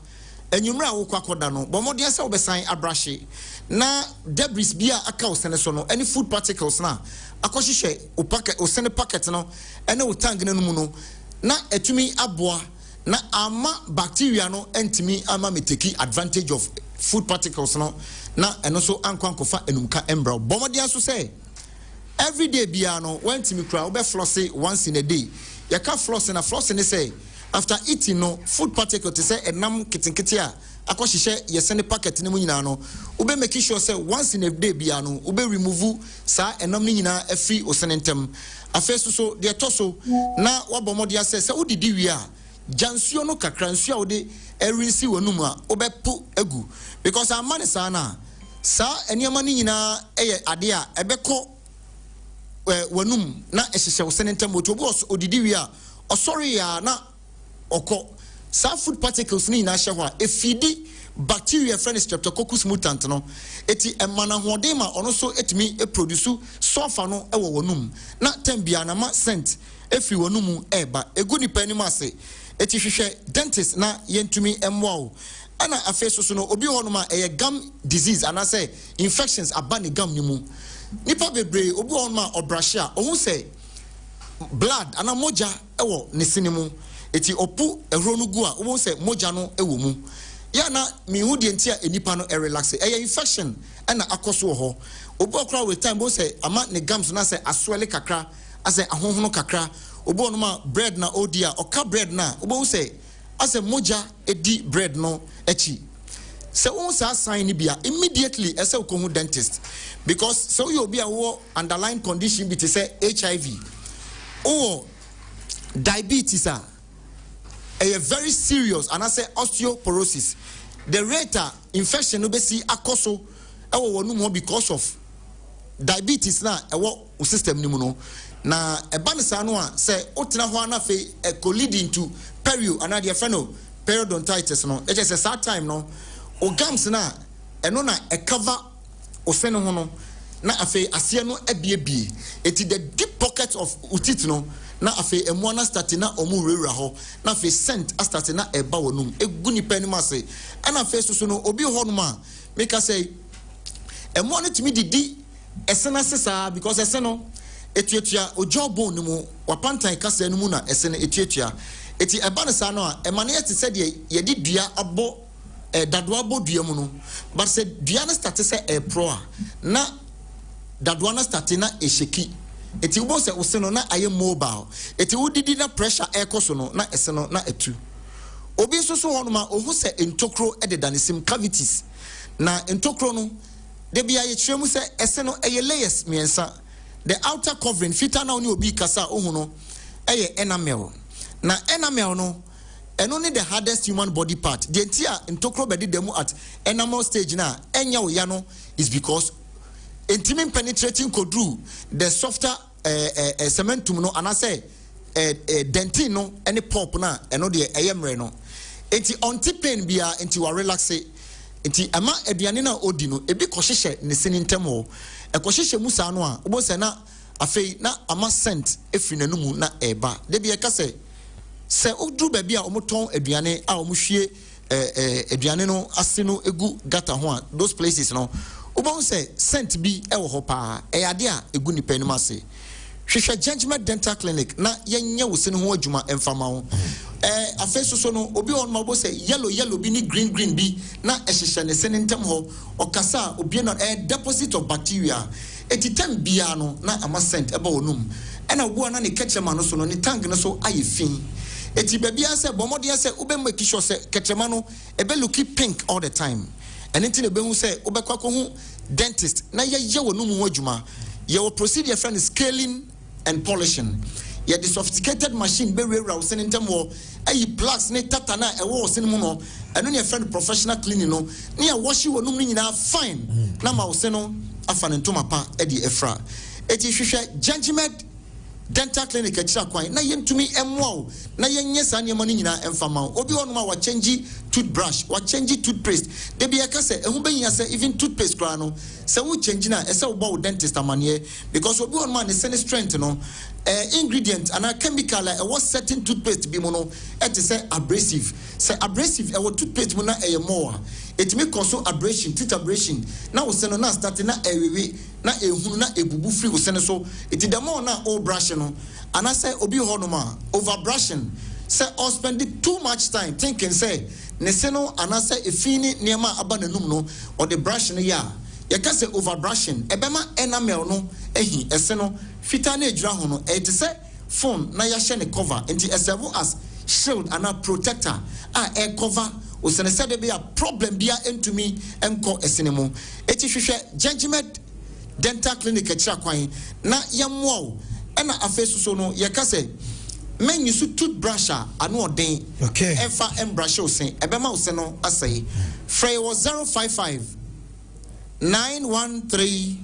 enyumra wo kwakoda no bomodien se obesan abrashe na debris bia aka o sene so no any food particles na akohihye o packet o sene packet no ene o tang na numu no na etumi aboa na ama bacteria no entimi ama meteki advantage of food particles no na eno so ankwankofa enumka embra bomodien so say every day bia no wentimi kra obe floss once in a day yaka floss na floss ne say after eating no food particle to say enam kitinkiti a akohihye yesene packet ne mu nyina no ube make sure say once in a day bia no ube remove sa enam ne nyina afi osenentem afeso so de toso na wabomodia say udidi wi a jansuo no kakra nsuo a wode erinsi wonum a ube pu egu because amane sa na sa eniama ne nyina eye ade a ebeko wonum na ehihye osenentem otobu odidi wi a osori ya na oko sa food particles ni na hye ho a efidi bacteria friend streptococcus mutant no eti emana hodema ono so etimi e produce sulfur no ewo wonum na tambia na ma scent efiri wonu mu eba egu ni pani mu ase eti hwehwe dentist na yentumi emwa o ana afa so no obi ho no ma eye gum disease ana say infections aba ne gum ni mu nipa bebre obi ho no ma obrahye a ohun say blood ana moja ewo ne sinimu eti opu ehro no gu a ohun say moja no ewo mu ya na mi hu de ntia enipa no relax eye infection ana akoso ho obi okra with time bo say ama ne gums na say aswele kakra ase ahohono kakra obi no ma bread na odia oka bread na obi say ase moja edi bread no echi se won sa sign ni bia immediately ese ko hu dentist because so you obi a wo underlying condition bi te say HIV or diabetes a very serious and I say osteoporosis the rate infection no be see akoso e wo wonu mo because of diabetes na e wo system ni mu no na eba ne sa no a say otena ho na fe e co lead into perio and the friend periodontitis no e just say time no o gums na eno na e cover o sene ho no na afe ase no ebiebie eti the deep pocket of utit no na afe emu na start na omu rewura ho na afe scent start na eba wonum egu ni pani mase ana afe so no obi ho no ma make us say emu na timi didi esena sesa because eseno etuatua ojobo no mu wapantan kasa no mu na esene etuatua eti eba ne sa no a emane yete se de ye di dua abo dadoa abo dua mu no but se dua na start se pro a na dadoa na start na esheki eti wo se useno na aye mobile eti wudidi na pressure ekoso no na eseno na etu obi so hono ma ohu se entokro ededanisim cavities na entokro no de bia ye twemu se eseno eye layers miensa the outer covering fita na oni obi kasa ohu no eye enamel na enamel no eno ni the hardest human body part the entire entokro bedi demu at enamel stage na enya wo ya no is because intimate penetrating kodru the softer cementum no and I say dentin no any pulp na eno de eyemre no enti onti pain bia enti wa relax enti ama aduane na odi no ebi kohyehye ne sinintam ho ekohyehye musa no a obo se na afei na ama scent efiri nanumu na eba de bia ka se odru ba bia omoton aduane a omohwie aduane no ase no egu gata ho a those places no obo say scent bi ewo ho pa eyade a egu ni panu mase hwehwe Judgment Dental Clinic na yenye wo sene ho adwuma emfama ho afeso so no obi on ma obo say yellow bi ni green bi na ehhehye ne sene ntem ho okasa obi na deposit of bacteria etitem bia no na ama scent eba onum ena obo na ne ketchema no so no ne tank no so ayefin eti babia say bomode say ubem makisho say ketchema no ebe looky pink all the time and until the behu say obekwa ko hu dentist na ye wonu mu adwuma ye wo procedure friend scaling and polishing ye the sophisticated machine be rewura wo sene ntem wo ayi plaques ne tata na e wo sene mu no eno ne friend professional cleaning no ne ya washi wonu mu nyina fine na ma wo sene no afa ne ntoma pa e di efra eti hwehwe Judgment Dental Clinic akira kwan na yentumi emwa na yenye sa niam no nyina emfama obi wonu ma wa change toothbrush wa change toothpaste de bia ka se ehun benya se even toothpaste kra no se wo change na ese wo bo dentist amane because obi wonu ma ne sene strength no ingredient and a chemical e was certain toothpaste bi mo no et say abrasive e wo toothpaste mo na e more it may cause abrasion teeth abrasion na wo se no na start na ewewe na ehunu na ebubu free wo se no so it the more na o brush no and I say obi ho no ma over brushing say or spend too much time thinking say ne se no and I say efini niema aba nanum no or the brush no ya ye ka say over brushing ebema enamel no ehi ese no fita na ejura ho no it say phone na ya share ne cover enti eserve as shield and a protector air cover o se ne said be a problem bia entumi enko esenemu eti hwehwe Judgment Dental Clinic akira kwan na yamwo ena afeso so no ye ka say men use toothbrush anu odin okay efa embrush o sen ebema o sen no asay frey was 055 913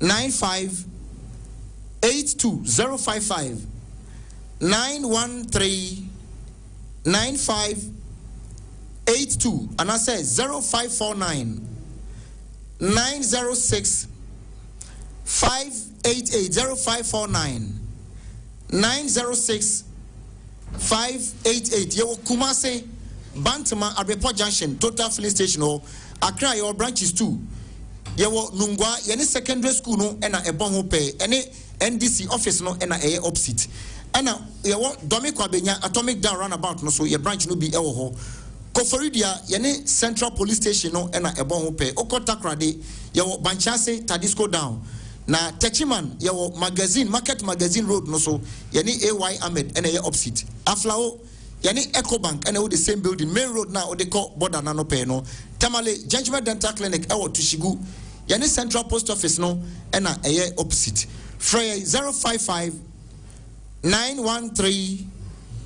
95 82 055 913 95 82 and I say 0549 906 588 0549 906 588 yewo Kumase Bantama Abepo Junction Total Filling Station or Accra your branches too yewo Nungwa yene secondary school no ena ebon ho pay ene NDC office no ena eye opposite ena yewo Domi Kwabenya Atomic Down roundabout no so your branch no be ewo ho Koforidia yene Central Police Station no ena ebon ho pay Okotakrade yewo Banchase Tadisco Down na Techiman yewo magazine Market Magazine Road no so yene AY Ahmed ena ye opposite Aflao yani Ecobank and the same building main road now they call border na no pay no Tamale Judgment Dental Clinic ewo Tushigu yani Central Post Office no and a year opposite Frey 055 913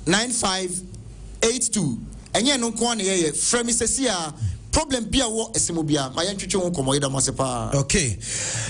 9582 and ye no kwan ye Frey Sesia problem bia wo esimobia ma yantwetwe ho komo yeda mosepa okay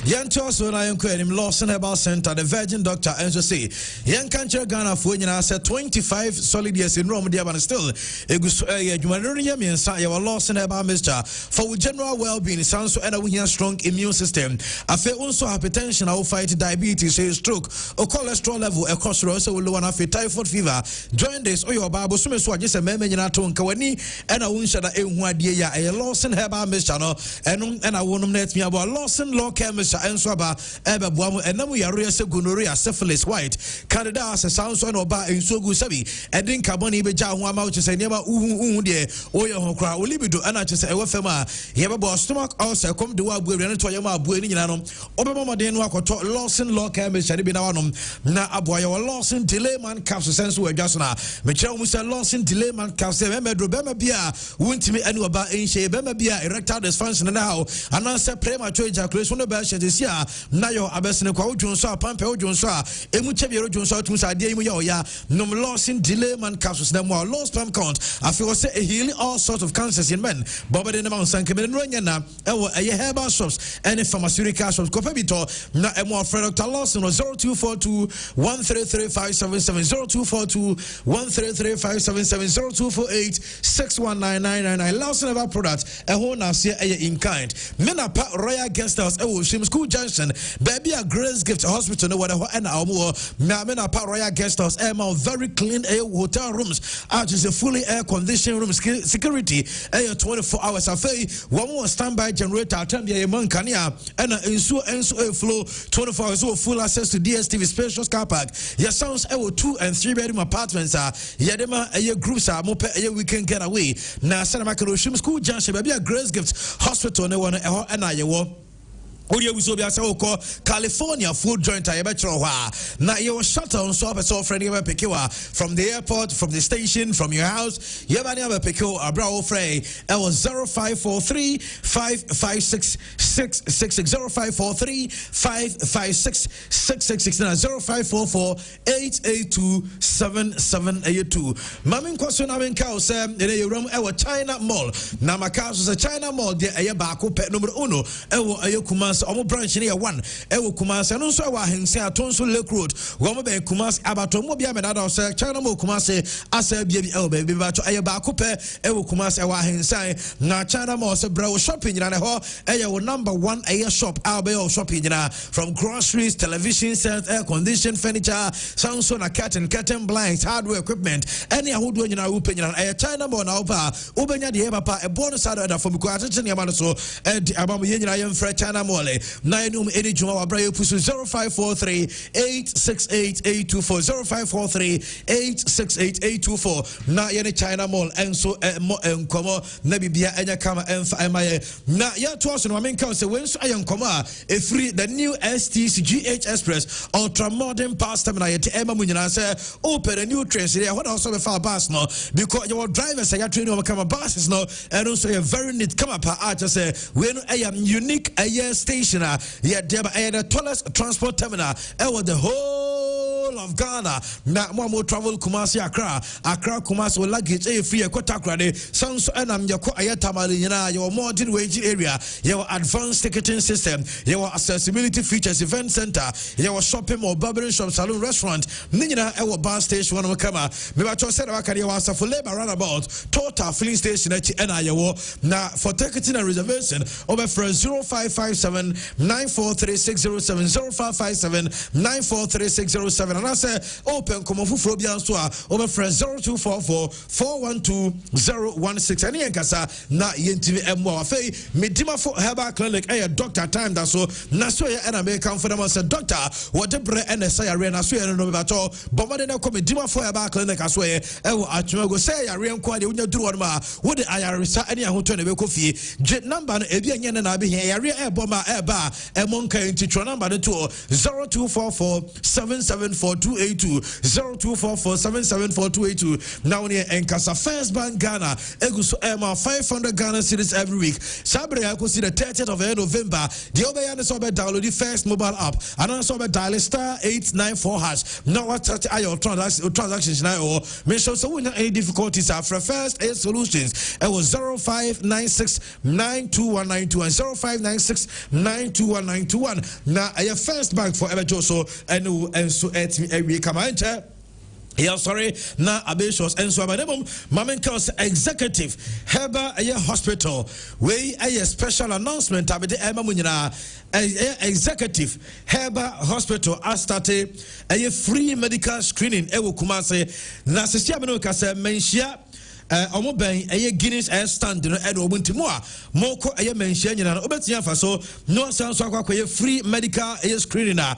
yanto so na yanko enim Lawson Herbal Center the Virgin Doctor and so say yan kanche Ghana fo nyina say 25 solid years in Rome dia but still eguso adwumano nya miensa ye Lawson Herbal Mixture for general well-being sounds so and we have strong immune system afa also hypertension or fight diabetes stroke or cholesterol level e cholesterol so we low na typhoid fever join this or your bible so me so agese meme nyina to nka wani and a wunhya da ehu ade ya Lawson Herbal Mixture no and I won't let me about Lawson Law Care Mixture and Swaba Eba Buamu and then we are real gonorrhea syphilis white Canada as a sound son or bar in so good sabi and then carboni beja one out to say never dear or your hokra or libido and I just say fema you have a stomach also come to our building to your mouth building Obama den walk or Lawson Law Care Mixture be now na aboy or Lawson delayman capsule sense we just now Michelle Musa Lawson delayman capsule Bema Bia won't me any about ancient Bema bia erectile dysfunction now and answer premature ejaculation no be this year na yo abesene kwa odwonso apampe odwonso a emu chebie odwonso atum sa de emu ya oya nom losing delayman capsules na more low sperm count I feel say a healing all sorts of cancers in men but in the man sanke men no nya na e herbal shops and pharmaceutical shops ko pebito na e mo friend Dr. Lawson 0242 133 0242 133 0248 619999 Lawson Herbal products a whole now see in kind. Mena pa Royal Guest House Shim School Junction baby a Grace Gift Hospital no whatever and our more Mena pa Royal Guest House very clean hotel rooms is a fully air conditioned room security 24 hours a fay one more standby generator time the mankania and enso flow 24 hours so full access to DSTV spacious car park your sounds 2 and 3 bedroom apartments yadema groups are more weekend getaway na Sanama Shim School Junction baby a Grace Gift Hospital ne one and I wo Odi we so be asa ko California food joint I be tro ha na your shuttle so be so friend you be pick from the airport from the station from your house you be never pick you abra o frey it was 0543 556 666 0543 556 666 na 0544 882 7782 mamin kwaso na men ka o say e room e China Mall na maka so China Mall de e ba ko pe number 1 e wo Kumasi omo branch near 1 ewo Kumasi no so wa hense atonso Lake Road wo mo be Kumasi abato mo bia me dada so China Mo Kumasi asa bia bi ewo be ba to aye ba ko pe ewo Kumasi wa hense na China Mo so bra wo shopping na ho eye wo number 1 aye shop be wo shopping na from groceries television sets air conditioned furniture sound na curtain blinds hardware equipment any ahodo nyina wo pe nyina aye China Mo na opa obenya de papa e bonus ada from ko atete ne ma so e abam ye nyina ye mfra China Mo na enum eni juma wa bra yepusu 0543 868 824 0543 868 824 na ye China Mall enso enkomo na bibia enya kama emfa emaye na ya to so no menka say wenso ayenkomo a e free the new STC GH Express ultra modern past terminal yet ema munyina say open a new train here what also be far bus no because your drivers say train no kama buses no and also a very neat come up just say we no unique station yeah the tallest transport terminal with the whole of Ghana na mo travel Kumasi Accra Kumasi luggage free Kotakra de sounds and am yako ayatamali nyina your modern wage area your advanced ticketing system your accessibility features event center your shopping or barbering shop salon restaurant nyina bar station one kama me ba cho say na waka your for labor roundabout total filling station and na for ticketing and reservation over for 0557 943607 0557 943607 and I say open common for Bianswa over friend 0244 412016 and Yankasa na yentimi emwa fei medima for herbal clinic doctor time that so na so ya na me come for them say doctor what the bre and say na so ya no be to but when they come medima for herbal clinic aso ye ewo atuma go say ya re nko de unya duru won ma wo de ayaresa ane ahoto na be ko fie je number no ebi anya na be here ya re eboma eba emonka ntitro number no to 0244 774282 0244 774282 now near Enkasa First Bank Ghana eguso ema 500 Ghana cedis every week sabre ya ko see the 30th of November the obeya so be download the first mobile app and also be dial *894# now what your transactions now or make sure so when any difficulties are for First Aid Solutions it was 0596921921 and 0596921921 now your First Bank for ever so and so at me come enter. Yeah, sorry. Now, Abishos and so Mamen Kels Executive Heba Hospital. We a special announcement. Abide Emma Munina Executive Heba Hospital. I started a free medical screening. Ewo Kumase Nasisia Menokase Menshia. Omo ben Guinness stand no edo obuntimua moko mention nyina obetia fa so no sanso akwa free medical screening na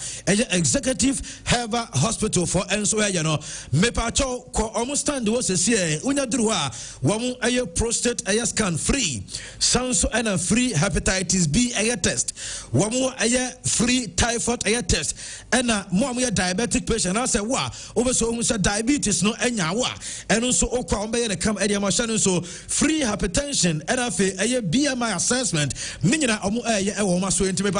executive Heba Hospital for enso no mepa cho ko omo stand wo sese unya duru a wo prostate scan free sanso and free hepatitis B test wo free typhoid test and mo diabetic patient na say wa obeso say diabetes no enya wa eno so okwa ombe ye come so free hypertension and a BMI assessment minina omo so intimate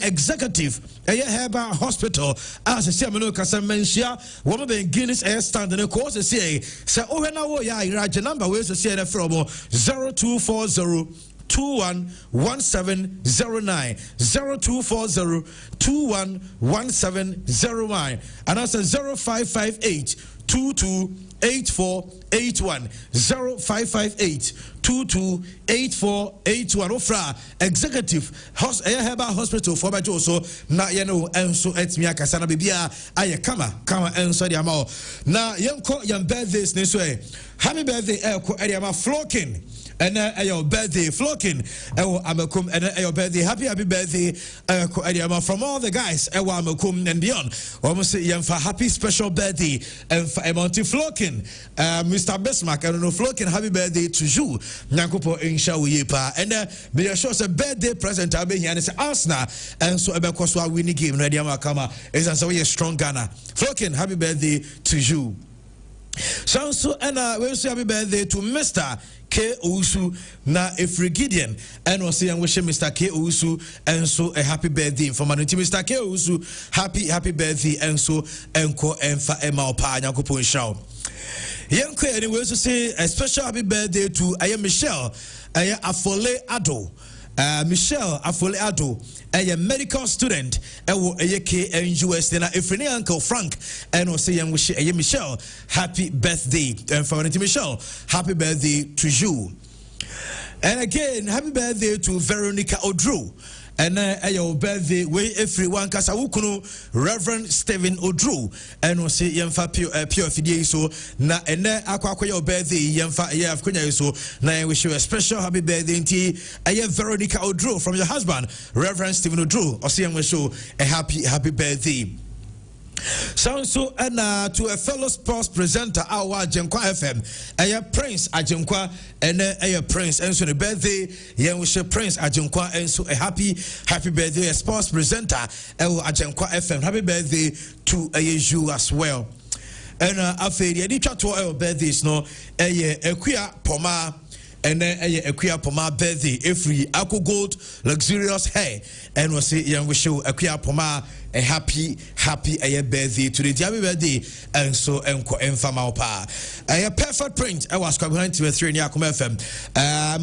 executive Heba Hospital as a semino kasemensia woman be Guinness stand and course say oh na wo ya iraje number we so say from 0240 211709 0240 211709 and that's 0558 228481 0558 228481 ofra executive Heba Hospital for Bajo so na yeno enso etmi akasa na bibia aye kama enso dia ma na yenko yan birthdays ne so happy birthday ko area ma flocking and your birthday flocking amakum and your birthday happy birthday from all the guys amakum and beyond almost say for happy special birthday and for Monty flocking Mr. Bismarck I don't know flocking happy birthday to you nyankopo inshallah yepa and be sure say birthday present I'll be here and say Arsenal and so ebeko so winning game ready amakama is and so we strong Ghana flocking happy birthday to you so and we say happy birthday to Mr. K. Ousu na Efrigidian and was saying wish Mr. K. Ousu and so a happy birthday for Mr. K. Ousu happy birthday and so enko enfa ema opa nyakopo nshaw yenko anyway so say a special happy birthday to Michelle Afole Ado Michelle Afole Ado a medical student KNUS na Efreni Uncle Frank and was saying wish Michelle happy birthday and for Michelle happy birthday to you and again happy birthday to Veronica Odru and your birthday way everyone kasawukuno Reverend Stephen Odru and was say yemfa pure fidie so na ene akwa your birthday yemfa afkunya so na wish you a special happy birthday nti Veronica Odru from your husband Reverend Stephen Odru or say wish you a happy birthday. So and to a fellow sports presenter our Ajenkwa FM Prince Ajenkwa and Prince and so the birthday wish Prince Ajenkwa and so a happy birthday a sports presenter Ajenkwa FM happy birthday to you as well and after the to birthdays no Equia Poma and then a queer Poma birthday every Aqua Gold luxurious hair and was say young wish you a queer Poma a happy birthday to the happy birthday and so enko enfama pa a perfect print I was coming to 3 in Yakum FM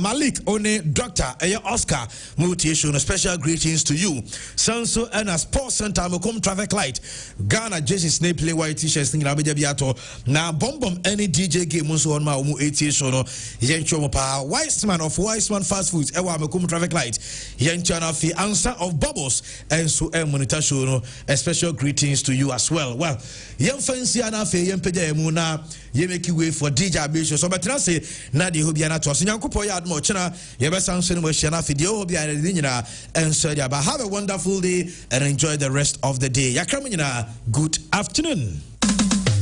Malik One Dr. Oscar Mutation special greetings to you Sanso and a sports center Mokum traffic light Ghana Jesse Snake play white t-shirts thing Rabiato now bomb any DJ game so on my 80 show no yencho pa Wiseman of Wiseman fast foods Ewa Mokum traffic light yencho na fi answer of bubbles and so monitor show no know, a special greetings to you as well. Well, young fancy and afe young pede muna ye make way for DJ Abisho. So but say na di hobiana to asinyan kupo ya admo chena ye be sansen mo shana fi di hobiana nyina and so but have a wonderful day and enjoy the rest of the day. Yakram nyina good afternoon.